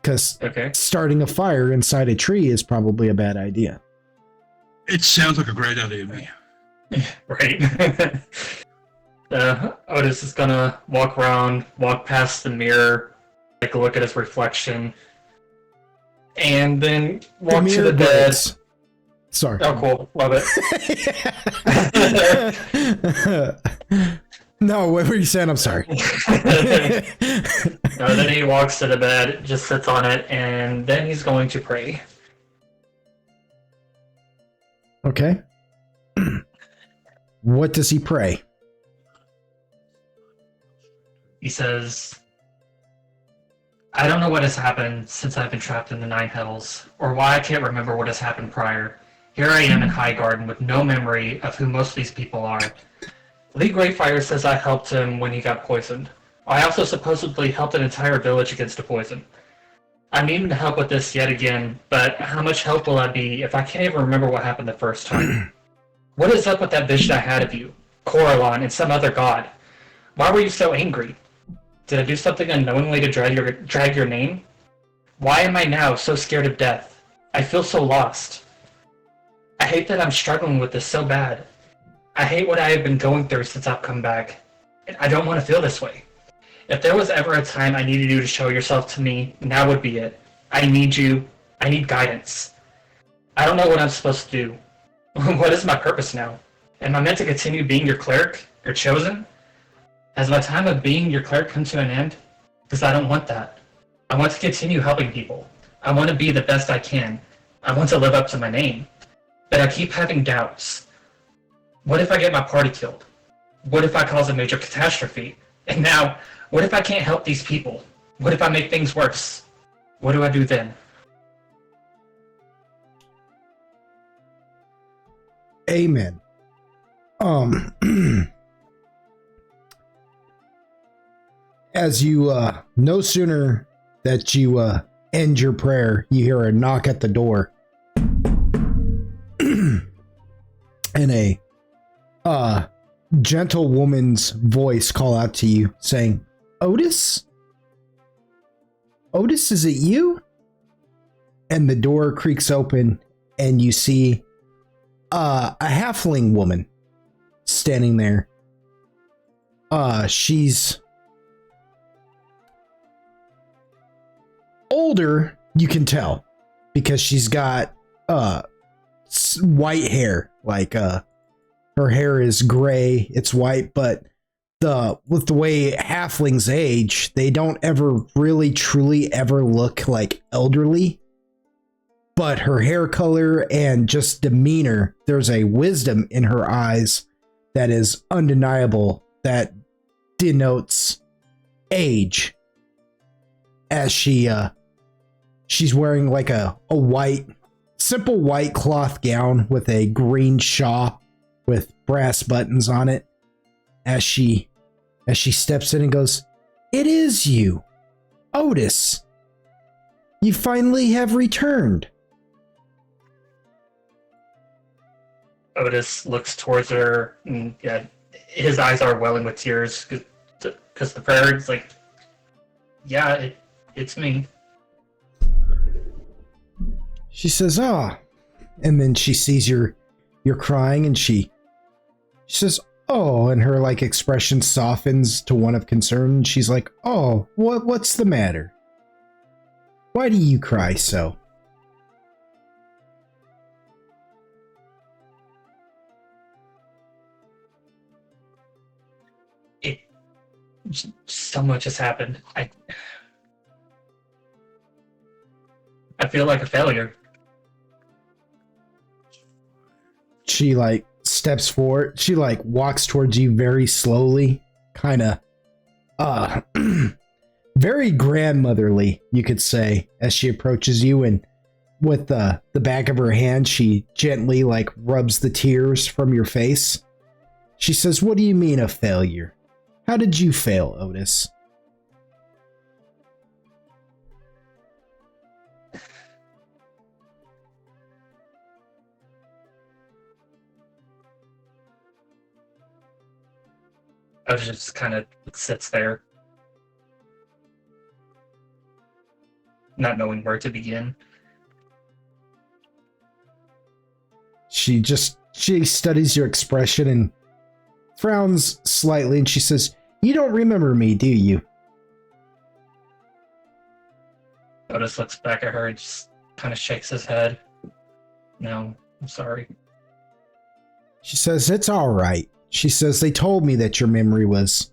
Because starting a fire inside a tree is probably a bad idea. It sounds like a great idea to me. Right. Otis is gonna walk past the mirror, take a look at his reflection, and then walk to the bed. Sorry. Oh, cool. Love it. No, what were you saying? I'm sorry. No, then he walks to the bed, just sits on it, and then he's going to pray. Okay. What does he pray? He says, I don't know what has happened since I've been trapped in the Nine Hells, or why I can't remember what has happened prior. Here I am in High Garden with no memory of who most of these people are. Lee Greyfire says I helped him when he got poisoned. I also supposedly helped an entire village against a poison. I'm needing to help with this yet again, but how much help will I be if I can't even remember what happened the first time? What is up with that vision I had of you, Coralon, and some other god? Why were you so angry? Did I do something unknowingly to drag your name? Why am I now so scared of death? I feel so lost. I hate that I'm struggling with this so bad. I hate what I have been going through since I've come back. I don't want to feel this way. If there was ever a time I needed you to show yourself to me, now would be it. I need you. I need guidance. I don't know what I'm supposed to do. What is my purpose now? Am I meant to continue being your cleric? Your chosen? Has my time of being your cleric come to an end? Because I don't want that. I want to continue helping people. I want to be the best I can. I want to live up to my name. But I keep having doubts. What if I get my party killed? What if I cause a major catastrophe? And now, what if I can't help these people? What if I make things worse? What do I do then? Amen. As you no sooner that you end your prayer, you hear a knock at the door. And a gentle woman's voice call out to you saying, Otis? Otis, is it you? And the door creaks open and you see a halfling woman standing there. She's older, you can tell, because she's got white hair. Like her hair is gray, it's white, but with the way halflings age, they don't ever really truly ever look like elderly. But her hair color and just demeanor, there's a wisdom in her eyes that is undeniable, that denotes age. As she's wearing like a simple white cloth gown with a green shawl with brass buttons on it. As she steps in and goes, "It is you, Otis. You finally have returned." Otis looks towards her, and yeah, his eyes are welling with tears because the prayer is like, yeah, it's me. She says, "Ah," and then she sees you're crying, and she says, "Oh," and her like expression softens to one of concern. She's like, "Oh, what's the matter? Why do you cry so?" So much has happened. I feel like a failure. She like steps forward. She like walks towards you very slowly, kind of very grandmotherly, you could say, as she approaches you, and with the back of her hand she gently like rubs the tears from your face. She says, "What do you mean a failure? How did you fail, Otis?" Otis just kind of sits there, not knowing where to begin. She studies your expression and frowns slightly, and she says, "You don't remember me, do you?" Otis looks back at her and just kind of shakes his head. No, I'm sorry. She says, "It's all right." She says, "They told me that your memory was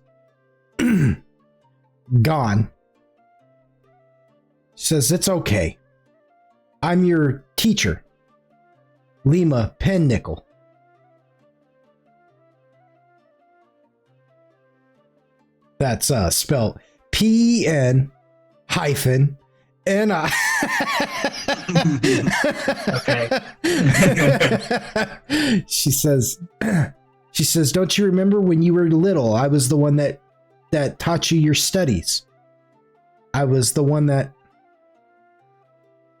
gone." She says, "It's okay. I'm your teacher, Lima Pennickel." That's spelled P-E-N hyphen N-I. Okay. She says, "Don't you remember when you were little? I was the one that taught you your studies. I was the one that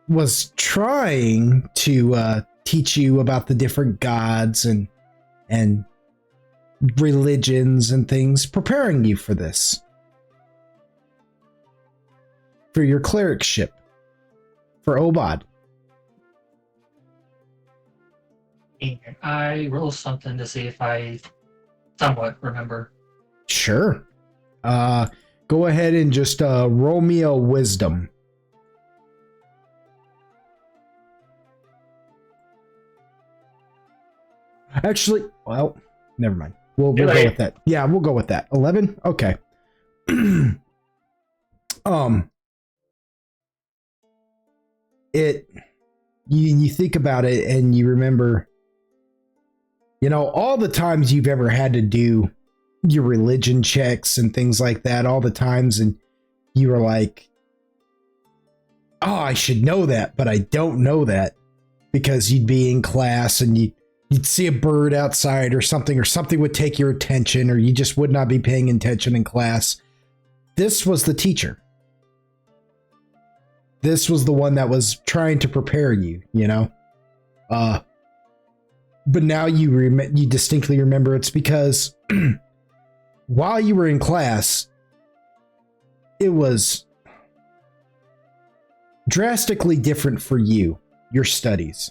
was trying to teach you about the different gods and religions and things, preparing you for this, for your clericship, for Obad." And I roll something to see if I somewhat remember. Sure. Go ahead and just roll me a wisdom. Actually, well, never mind. We'll go with that. Yeah, we'll go with that. 11? Okay. You think about it and you remember, all the times you've ever had to do your religion checks and things like that, all the times, and you were like, "Oh, I should know that, but I don't know that," because you'd be in class and you'd see a bird outside or something would take your attention, or you just would not be paying attention in class. This was the teacher. This was the one that was trying to prepare you, but now you distinctly remember it's because while you were in class, it was drastically different for you, your studies,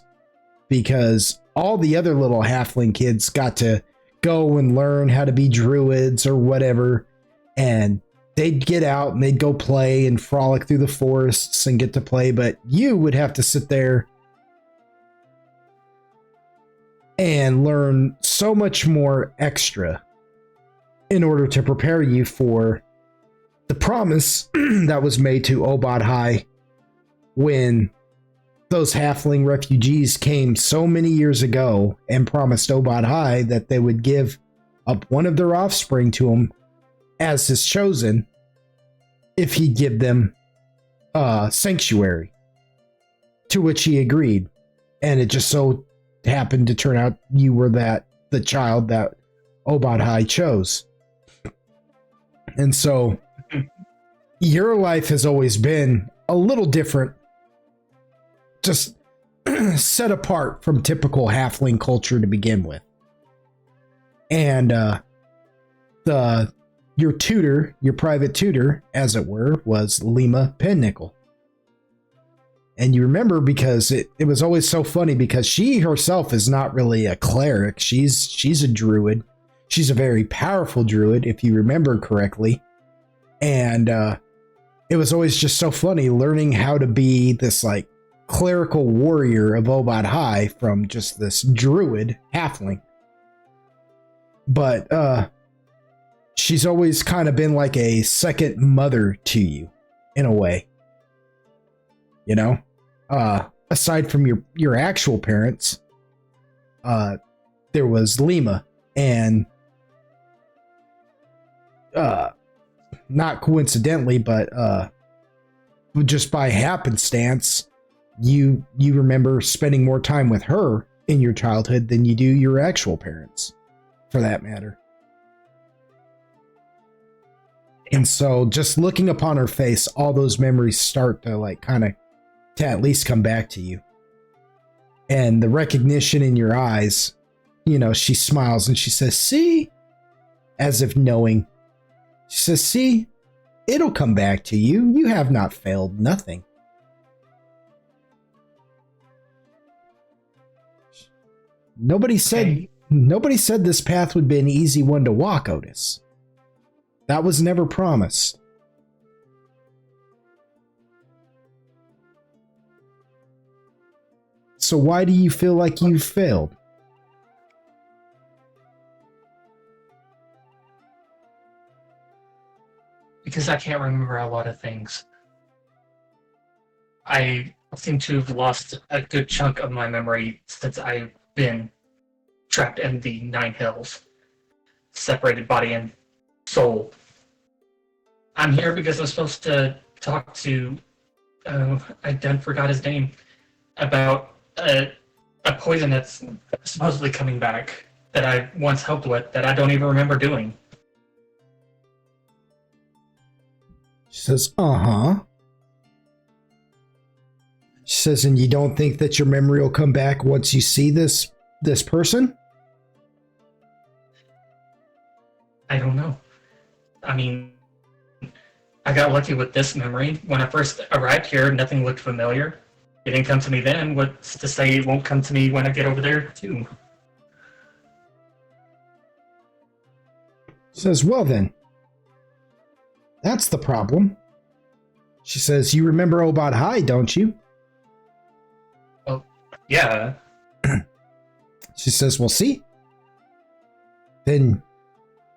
because all the other little halfling kids got to go and learn how to be druids or whatever, and they'd get out and they'd go play and frolic through the forests and get to play, but you would have to sit there and learn so much more extra in order to prepare you for the promise that was made to Obad High when those halfling refugees came so many years ago and promised Obad High that they would give up one of their offspring to him as his chosen if he'd give them sanctuary, to which he agreed. And it just so happened to turn out you were the child that Obad High chose. And so your life has always been a little different, just set apart from typical halfling culture to begin with. And your tutor, your private tutor, as it were, was Lima Pennickel. And you remember because it was always so funny because she herself is not really a cleric. She's a druid. She's a very powerful druid, if you remember correctly. And it was always just so funny learning how to be this like clerical warrior of Obad High from just this druid halfling. But she's always kind of been like a second mother to you in a way. You know, aside from your actual parents, there was Lima, and not coincidentally, but just by happenstance, you remember spending more time with her in your childhood than you do your actual parents, for that matter. And so just looking upon her face, all those memories start to like kind of to at least come back to you. And the recognition in your eyes, you know, she smiles and she says, see, as if knowing. She says, see, it'll come back to you. You have not failed nothing. Nobody said this path would be an easy one to walk, Otis. That was never promised. So why do you feel like you failed? Because I can't remember a lot of things. I seem to have lost a good chunk of my memory since I've been trapped in the Nine Hills, separated body and soul. I'm here because I'm supposed to talk to, I done forgot his name, about a poison that's supposedly coming back that I once helped with that I don't even remember doing. She says, uh-huh. She says, and you don't think that your memory will come back once you see this person? I don't know. I mean, I got lucky with this memory. When I first arrived here, nothing looked familiar. It didn't come to me then. What's to say it won't come to me when I get over there, too? Says, well then, that's the problem. She says, you remember Obad High, don't you? Well, yeah. She says, well, see? Then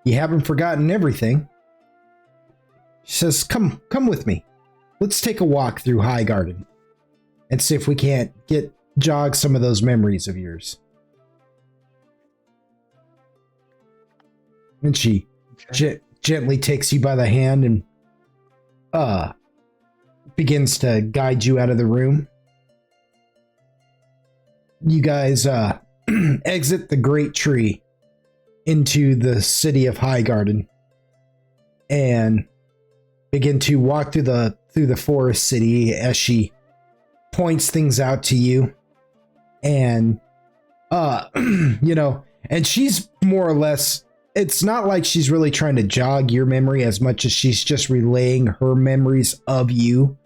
you haven't forgotten everything. She says, come with me. Let's take a walk through High Garden and see if we can't jog some of those memories of yours. And she gently takes you by the hand and begins to guide you out of the room. You guys exit the great tree into the city of High Garden and begin to walk through the forest city as she points things out to you. And you know, and she's more or less, it's not like she's really trying to jog your memory as much as she's just relaying her memories of you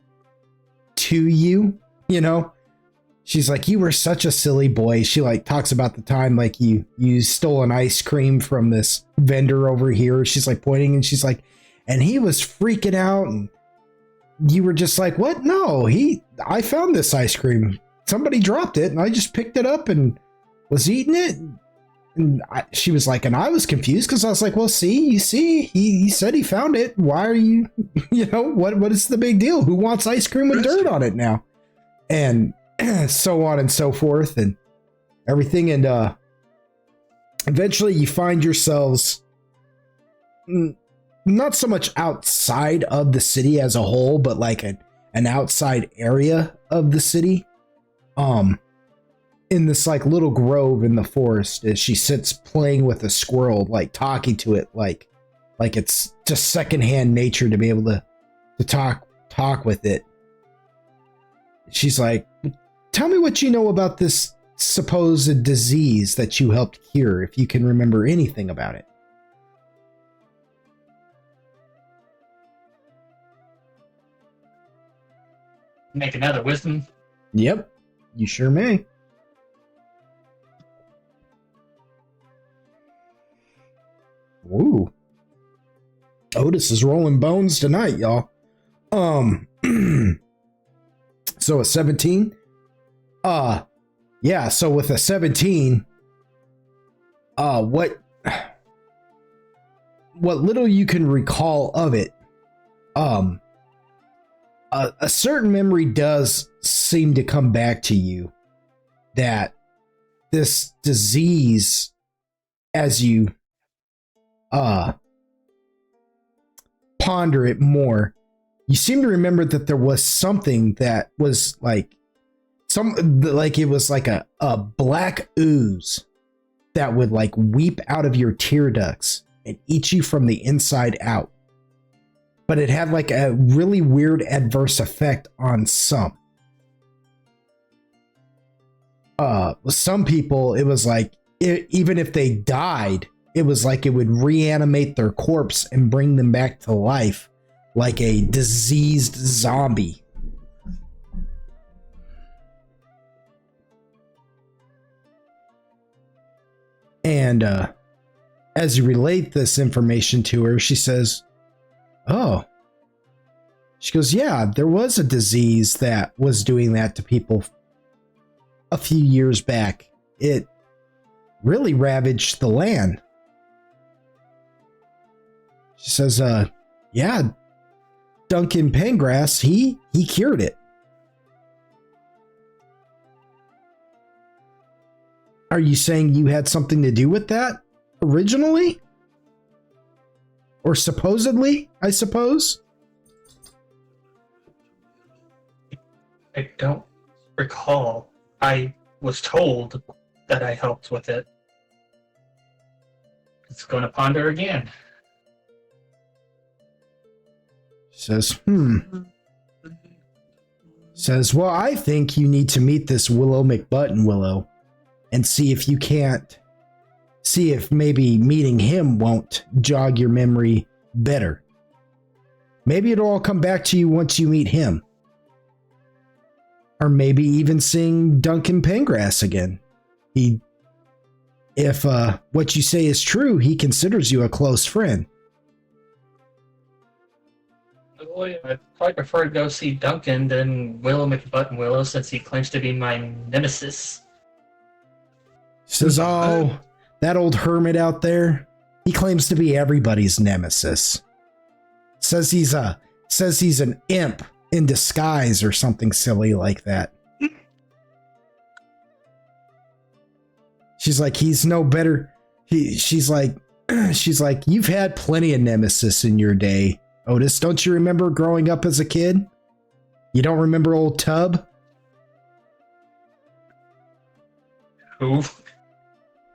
to you, you know? She's like, you were such a silly boy. She like talks about the time like you stole an ice cream from this vendor over here. She's like pointing and she's like, and he was freaking out and you were just like, what? No, I found this ice cream. Somebody dropped it and I just picked it up and was eating it. she was like, and I was confused because I was like, well, see, he said he found it. Why are you, what is the big deal? Who wants ice cream with dirt on it now? And so on and so forth and everything. And eventually you find yourselves not so much outside of the city as a whole, but like an outside area of the city. In this like little grove in the forest as she sits playing with a squirrel, like talking to it like it's just secondhand nature to be able to talk with it. She's like, tell me what you know about this supposed disease that you helped cure, if you can remember anything about it. Make another wisdom. Yep, you sure may. Ooh. Otis is rolling bones tonight, y'all. So a 17? Yeah, so with a 17, what little you can recall of it, a certain memory does seem to come back to you that this disease, as you ponder it more, you seem to remember that there was something that was like it was like a black ooze that would like weep out of your tear ducts and eat you from the inside out. But it had like a really weird adverse effect on some. Some people, it was like, even if they died, it was like it would reanimate their corpse and bring them back to life like a diseased zombie. And as you relate this information to her, she says, oh. She goes, yeah, there was a disease that was doing that to people a few years back. It really ravaged the land. She says, yeah, Duncan Pengrass, he cured it. Are you saying you had something to do with that originally? Or supposedly, I suppose? I don't recall. I was told that I helped with it. It's going to ponder again. Says, Says, well, I think you need to meet this Willow McButton, Willow, and see if you can't, see if maybe meeting him won't jog your memory better. Maybe it'll all come back to you once you meet him. Or maybe even seeing Duncan Pengrass again. If what you say is true, he considers you a close friend. I'd probably prefer to go see Duncan than Willow McButton Willow, since he claims to be my nemesis. Says, oh, that old hermit out there, he claims to be everybody's nemesis. Says he's an imp in disguise or something silly like that. She's like, he's no better. She's like, you've had plenty of nemesis in your day, Otis. Don't you remember growing up as a kid? You don't remember old Tub? Who?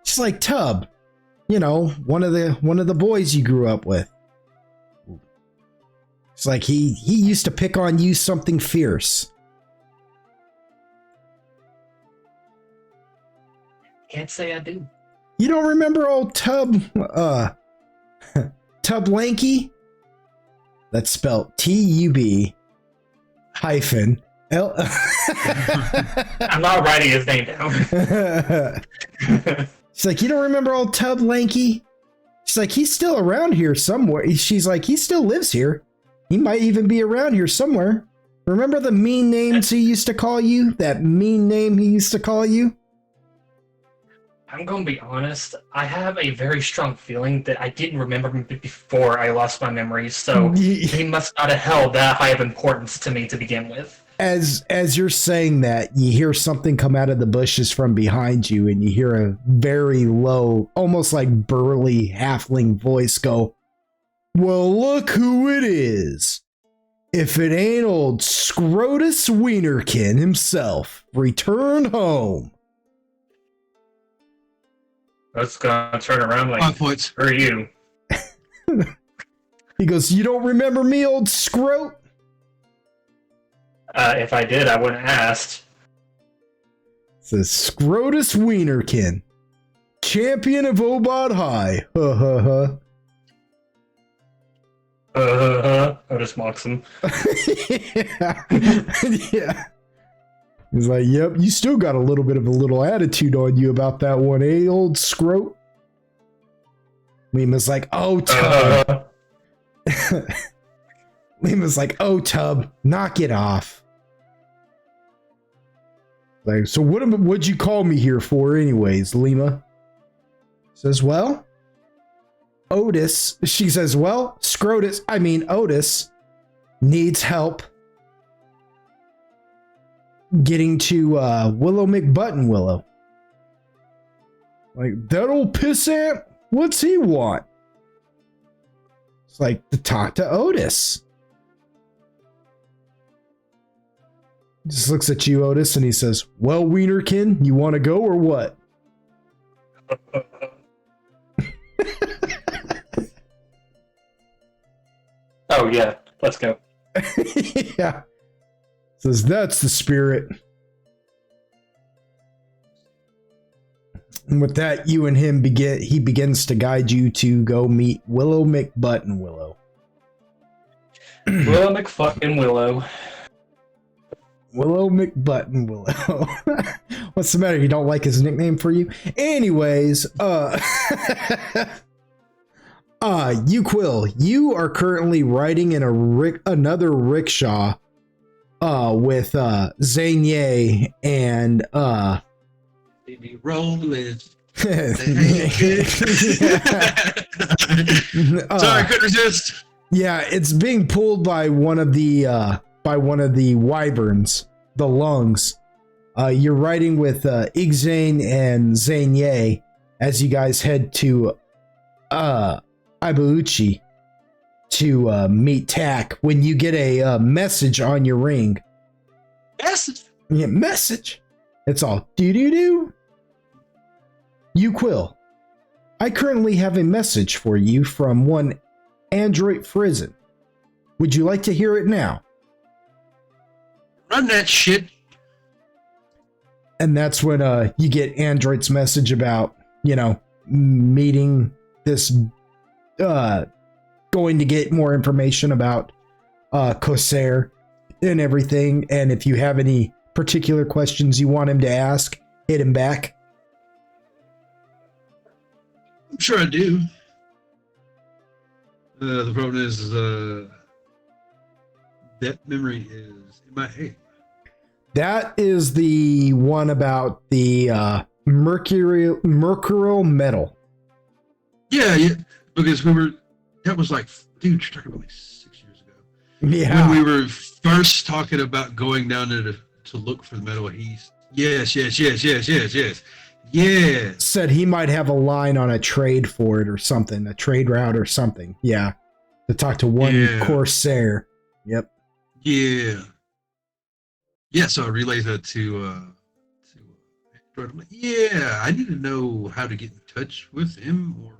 She's like, Tub, one of the boys you grew up with. It's like he used to pick on you something fierce. Can't say I do. You don't remember old Tub, Tub Lanky? That's spelled T-U-B hyphen L. I'm not writing his name down. She's like, you don't remember old Tub Lanky? She's like, he's still around here somewhere. She's like, he still lives here. He might even be around here somewhere. Remember the mean names he used to call you? That mean name he used to call you? I'm going to be honest. I have a very strong feeling that I didn't remember him before I lost my memory, so he must not have held that high of importance to me to begin with. As you're saying that, you hear something come out of the bushes from behind you, and you hear a very low, almost like burly halfling voice go, "Well, look who it is. If it ain't old Scrotus Wienerkin himself, return home." I was going to turn around like, 5 points. who are you? He goes, "You don't remember me, old Scrote?" If I did, I wouldn't have asked. Says Scrotus Wienerkin, champion of Obod High. Ha ha ha. Otis mocks him. Yeah. Yeah. He's like, "Yep, you still got a little attitude on you about that one, eh, old Scrote?" Lima's like, "Oh, Tub." Lima's like, "Oh, Tub, knock it off." Like, "So what'd you call me here for anyways, Lima?" Says, "Well, Otis," she says, "Well, Otis needs help getting to Willow McButtonwillow." Like, "That old pissant? What's he want?" It's like, "To talk to Otis." Just looks at you, Otis, and he says, "Well, Wienerkin, you want to go or what?" Oh, yeah. Let's go. Yeah. Says, "That's the spirit." And with that, you and him he begins to guide you to go meet Willow McButtonwillow. Willow McFucking Willow. Willow McButtonwillow. What's the matter? You don't like his nickname for you? Anyways, you Quill, you are currently riding in another rickshaw with Zanye and Baby rolling. Sorry, Couldn't resist. Yeah, it's being pulled by one of the wyverns, the lungs. You're riding with Igzane and Zanye as you guys head to Ibuuchi to meet Tak when you get a message on your ring. Message. Yeah, message. It's all doo-doo-doo. "You Quill, I currently have a message for you from one Android Frizen. Would you like to hear it now?" Run that shit. And that's when you get Android's message about, meeting this, going to get more information about Corsair and everything. And if you have any particular questions you want him to ask, hit him back. I'm sure I do. The problem is that memory is in my head. That is the one about the mercurial metal. Yeah, because that was like, dude, you're talking about like 6 years ago. Yeah. When we were first talking about going down to look for the metal, yes. Yeah. Said he might have a line on a trade for it or something, a trade route or something. Yeah. To talk to one Corsair. Yep. Yeah. Yeah, so I relayed that to Android. I'm like, yeah, I need to know how to get in touch with him or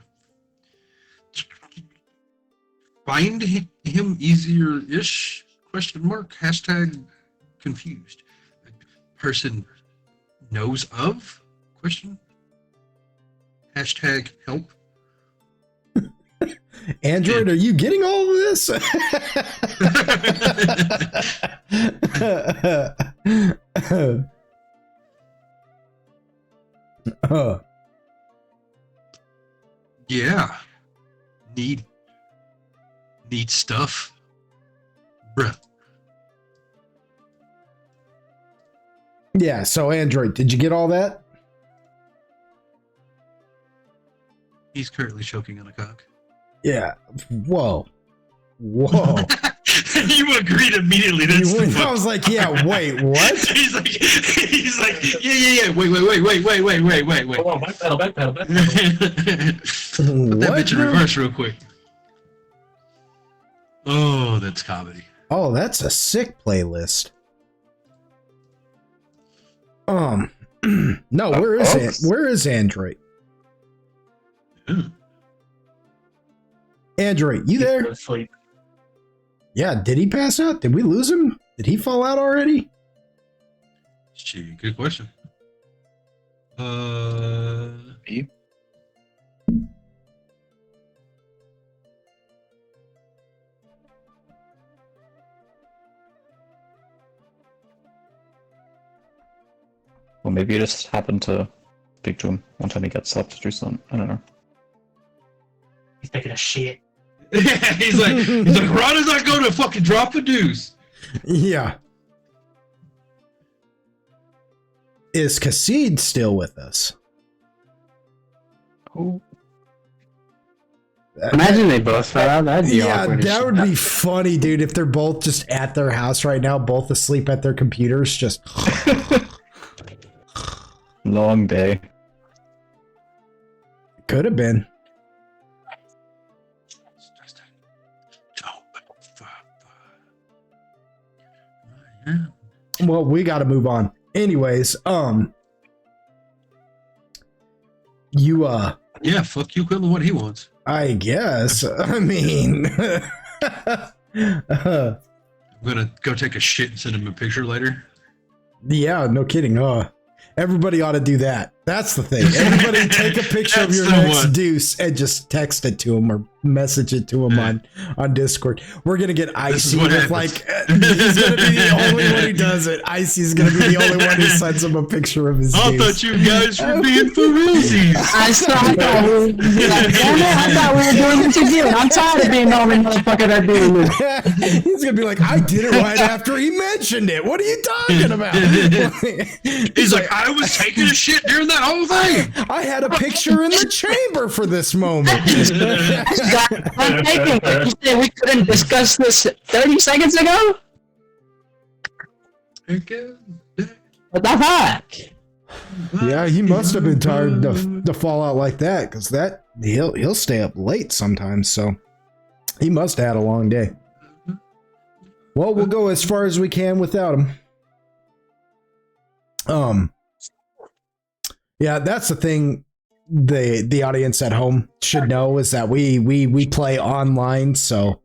find him easier-ish, ? Hashtag confused. Person knows of? Hashtag help. Android, are you getting all of this? Yeah. Need stuff. Bruh. Yeah, so Android, did you get all that? He's currently choking on a cock. Yeah. Whoa. You agreed immediately. That's the I fuck. was like, yeah, wait, what? he's like, yeah. Wait. Hold on, backpedal. Put that What? bitch in reverse real quick. Oh, that's comedy. Oh, that's a sick playlist. No, where is it? Where is Android? Android, you Go there? to sleep. Yeah, did he pass out? Did we lose him? Did he fall out already? Gee, good question. Me? Well, maybe you just happened to speak to him one time he gets up to do something. I don't know. He's taking a shit. he's like, Ron is not going to fucking drop a deuce. Yeah. Is Cassid still with us? Oh, Imagine they both fell out. That'd be Yeah, awkward. as that shit. would be funny, dude, if they're both just at their house right now, both asleep at their computers, just long day. could have been. Well, we got to move on. Anyways, you Yeah, fuck you, Quill, what he wants. I guess. I mean, I'm gonna go take a shit and send him a picture later. yeah, no kidding. Everybody ought to do that. That's the thing. Everybody take a picture of That's your the next one. deuce and just text it to him or message it to him on Discord. We're gonna get This is Icy what with happens. he's gonna be the only one who does it. Icy's gonna be the only one who sends him a picture of his I deuce. thought you guys were being for realsies. I thought we were like, damn it, I thought we were doing this again. I'm tired of being the only motherfucker that doing this. He's gonna be like, I did it right after he mentioned it. What are you talking about? He's like, I was taking a shit during that whole thing. I had a picture in the chamber for this moment. I'm taking it. You said we couldn't discuss this 30 seconds ago? What the fuck? Yeah, he must have been tired to fall out like that, because that he'll stay up late sometimes. So he must have had a long day. Well, we'll go as far as we can without him. Yeah, that's the thing. The audience at home should know is that we play online, so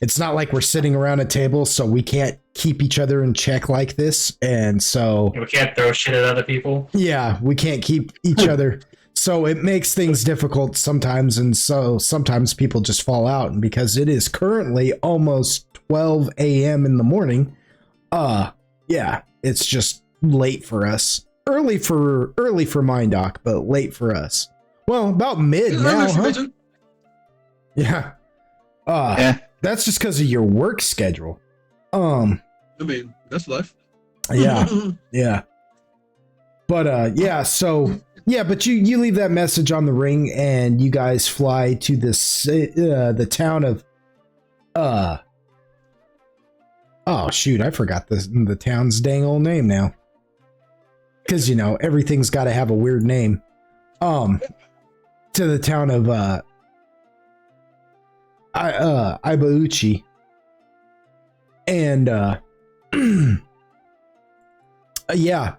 it's not like we're sitting around a table, so we can't keep each other in check like this, and so We can't throw shit at other people. yeah, we can't keep each other. So it makes things difficult sometimes, and so sometimes people just fall out. And because it is currently almost 12 a.m. in the morning, yeah, it's just late for us. Early for Mindoc, but late for us. Well, about mid now, huh? Yeah. Yeah. That's just because of your work schedule. I mean, that's life. Yeah. Yeah. But yeah, so yeah, but you leave that message on the ring and you guys fly to the town of oh shoot, I forgot the town's dang old name now. Cause you know, everything's gotta have a weird name. To the town of Ibauchi. And yeah,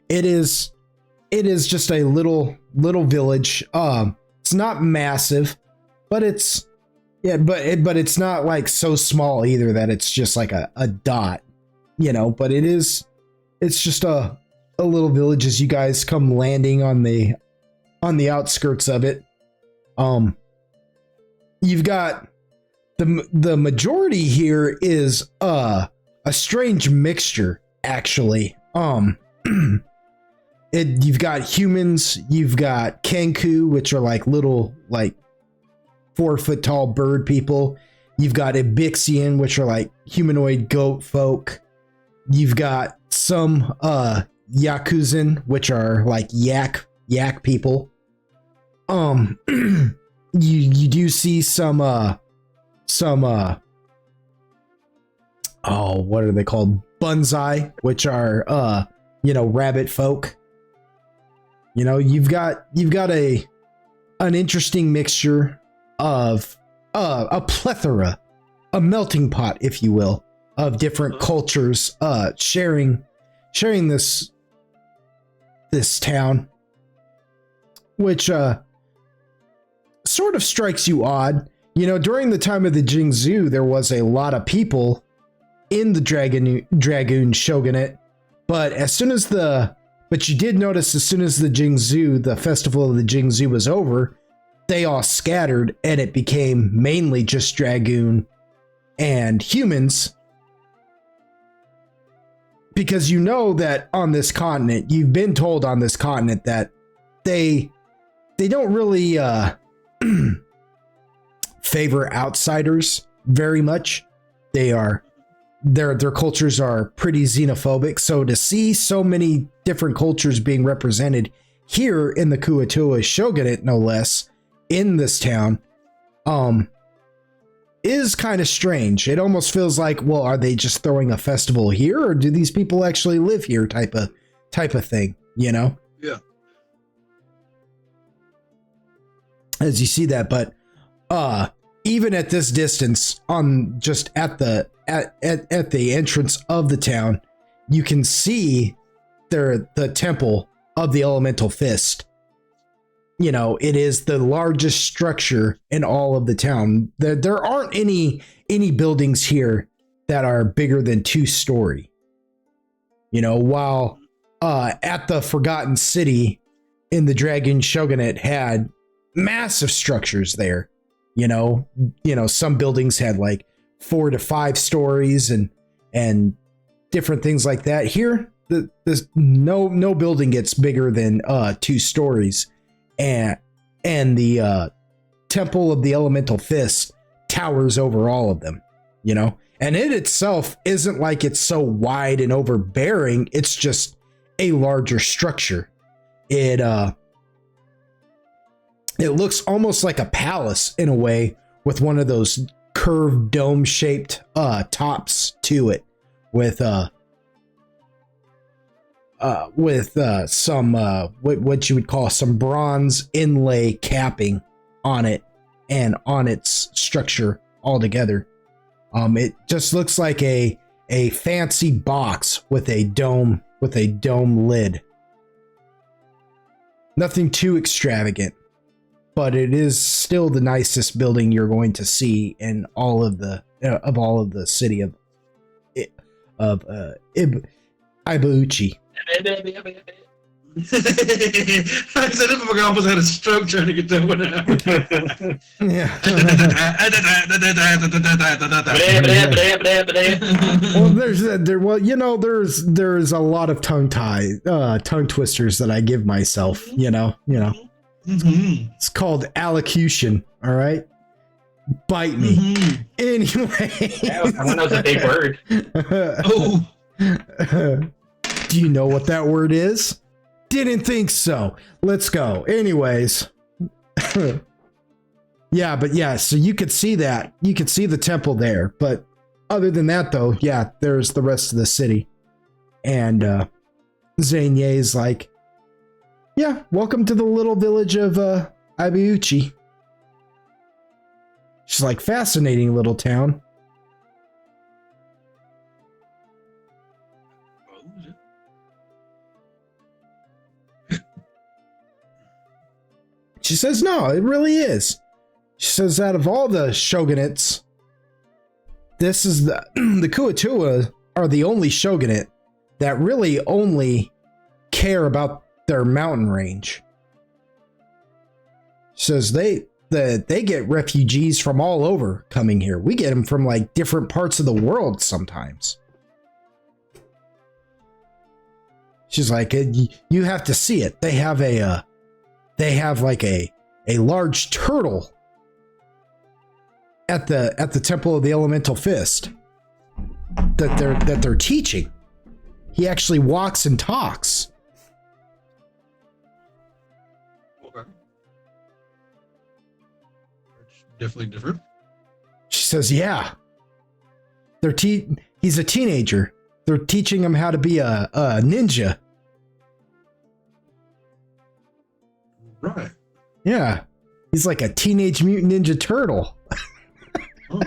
it is just a little village. It's not massive, but it's but it's not like so small either that it's just like a dot, you know, but it's just a little village as you guys come landing on the outskirts of it. You've got the majority here is a strange mixture, actually. You've got humans, you've got Kenku, which are like little 4-foot tall bird people. You've got Ibixian, which are like humanoid goat folk. You've got some Yakuzan, which are like yak people. you do see some oh, what are they called? Bonsai, which are rabbit folk. You've got an interesting mixture of a plethora, a melting pot, if you will, of different cultures sharing this town, which sort of strikes you odd. During the time of the Jingzhou, there was a lot of people in the Dragoon Shogunate, but you did notice as soon as the Jingzhou, the festival of the Jingzhou was over, they all scattered and it became mainly just Dragoon and humans. Because that on this continent, you've been told on this continent that they don't really favor outsiders very much. Their cultures are pretty xenophobic. So to see so many different cultures being represented here in the Kuo-Toa Shogunate, no less, in this town, is kind of strange. It almost feels like, well, are they just throwing a festival here, or do these people actually live here? Type of thing, Yeah. As you see that, but even at this distance, on just at the entrance of the town, you can see the temple of the Elemental Fist. It is the largest structure in all of the town. There aren't any buildings here that are bigger than 2-story. While at the Forgotten City in the Dragon Shogunate had massive structures there. Some buildings had like 4 to 5 stories and different things like that. Here, there's no building gets bigger than 2 stories, and the Temple of the Elemental Fist towers over all of them. And it itself isn't like it's so wide and overbearing. It's just a larger structure. It looks almost like a palace in a way, with one of those curved dome-shaped tops to it, with some what you would call some bronze inlay capping on it and on its structure altogether. It just looks like a fancy box with a dome lid. Nothing too extravagant, but it is still the nicest building you're going to see in all of the city of Ibuchi. I said if I almost had a stroke trying to get that one out. Yeah. There's a lot of tongue twisters that I give myself. It's called allocution. All right, bite me. Anyway, That was a big word. Oh. Do you know what that word is? Didn't think so. Let's go. Anyways. Yeah, so you could see that. You could see the temple there. But other than that, though, yeah, there's the rest of the city. And Zaynye is like, yeah, welcome to the little village of Ibuchi. She's like, fascinating little town. She says, no, it really is. She says, out of all the shogunates, this is the Kuo-Toa are the only shogunate that really only care about their mountain range. She says they get refugees from all over coming here. We get them from like different parts of the world sometimes. She's like, you have to see it. They have like a large turtle at the Temple of the Elemental Fist that they're teaching. He actually walks and talks. Okay. Definitely different. She says, yeah. He's a teenager. They're teaching him how to be a ninja. Right. Yeah. He's like a teenage mutant ninja turtle. Oh.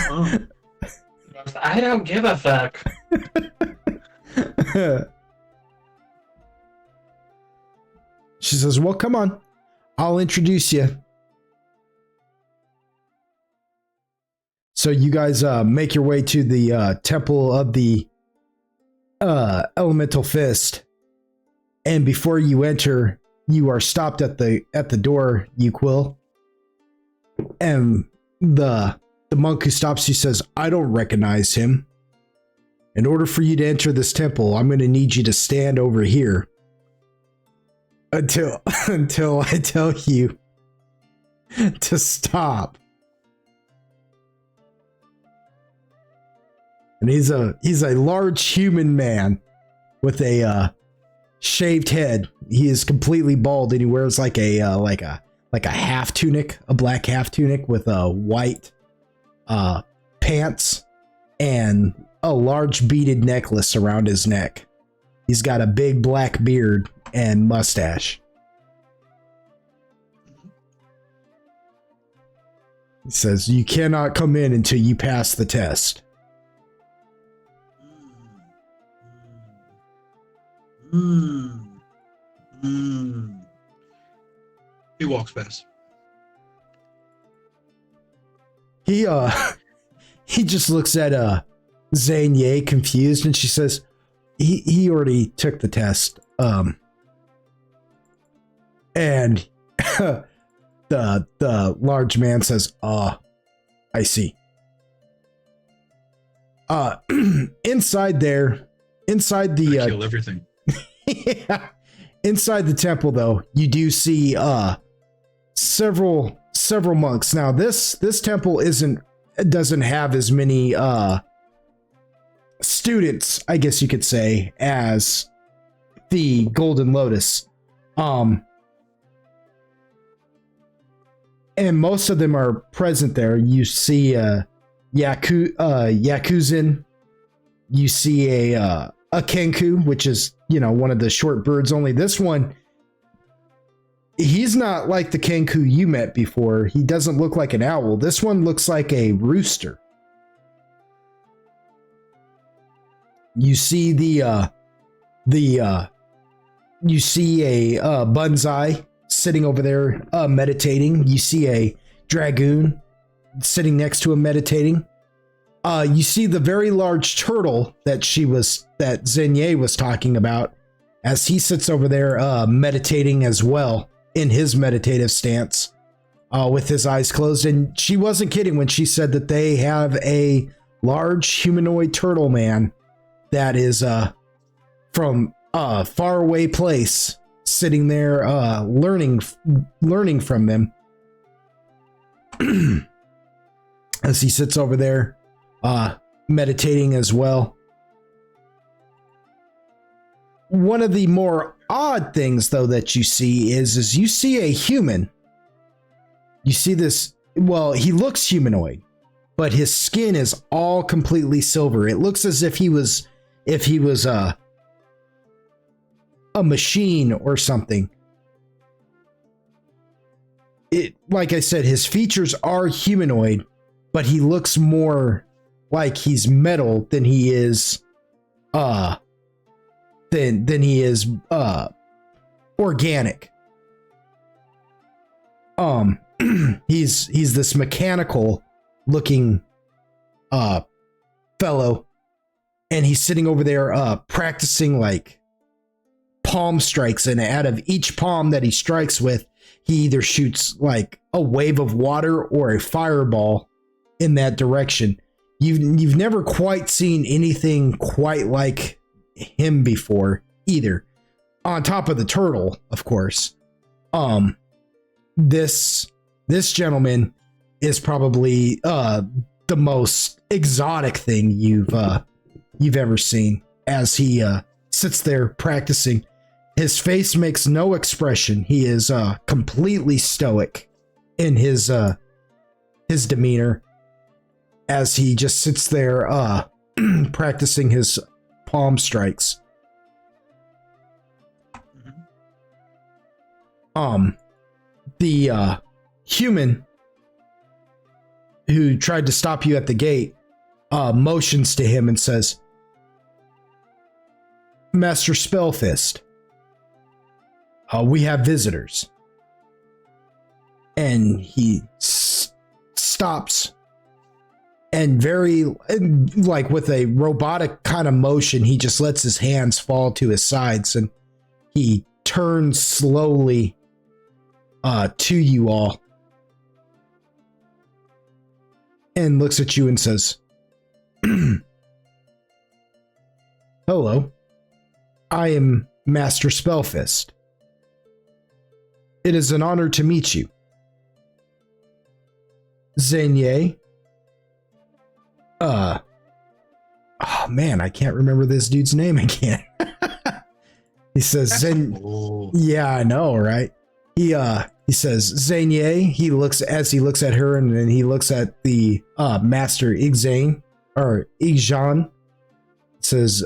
Oh. I don't give a fuck. She says, well, come on. I'll introduce you. So you guys make your way to the temple of the elemental fist. And before you enter, you are stopped at the door, Uquill. And the monk who stops you says, I don't recognize him. In order for you to enter this temple, I'm going to need you to stand over here until I tell you to stop. And he's a large human man with a shaved head. He is completely bald, and he wears like a half tunic, a black half tunic with white pants and a large beaded necklace around his neck. He's got a big black beard and mustache. He says, you cannot come in until you pass the test. He walks past. He just looks at Zanye confused, and she says, he already took the test. And the large man says, I see. Inside the Kill everything. yeah. Inside the temple, though, you do see several monks. Now, this temple doesn't have as many students, I guess you could say, as the Golden Lotus. And most of them are present there. You see Yakuzin. You see a Kenku, which is, one of the short birds. Only this one, he's not like the Kenku you met before. He doesn't look like an owl. This one looks like a rooster. You see you see a Bunzai sitting over there meditating. You see a Dragoon sitting next to him meditating. You see the very large turtle that Zanye was talking about, as he sits over there meditating as well in his meditative stance with his eyes closed. And she wasn't kidding when she said that they have a large humanoid turtle man that is from a faraway place sitting there learning from them as he sits over there meditating as well. One of the more odd things, though, that you see is you see a human. You see this, well, he looks humanoid, but his skin is all completely silver. It looks as if he was a machine or something. Like I said, his features are humanoid, but he looks more like he's metal than he is organic. He's this mechanical looking fellow, and he's sitting over there practicing like palm strikes, and out of each palm that he strikes with, he either shoots like a wave of water or a fireball in that direction. You've never quite seen anything quite like him before either. On top of the turtle, of course. This gentleman is probably the most exotic thing you've ever seen, as he sits there practicing. His face makes no expression. He is completely stoic in his demeanor as he just sits there practicing his palm strikes. The human who tried to stop you at the gate motions to him and says, Master Spellfist, we have visitors. And he stops and like with a robotic kind of motion, he just lets his hands fall to his sides and he turns slowly to you all and looks at you and says, Hello, I am Master Spellfist. It is an honor to meet you. Zenier. Oh man, I can't remember this dude's name again. He says Yeah, I know, right? He says Zenier. He looks at her and then he looks at the Master Igzane or Igjan. Says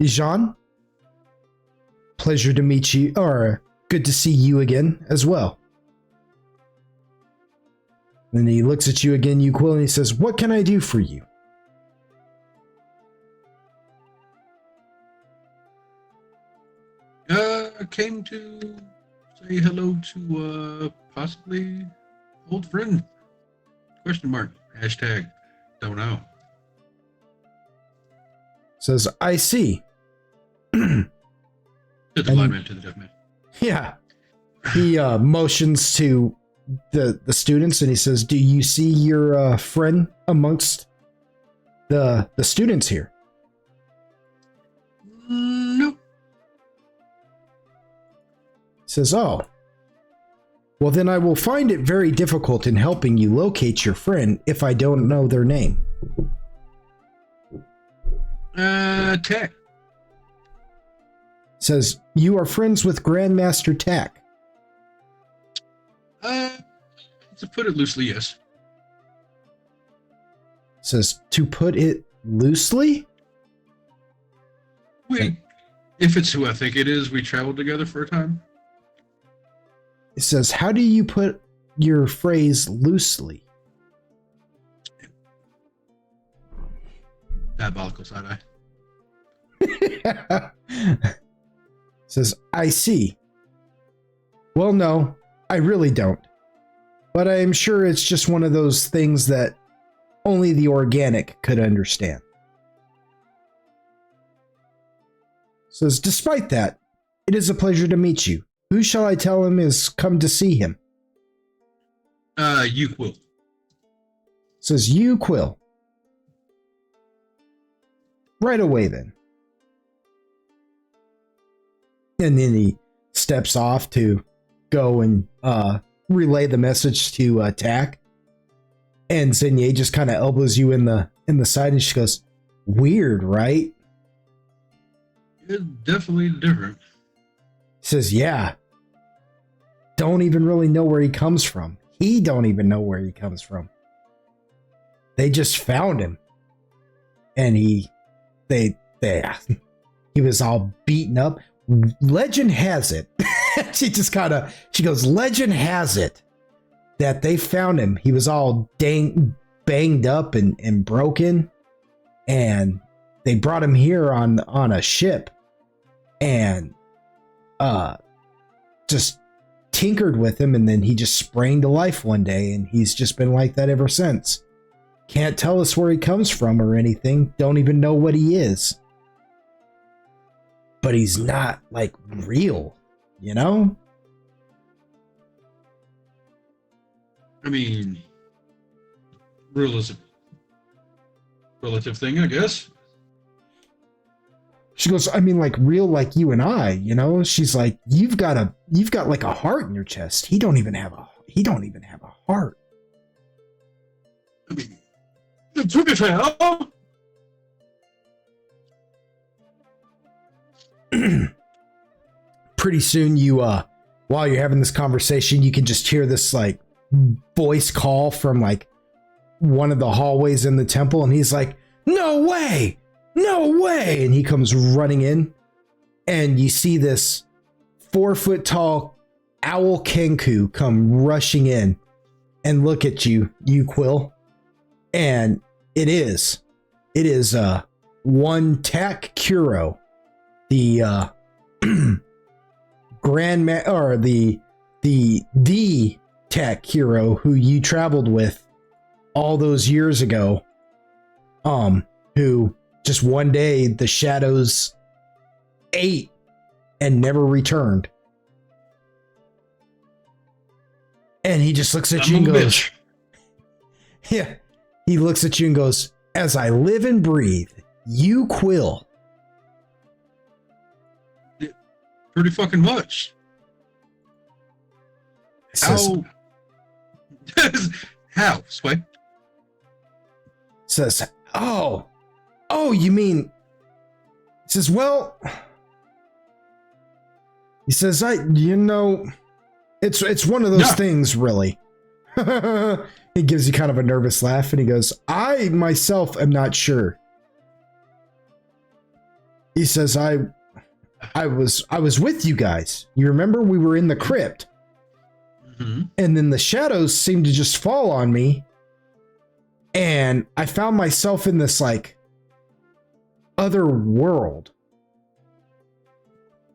Igjan, pleasure to meet you, or good to see you again as well. Then he looks at you again, Uquil, and he says, what can I do for you? I came to say hello to possibly old friend. Question mark. Hashtag. Don't know. Says, I see. To the blind man, to the deaf man. Yeah. He motions to the students and he says, do you see your friend amongst the students here? Nope. He says, oh. Well, then I will find it very difficult in helping you locate your friend if I don't know their name. Tech. Says, you are friends with Grandmaster Tech. To put it loosely, yes. Says, to put it loosely? If it's who I think it is, we traveled together for a time. It says, how do you put your phrase loosely? Diabolical side eye. Says, I see. Well, no, I really don't. But I am sure it's just one of those things that only the organic could understand. Says, despite that, it is a pleasure to meet you. Who shall I tell him is come to see him? Uquil. Says, Uquil. Right away then. And then he steps off to go and relay the message to Tack. And Zenier just kind of elbows you in the side and she goes, weird, right? It's definitely different. Says, yeah. Don't even really know where he comes from. He don't even know where he comes from. They just found him. And he was all beaten up. Legend has it. She goes, legend has it that they found him. He was all banged up and broken. And they brought him here on a ship and just tinkered with him, and then he just sprang to life one day, and he's just been like that ever since. Can't tell us where he comes from or anything. Don't even know what he is. But he's not like real, you know? I mean, real is a relative thing, I guess. She goes, I mean, like real, like you and I, you know? She's like, you've got like a heart in your chest. He don't even have a heart. I mean, to be fair, pretty soon you while you're having this conversation, you can just hear this like voice call from like one of the hallways in the temple, and he's like, no way, and he comes running in, and you see this 4-foot tall owl Kenku come rushing in and look at you Quill, and it is one Tak Kuro, the or the Tak Hero who you traveled with all those years ago, who just one day the shadows ate and never returned. And he just looks at you and goes, yeah, he looks at you and goes, as I live and breathe, you Quill. Pretty fucking much. How? How? Sway? Says, oh, you mean? He says, well, he says, it's one of those things, really. He gives you kind of a nervous laugh, and he goes, I myself am not sure. He says, I was with you guys. You remember we were in the crypt. Mm-hmm. And then the shadows seemed to just fall on me. And I found myself in this like other world.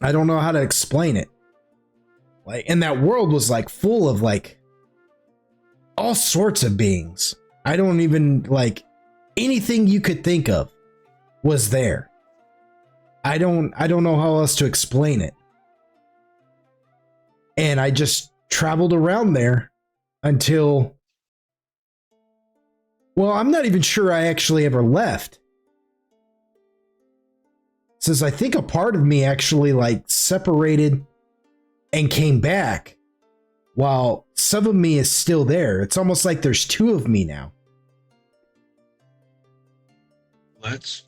I don't know how to explain it. Like, and that world was like full of like all sorts of beings. I don't even like anything you could think of was there. I don't know how else to explain it. And I just traveled around there until, well, I'm not even sure I actually ever left. It says, I think a part of me actually like separated and came back while some of me is still there. It's almost like there's two of me now. That's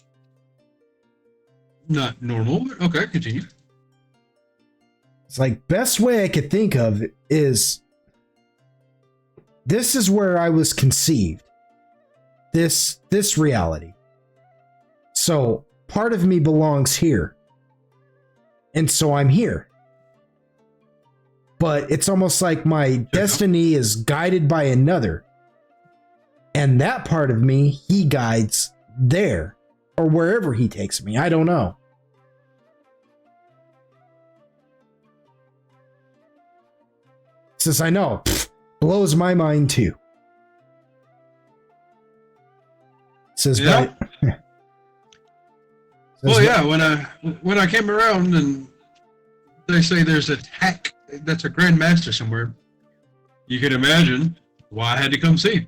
not normal. Okay, continue. It's like best way I could think of is this is where I was conceived. This reality. So part of me belongs here. And so I'm here. But it's almost like my destiny is guided by another. And that part of me, he guides there or wherever he takes me. I don't know. Says, I know. Blows my mind too. Says, yeah. But, well, yeah, when I came around and they say there's a Tak that's a grandmaster somewhere, you can imagine why I had to come see.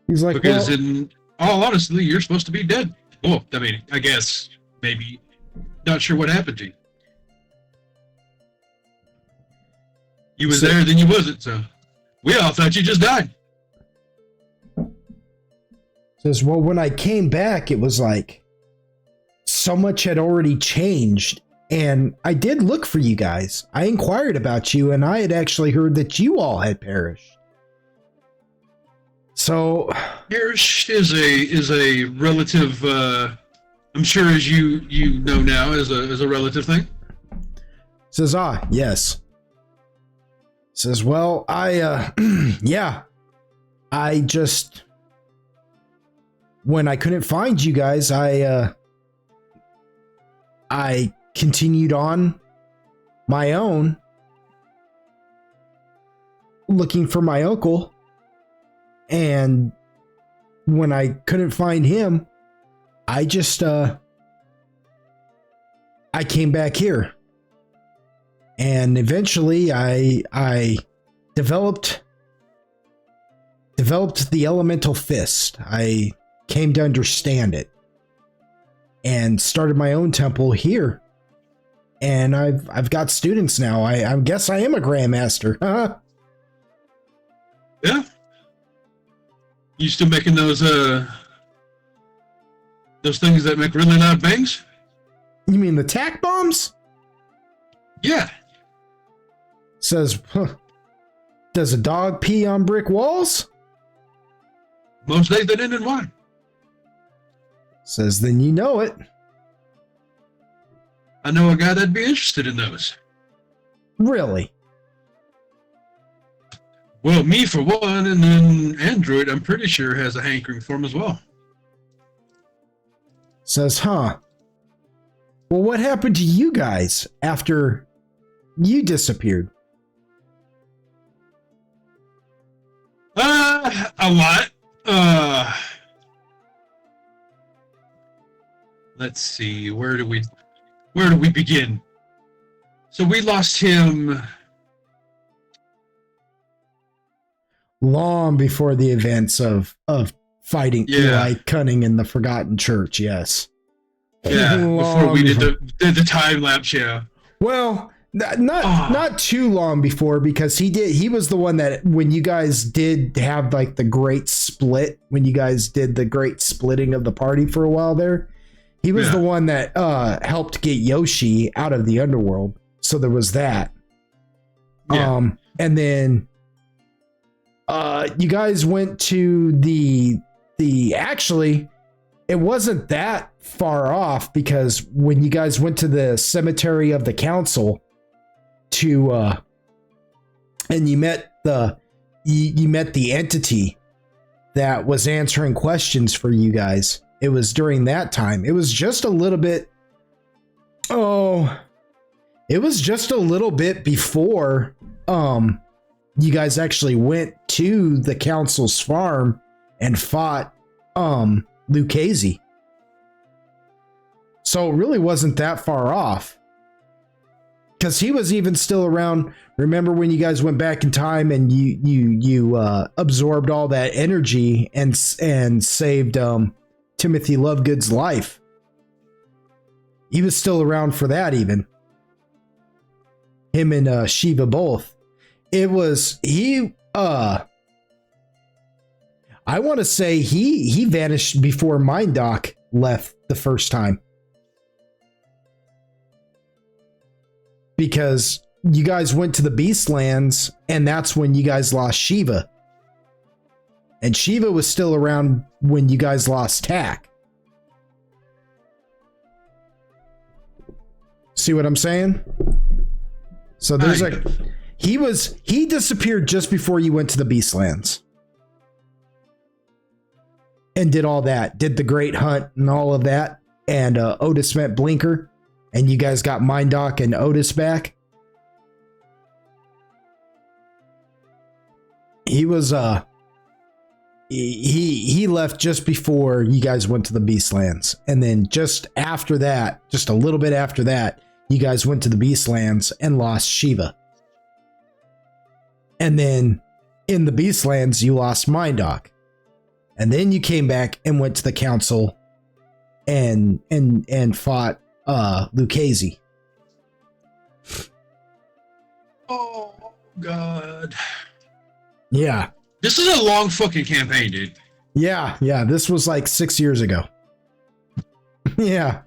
He's like, because well, in all honesty, you're supposed to be dead. Well, I mean, I guess maybe not sure what happened to you. You was there, then you wasn't. So we all thought you just died. Says, well, when I came back, it was like so much had already changed. And I did look for you guys. I inquired about you, and I had actually heard that you all had perished. So Perished is a relative. I'm sure, as you know now, is a relative thing. Says, yes. Says, well, yeah, I just, when I couldn't find you guys, I continued on my own, looking for my uncle, and when I couldn't find him, I just, I came back here. And eventually I developed the elemental fist. I came to understand it and started my own temple here. And I've got students now. I guess I am a grandmaster. Huh? Yeah. You still making those things that make really loud bangs? You mean the tack bombs? Yeah. Says, huh, does a dog pee on brick walls? Most days they didn't. Why? Says, then you know it. I know a guy that'd be interested in those. Really? Well, me for one, and then Android, I'm pretty sure has a hankering for them as well. Says, huh. Well, what happened to you guys after you disappeared? A lot. Let's see. Where do we begin? So we lost him Long before the events of fighting Eli Cunning in the Forgotten Church, yes. Yeah, before we did the time lapse, yeah. Well, not too long before, because he was the one that when you guys did have like the great split, when you guys did the great splitting of the party for a while there, he was the one that helped get Yoshi out of the underworld. So there was that. Yeah. And then you guys went to the actually, it wasn't that far off, because when you guys went to the cemetery of the council to and you met the entity that was answering questions for you guys, it was during that time. It was just a little bit before you guys actually went to the council's farm and fought Lucchese. So it really wasn't that far off, because he was even still around. Remember when you guys went back in time and you absorbed all that energy and saved Timothy Lovegood's life? He was still around for that, even. Him and Shiva both. It was I want to say he vanished before Mind Doc left the first time, because you guys went to the Beastlands and that's when you guys lost Shiva, and Shiva was still around when you guys lost Tack. See what I'm saying? So there's he disappeared just before you went to the Beastlands and did all that, did the Great Hunt and all of that, and Otis met Blinker, and you guys got Mind Doc and Otis back. He was he left just before you guys went to the Beastlands, and then just after that, just a little bit after that, you guys went to the Beastlands and lost Shiva. And then in the Beastlands, you lost Mind Doc. And then you came back and went to the council and fought Lucchese. Oh God. Yeah. This is a long fucking campaign, dude. Yeah, this was like 6 years ago. Yeah.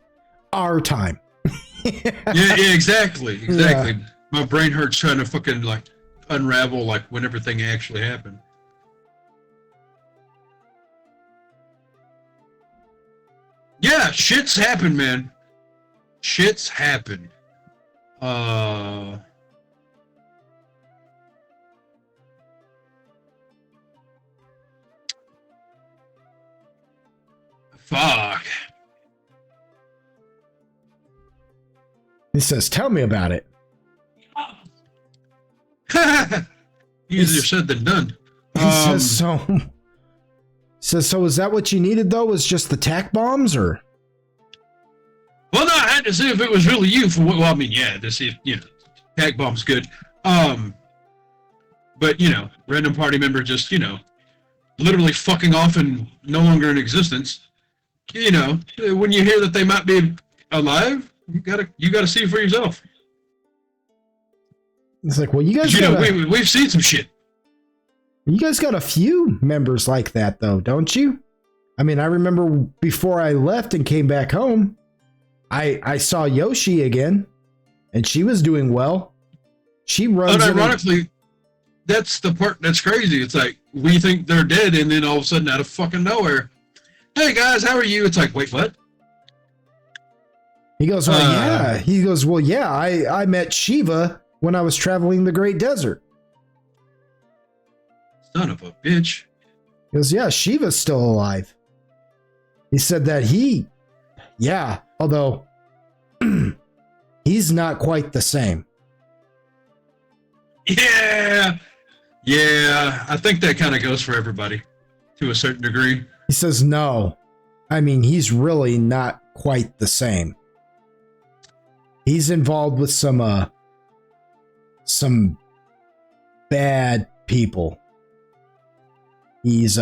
Our time. yeah, exactly. Yeah. My brain hurts trying to fucking like unravel like when everything actually happened. Yeah, shit's happened, man. Shit's happened. Fuck. He says, tell me about it. Easier said than done. He says, so is that what you needed, though? Was just the tack bombs, or? Well, no, I had to see if it was really you. Well, I mean, yeah, to see if, tack bomb's good. But, random party member just, literally fucking off and no longer in existence. When you hear that they might be alive, you gotta see it for yourself. It's like, well, you guys, we've seen some shit. You guys got a few members like that, though, don't you? I mean, I remember before I left and came back home, I saw Yoshi again, and she was doing well. She runs. Unironically, that's the part that's crazy. It's like we think they're dead, and then all of a sudden, out of fucking nowhere, hey guys, how are you? It's like, wait, what? He goes, well, yeah. He goes, well, yeah. I met Shiva when I was traveling the Great Desert. Son of a bitch. He goes, yeah, Shiva's still alive. He said that although he's not quite the same. Yeah. I think that kind of goes for everybody to a certain degree. He says, no. I mean, he's really not quite the same. He's involved with some bad people. He's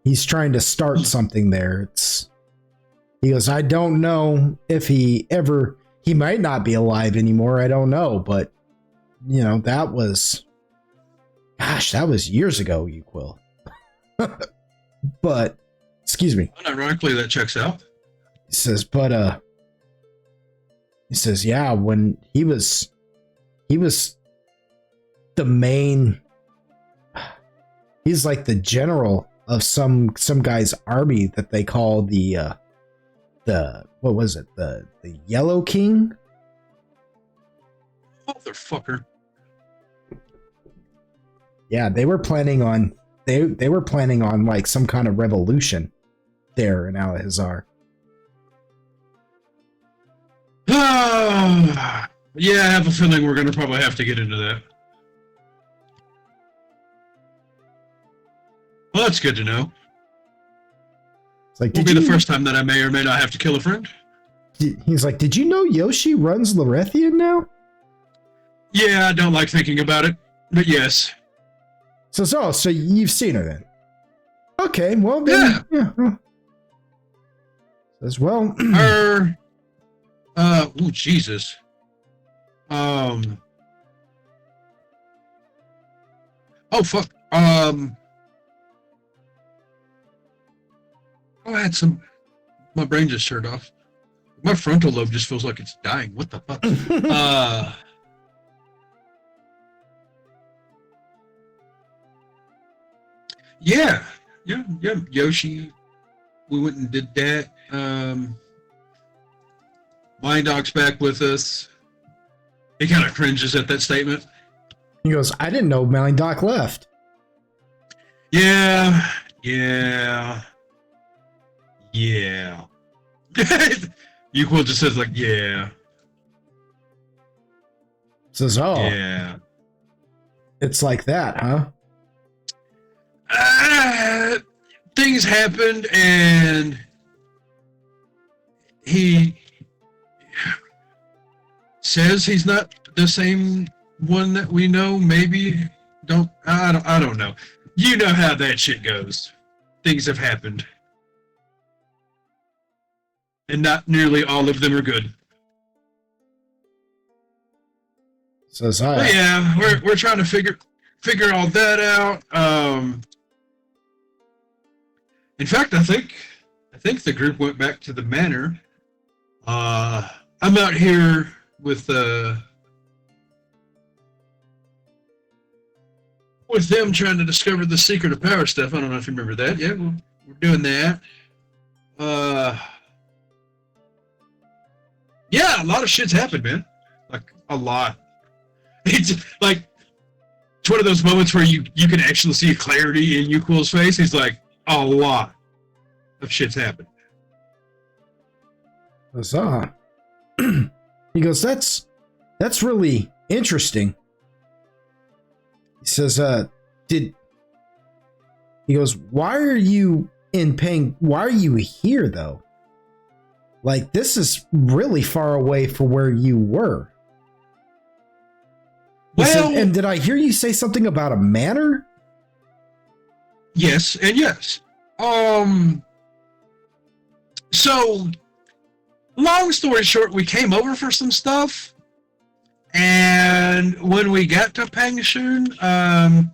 he's trying to start something there. He goes, I don't know if he might not be alive anymore. I don't know, but that was years ago, Uquill. But excuse me. Ironically, that checks out. He says, yeah, when he was the main, he's like the general of some guy's army that they call the what was it, the Yellow King? Motherfucker. Yeah, they were planning on like some kind of revolution there in Alahazar. Yeah, I have a feeling we're going to probably have to get into that. Well, that's good to know. It's like, will be the first time that I may or may not have to kill a friend. He's like, did you know Yoshi runs Lorethian now? Yeah, I don't like thinking about it, but yes. So you've seen her then? Okay, well then, yeah. Says, well, her. Oh Jesus. Oh fuck. I had some. My brain just turned off. My frontal lobe just feels like it's dying. What the fuck? Yeah. Yoshi. We went and did that. Mind Dog's back with us. He kind of cringes at that statement. He goes, I didn't know Mind Doc left. Yeah. Uquill just says like, yeah. Says, oh. Yeah. It's like that, huh? Things happened and he says he's not the same one that we know. Maybe I don't know. You know how that shit goes. Things have happened. And not nearly all of them are good. Says but yeah, we're trying to figure all that out. In fact, I think the group went back to the manor. I'm out here with them trying to discover the secret of power stuff. I don't know if you remember that. Yeah, we're doing that. Yeah, a lot of shit's happened, man. Like a lot. It's like it's one of those moments where you can actually see clarity in Uquill's face. He's like, a lot of shit's happened. Huzzah. He goes, that's really interesting. He says, he goes, why are you here though? Like, this is really far away from where you were. He said, and did I hear you say something about a manor? Yes, and yes. So, long story short, we came over for some stuff, and when we got to Pangshun,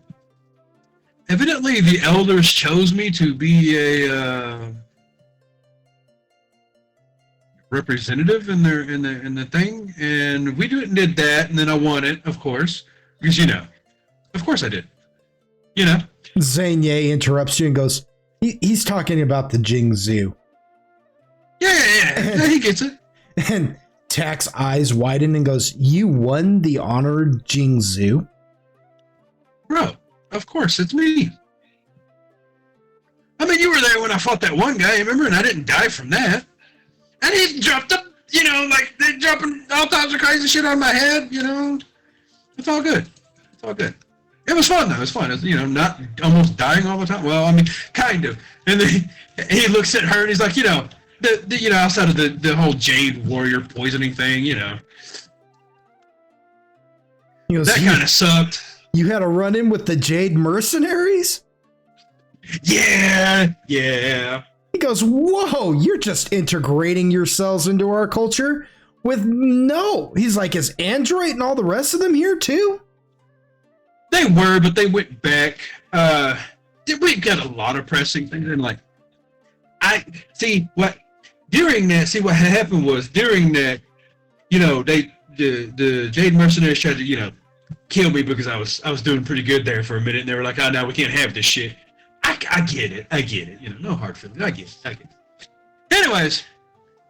evidently the elders chose me to be a representative in the thing, and we did that, and then I won it, of course, because of course I did. Zhang Ye interrupts you and goes, he's talking about the Jingzhou. Yeah, he gets it. And Tak's eyes widen and goes, you won the honored Jingzhou? Bro, of course, it's me. I mean, you were there when I fought that one guy, remember? And I didn't die from that. And he dropped up, like they're dropping all types of crazy shit on my head, It's all good. It's all good. It was fun, though. It was fun. It was, not almost dying all the time. Well, I mean, kind of. And then he looks at her and he's like, outside of the whole Jade Warrior poisoning thing, He goes, that kind of sucked. You had a run-in with the Jade mercenaries? Yeah. He goes, whoa, you're just integrating yourselves into our culture with no. He's like, is Android and all the rest of them here too? They were, but they went back. We got a lot of pressing things, and what happened was during that, the Jade mercenaries tried to, kill me because I was doing pretty good there for a minute, and they were like, oh, no, we can't have this shit. I get it. No hard feelings. I get it. Anyways,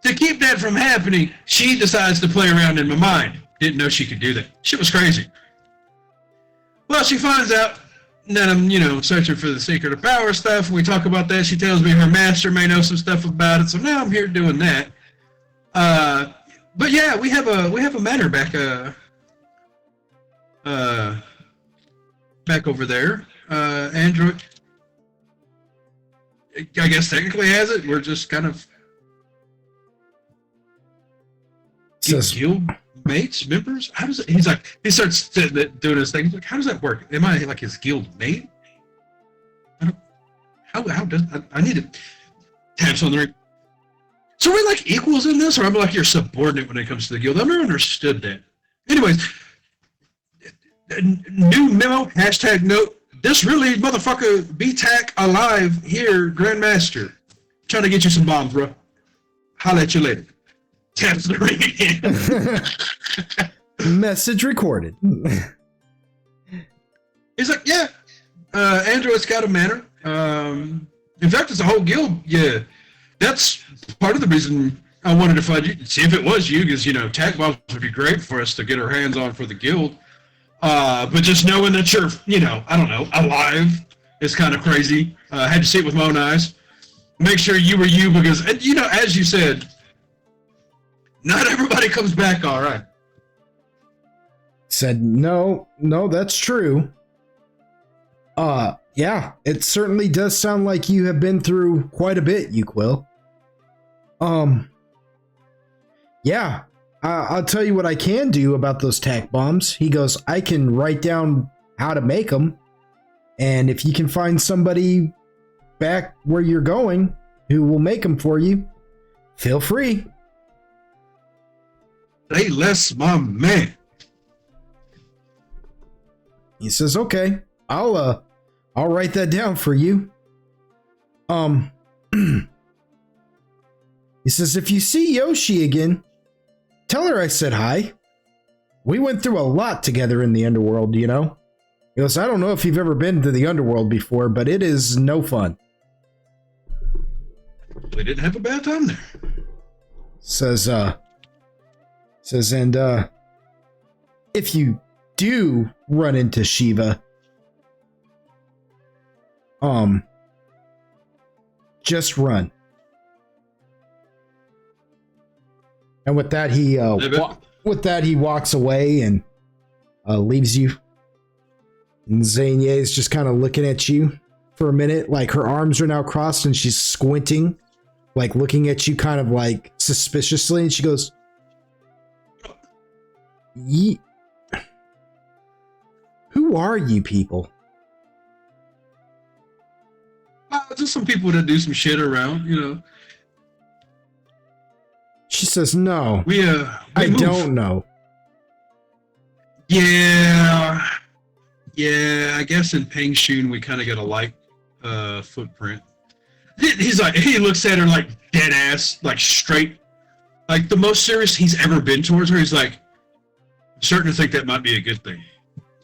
to keep that from happening, she decides to play around in my mind. Didn't know she could do that. Shit was crazy. Well, she finds out that I'm, searching for the secret of power stuff. We talk about that. She tells me her master may know some stuff about it. So now I'm here doing that. But yeah, we have a matter back over there. Android, I guess technically has it. We're just kind of guild mates, members. How does it? He starts doing his thing. He's like, how does that work? Am I like his guild mate? How does I need to taps on the ring. So we're like equals in this, or I'm like your subordinate when it comes to the guild? I've never understood that. Anyways, new memo, #note. This really motherfucker BTAC alive here, Grandmaster. Trying to get you some bombs, bro. Holla at you later. Taps the ring again. Message recorded. He's like, yeah, Android's got a manner. In fact, it's a whole guild. Yeah, that's part of the reason I wanted to find you. See if it was you, because, tac bombs would be great for us to get our hands on for the guild. But just knowing that you're, I don't know, alive is kind of crazy. I had to see it with my own eyes. Make sure you were you, because, as you said, not everybody comes back all right. Said, no, that's true. Yeah, it certainly does sound like you have been through quite a bit, Uquill. Yeah. I'll tell you what I can do about those tac bombs. He goes, I can write down how to make them. And if you can find somebody back where you're going who will make them for you, feel free. Say less, my man. He says, okay, I'll write that down for you. He says, if you see Yoshi again, tell her I said hi. We went through a lot together in the underworld, He goes, I don't know if you've ever been to the underworld before, but it is no fun. We didn't have a bad time there. Says, and if you do run into Shiva, just run. And with that, he walks away and leaves you. And Zhang is just kind of looking at you for a minute, like her arms are now crossed and she's squinting, like looking at you kind of like suspiciously. And she goes, who are you people? Just some people that do some shit around, She says, no, I move. don't know. Yeah, I guess in Pengshun we kind of got a light footprint. He looks at her like dead ass, like straight Like the most serious he's ever been towards her. He's like, I'm starting to think that might be a good thing.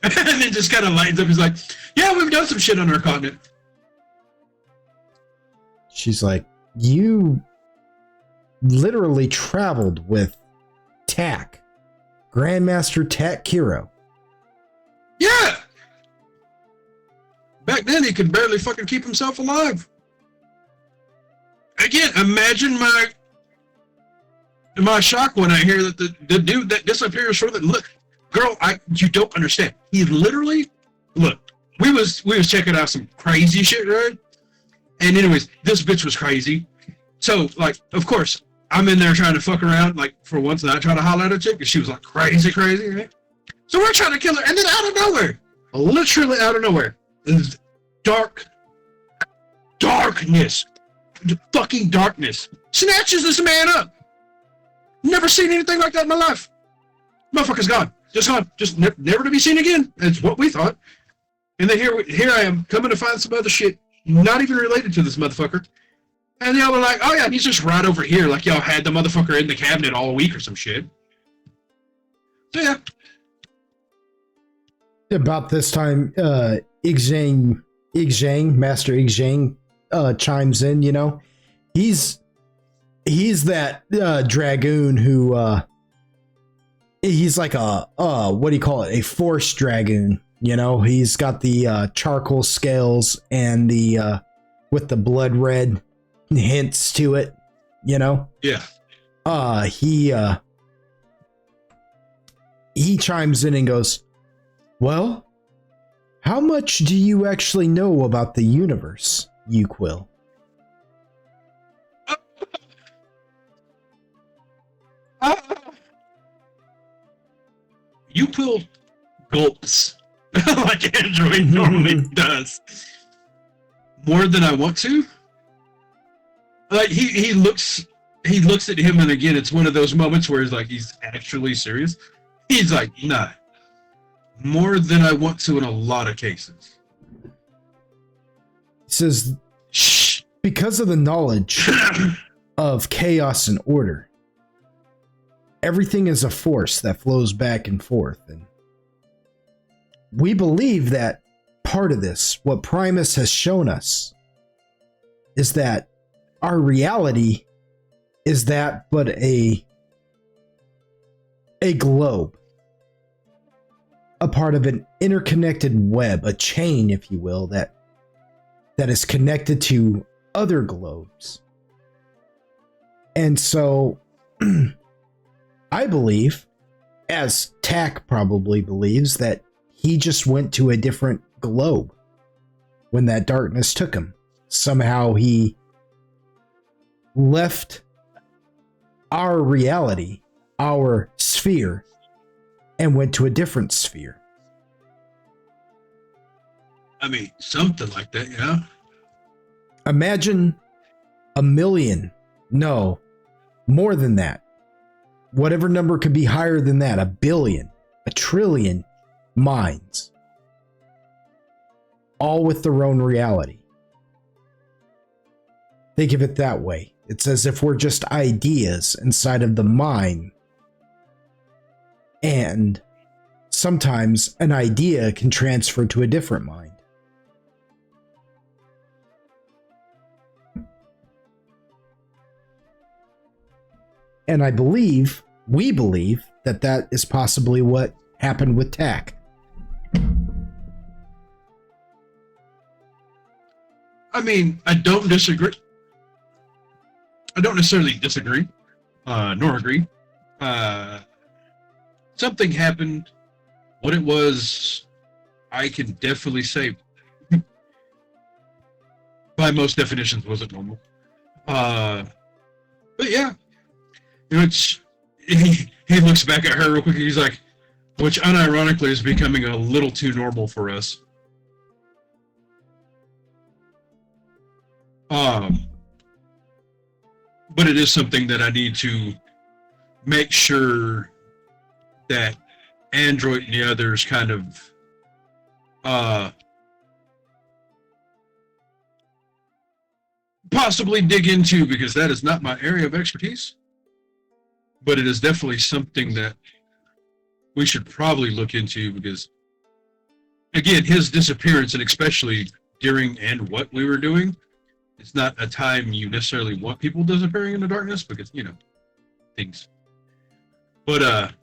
And then just kind of lightens up. He's like, yeah, we've done some shit on our continent. She's like, you literally traveled with Tak, Grandmaster Tak Kiro. Yeah. Back then, he could barely fucking keep himself alive. Again, imagine my shock when I hear that the dude that disappears from it. Look, girl, you don't understand. He literally, look, we was checking out some crazy shit, right? And anyways, this bitch was crazy. So, like, of course, I'm in there trying to fuck around, like, for once, and I try to holler at a chick, and she was like crazy, right? So we're trying to kill her, and then out of nowhere, literally out of nowhere, darkness, fucking darkness, snatches this man up. Never seen anything like that in my life. Motherfucker's gone. Just gone. Just never to be seen again. That's what we thought. And then here I am, coming to find some other shit, not even related to this motherfucker. And y'all were like, oh yeah, he's just right over here, like y'all had the motherfucker in the cabinet all week or some shit. So yeah. About this time, Master Igzhang, chimes in, you know. He's that dragoon who he's like a what do you call it? A force dragoon, you know. He's got the charcoal scales and the with the blood red hints to it, you know. Yeah. He chimes in and goes, well, how much do you actually know about the universe, Quill? Quill gulps like Android normally does. More than I want to. Like he looks at him, and again, it's one of those moments where he's actually serious. He's like, nah. More than I want to in a lot of cases. He says, shh, because of the knowledge of chaos and order, everything is a force that flows back and forth. And we believe that part of this, what Primus has shown us, is that our reality is that but a globe. A part of an interconnected web, a chain, if you will, that is connected to other globes. And so, I believe, as Tak probably believes, that he just went to a different globe when that darkness took him. Somehow he left our reality, our sphere, and went to a different sphere. I mean, something like that, yeah. Imagine 1 million, no, more than that. Whatever number could be higher than that, 1 billion, 1 trillion minds. All with their own reality. Think of it that way. It's as if we're just ideas inside of the mind. And sometimes an idea can transfer to a different mind. And we believe that is possibly what happened with Tak. I mean, I don't disagree. I don't necessarily disagree, nor agree. Something happened. What it was, I can definitely say, by most definitions, wasn't normal. But yeah, he looks back at her real quick and he's like, which unironically is becoming a little too normal for us. But it is something that I need to make sure that Android and the others kind of possibly dig into, because that is not my area of expertise. but it is definitely something that we should probably look into because, again, his disappearance, and especially during and what we were doing, it's not a time you necessarily want people disappearing in the darkness because, you know, things. But,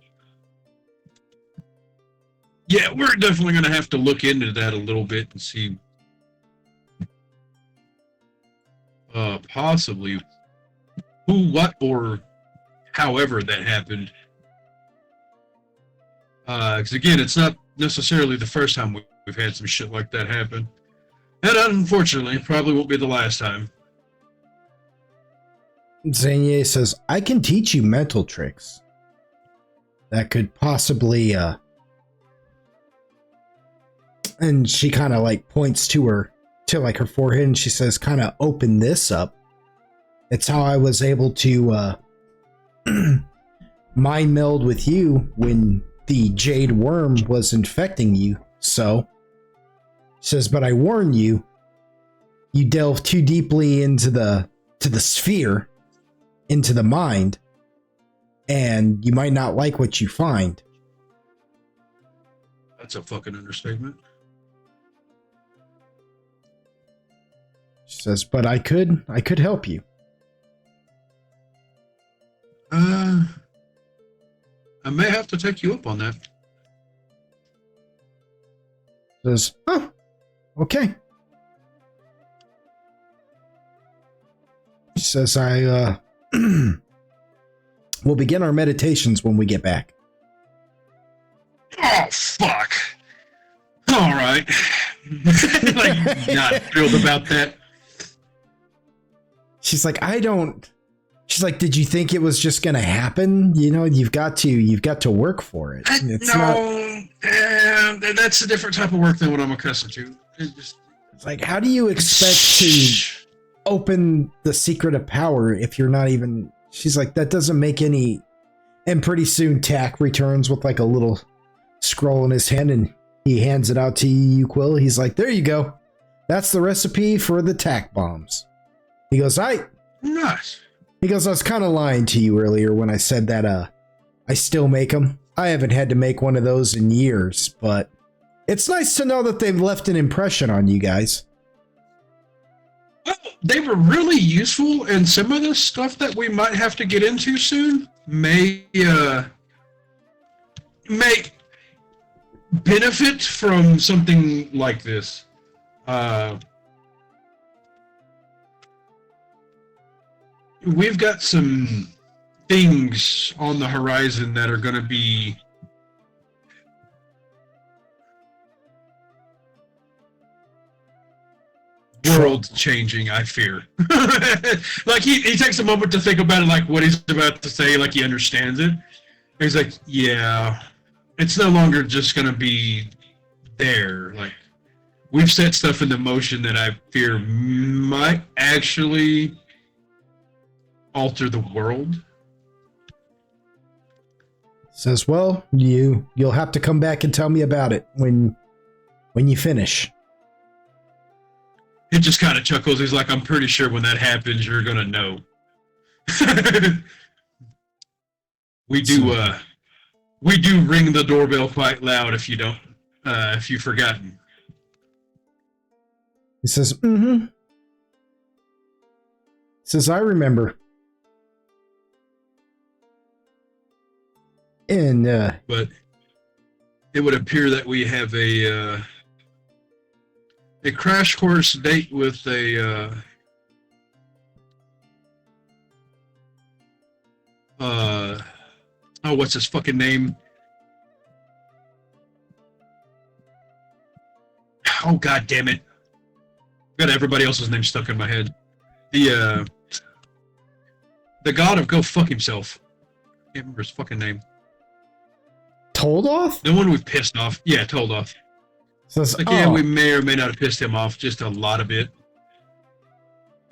yeah, we're definitely going to have to look into that a little bit and see possibly who, what, or however that happened. Because, again, it's not necessarily the first time we've had some shit like that happen. And unfortunately, probably won't be the last time. Xanie says, I can teach you mental tricks that could possibly, and she kind of like points to her forehead and she says, kind of open this up. It's how I was able to, mind meld with you when the jade worm was infecting you. So, says, but I warn you, you delve too deeply into the sphere, into the mind, and you might not like what you find. That's a fucking understatement. She says, but I could help you. I may have to take you up on that. Says, oh, okay. She says, I we'll begin our meditations when we get back. Oh, fuck. All right. Like, not thrilled about that. She's like, she's like, did you think it was just going to happen? You know, you've got to work for it. That's a different type of work than what I'm accustomed to. It's like, how do you expect to open the secret of power if you're not even... She's like, that doesn't make any... And pretty soon Tack returns with like a little scroll in his hand and he hands it out to you, Quill. He's like, there you go. That's the recipe for the Tack bombs. He goes, Nice. He goes, I was kind of lying to you earlier when I said that I still make them. I haven't had to make one of those in years, but it's nice to know that they've left an impression on you guys. Well, they were really useful, and some of the stuff that we might have to get into soon may benefit from something like this. We've got some things on the horizon that are going to be world changing, I fear. Like he takes a moment to think about it, like what he's about to say, like he understands it. And he's like, yeah, it's no longer just going to be there. Like we've set stuff into motion that I fear might actually alter the world. Says, well, you'll have to come back and tell me about it when you finish. He just kind of chuckles. He's like, I'm pretty sure when that happens, you're gonna know. We do ring the doorbell quite loud if you've forgotten. He says, mm-hmm. He says, I remember. And but it would appear that we have a crash course date with a what's his fucking name? Oh, god damn it. Got everybody else's name stuck in my head. The god of go fuck himself. Can't remember his fucking name. Toldoth? The one we've pissed off. Yeah, Toldoth. Says, like, yeah, we may or may not have pissed him off just a lot of it.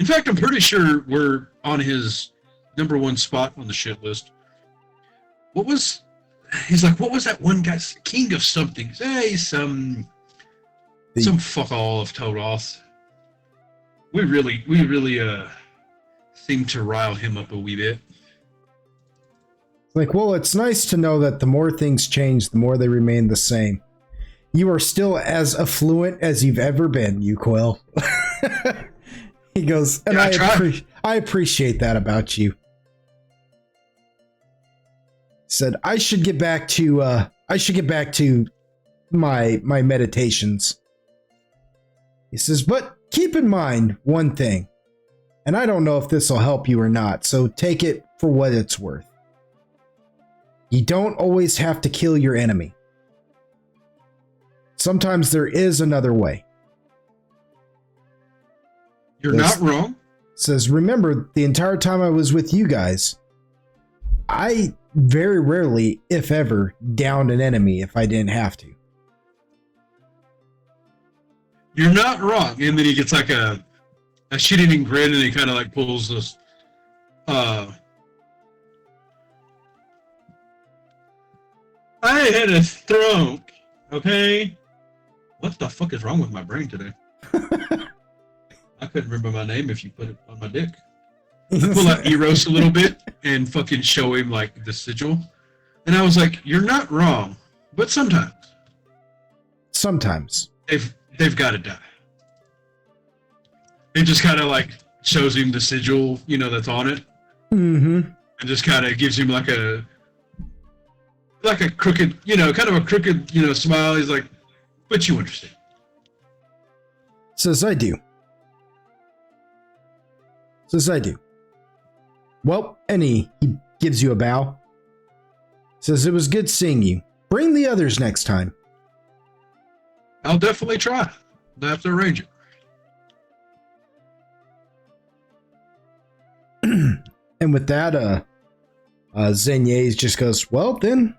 In fact, I'm pretty sure we're on his number one spot on the shit list. He's like, what was that one guy? King of something. Hey, some fuck all of Toldoth. We really seem to rile him up a wee bit. Like, well, it's nice to know that the more things change, the more they remain the same. You are still as affluent as you've ever been, you Quill. He goes, and I appreciate that about you. He said, I should get back to my meditations. He says, but keep in mind one thing, and I don't know if this will help you or not, so take it for what it's worth. You don't always have to kill your enemy. Sometimes there is another way. You're not wrong. Says, remember, the entire time I was with you guys, I very rarely, if ever, downed an enemy if I didn't have to. You're not wrong. And then he gets like a shit-eating grin, and he kind of like pulls this. I had a stroke. Okay. What the fuck is wrong with my brain today? I couldn't remember my name if you put it on my dick. I pull out Eros a little bit and fucking show him like the sigil. And I was like, you're not wrong, but sometimes they've got to die. It just kind of like shows him the sigil, that's on it. Mm-hmm. And just kind of gives him like a crooked, kind of a crooked, smile. He's like, but you understand. Says I do. Well, and he gives you a bow. Says, it was good seeing you. Bring the others next time. I'll definitely try. I'll have to arrange it. And with that, Zenya's just goes, well, then,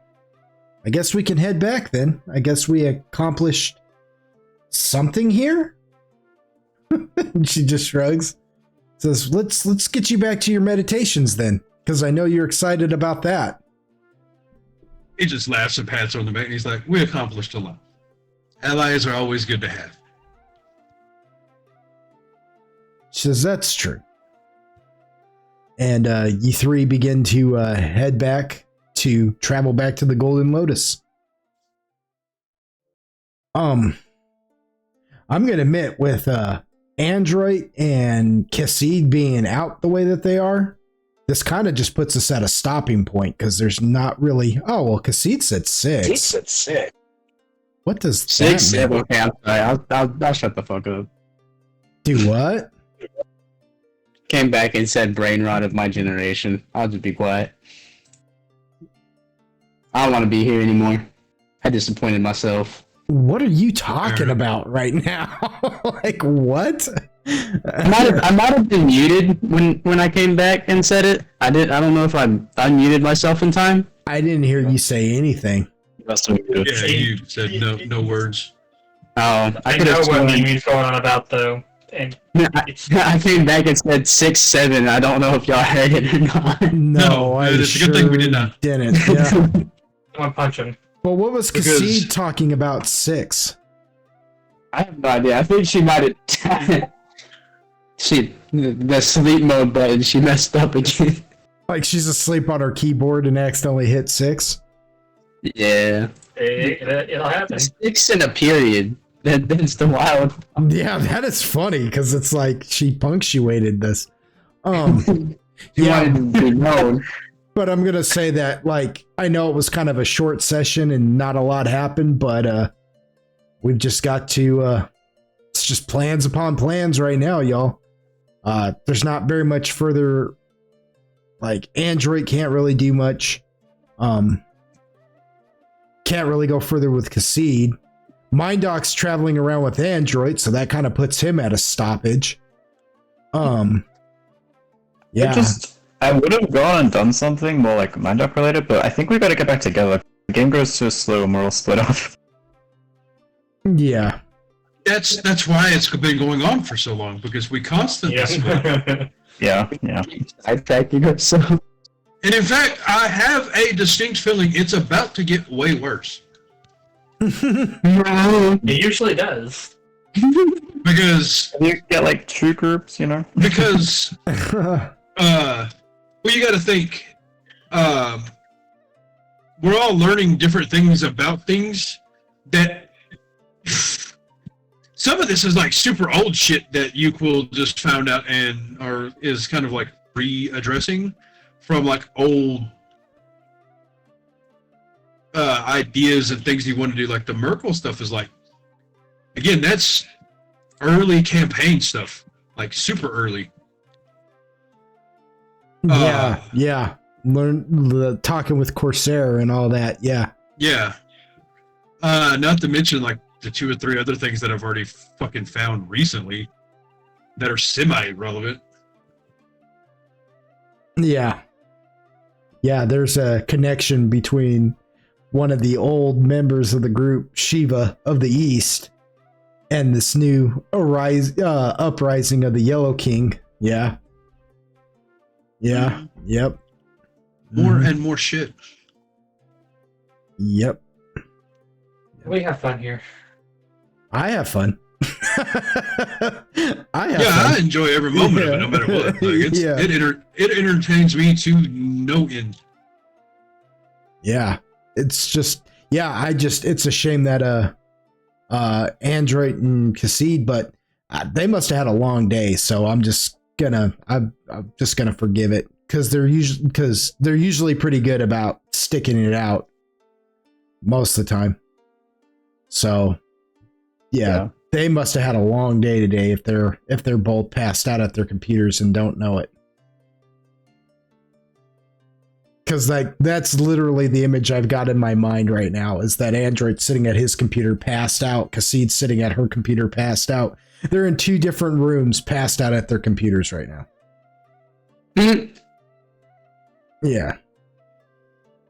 I guess we can head back then. I guess we accomplished something here? And she just shrugs. Says, let's get you back to your meditations then, because I know you're excited about that. He just laughs and pats her on the back, and he's like, we accomplished a lot. Allies are always good to have. She says, that's true. And you three begin to travel back to the Golden Lotus. I'm gonna admit, with Android and Cassid being out the way that they are, this kind of just puts us at a stopping point, because there's not really. Oh well, Cassid said 6. He said 6. What does 6? that mean? Okay, I'm sorry. I'll shut the fuck up. Do what? Came back and said brain rot of my generation. I'll just be quiet. I don't want to be here anymore. I disappointed myself. What are you talking about right now? Like what? I might have been muted when I came back and said it. I don't know if I unmuted myself in time. I didn't hear you say anything. Yeah, you said no words. Oh, I know what Mimi's going on about though. And I came back and said 6, 7. I don't know if y'all heard it or not. No, it's a good thing we did not. Didn't. Yeah. I'm punching. Well, what was Cassid talking about 6? I have no idea. I think she might have. The sleep mode button. She messed up again. Like she's asleep on her keyboard and accidentally hit 6. Yeah. It'll happen. 6 in a period. That's the wild. Yeah, that is funny because it's like she punctuated this. Wanted to be known. But I'm gonna say that, like, I know it was kind of a short session and not a lot happened, but we've just got to it's just plans upon plans right now, y'all. There's not very much further. Like, Android can't really do much. Can't really go further with Cassid. Mindoc's traveling around with Android, so that kind of puts him at a stoppage. Yeah. I would have gone and done something more like Mindoc related, but I think we gotta get back together. The game goes so slow and we're all split up. Yeah. That's why it's been going on for so long, because we constantly split. Yeah. I track you guys so. And in fact, I have a distinct feeling it's about to get way worse. It usually does. Because You get like 2 groups, because well, you got to think we're all learning different things about things that some of this is like super old shit that Uquil just found out and is kind of like re-addressing from like old ideas and things you want to do. Like the Merkel stuff is like, again, that's early campaign stuff, like super early. Yeah. Learn the talking with Corsair and all that. Yeah. Yeah. Not to mention like the 2 or 3 other things that I've already fucking found recently that are semi-relevant. Yeah. Yeah, there's a connection between one of the old members of the group, Shiva of the East, and this new uprising of the Yellow King. Yeah. Yeah. Yep. More and more shit. Yep. We have fun here. I have fun. I enjoy every moment of it, no matter what. Like it entertains me to no end. Yeah, it's just it's a shame that Android and Cassid, but they must have had a long day, so I'm just gonna forgive it because they're usually pretty good about sticking it out most of the time. So yeah. They must have had a long day today if they're both passed out at their computers and don't know it. Because that's literally the image I've got in my mind right now is that Android sitting at his computer passed out, Cassid sitting at her computer passed out. They're in 2 different rooms passed out at their computers right now. Yeah.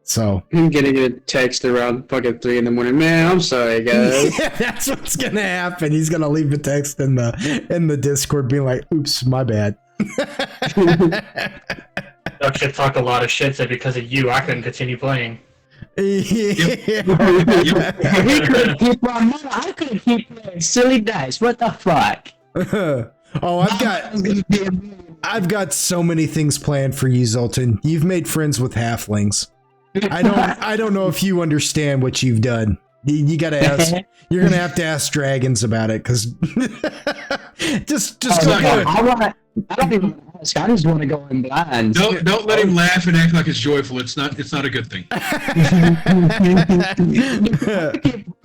So I'm getting a text around fucking 3 a.m. Man, I'm sorry, guys. Yeah, that's what's gonna happen. He's gonna leave a text in the Discord being like, "Oops, my bad." I should talk a lot of shit, so because of you, I couldn't continue playing. Yeah. I couldn't keep playing silly dice. What the fuck? I've got so many things planned for you, Zoltan. You've made friends with halflings. I don't know if you understand what you've done. You gotta ask. You're gonna have to ask dragons about it, because just I don't even ask. I just want to go in blind. Don't let him laugh and act like it's joyful. It's not a good thing. I'm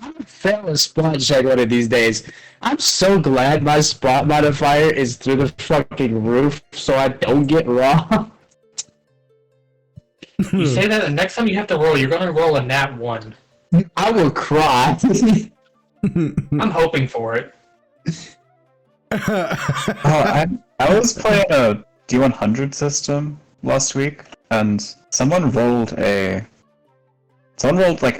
a fail spot check one of these days. I'm so glad my spot modifier is through the fucking roof, so I don't get raw. You say that, and next time you have to roll, you're going to roll a nat 1. I will cry. I'm hoping for it. I was playing a D100 system last week, and someone rolled like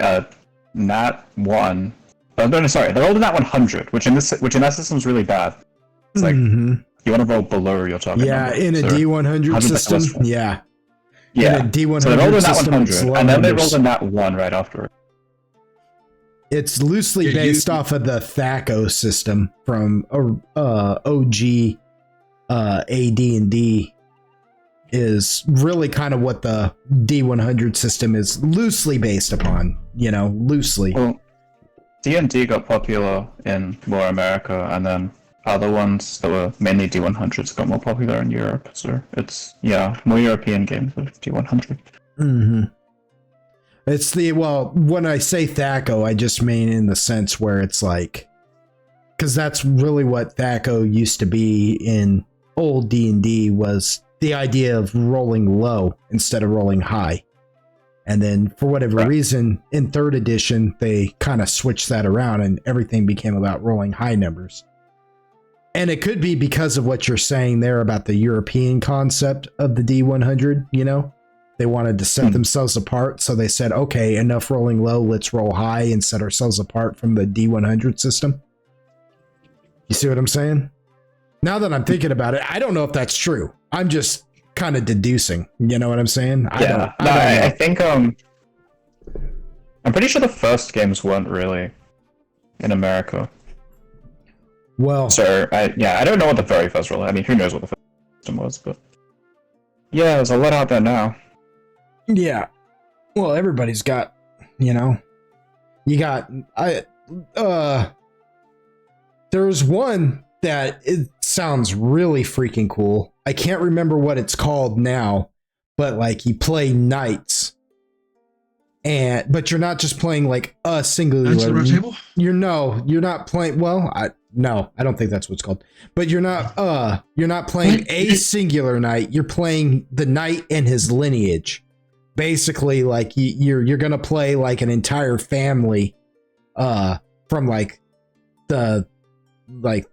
a nat 1. Oh, no, sorry, they rolled a nat 100, which in that system is really bad. It's like you want to roll below your target. Yeah, in a D100 system. Yeah. Yeah, in a D100 so they rolled a nat system, 100, and then they rolled a nat 1 right after. It's loosely based off of the THACO system from OG AD&D. Is really kind of what the D100 system is loosely based upon. Loosely. Well, D&D got popular in more America, and then other ones that were mainly D100s got more popular in Europe. So it's more European games with D100. Mm-hmm. It's when I say THACO, I just mean in the sense where it's like, because that's really what THACO used to be in old D&D, was the idea of rolling low instead of rolling high. And then for whatever reason, in 3rd edition, they kind of switched that around and everything became about rolling high numbers. And it could be because of what you're saying there about the European concept of the D100, They wanted to set themselves apart, so they said, okay, enough rolling low, let's roll high and set ourselves apart from the D100 system. You see what I'm saying? Now that I'm thinking about it, I don't know if that's true. I'm just kind of deducing. You know what I'm saying? I think I'm pretty sure the first games weren't really in America. Well, so I don't know what the very first role. I mean, who knows what the first system was, but yeah, there's a lot out there now. Yeah. Well, everybody's got, you know, you got, there's one that it sounds really freaking cool. I can't remember what it's called now, but like you play knights, but you're not just playing like a singular. Knights of the Round Table? You're not playing. Well, I don't think that's what it's called. But you're not playing a singular knight. You're playing the knight and his lineage. Basically, like you're gonna play like an entire family, from like the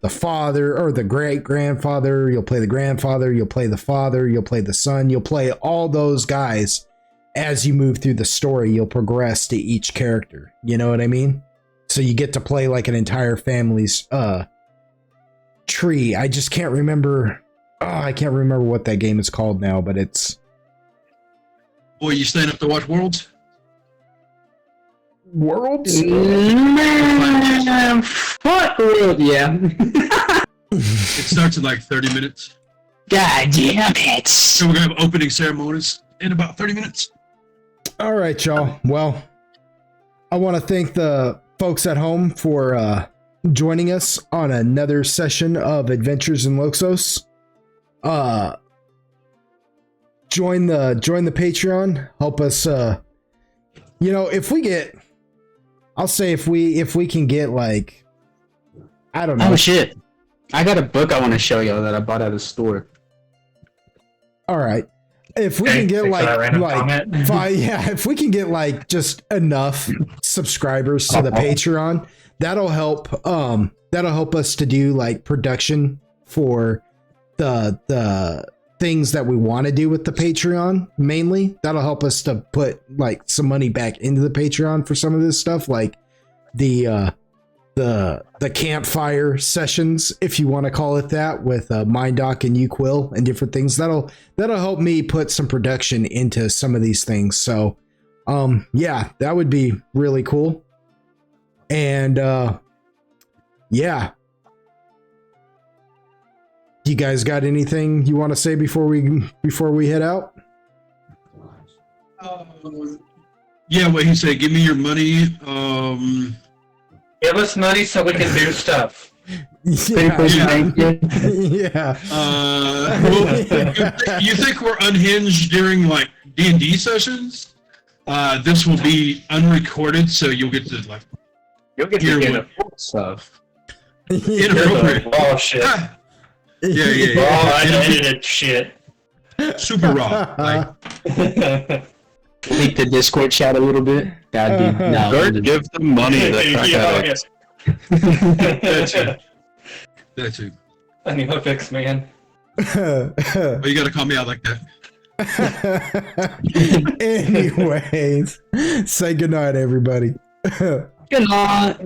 father or the great grandfather. You'll play the grandfather. You'll play the father. You'll play the son. You'll play all those guys. As you move through the story, you'll progress to each character. You know what I mean? So you get to play like an entire family's tree. I just can't remember. I can't remember what that game is called now, but it's. Boy, you staying up to watch Worlds? Worlds? Man, fuck World, yeah. It starts in like 30 minutes. God damn it. So we're going to have opening ceremonies in about 30 minutes. All right, y'all. Well, I want to thank the folks at home for joining us on another session of Adventures in Loxos. Join the Patreon. Help us. If we get, I'll say if we can get like, I don't know. Oh shit! I got a book I want to show y'all that I bought at a store. All right. If we can get if we can get like just enough subscribers to the Patreon, that'll help us to do like production for the things that we want to do with the Patreon. Mainly, that'll help us to put like some money back into the Patreon for some of this stuff, like the campfire sessions, if you want to call it that, with Mindoc and Uquill and different things. That'll help me put some production into some of these things. So yeah, that would be really cool. And yeah, you guys got anything you want to say before we head out? Yeah, what he said, give me your money. Give us money so we can do stuff. Yeah. You think we're unhinged during like D&D sessions? This will be unrecorded, so you'll get to like hear get what stuff. inappropriate. Raw shit. Yeah. Raw unedited shit. Super raw. Like, Leak the Discord chat a little bit. That'd be Gert, give them money to crack addicts. that too. I need a fix, man. But you gotta call me out like that. Anyways, say goodnight, everybody. Good night.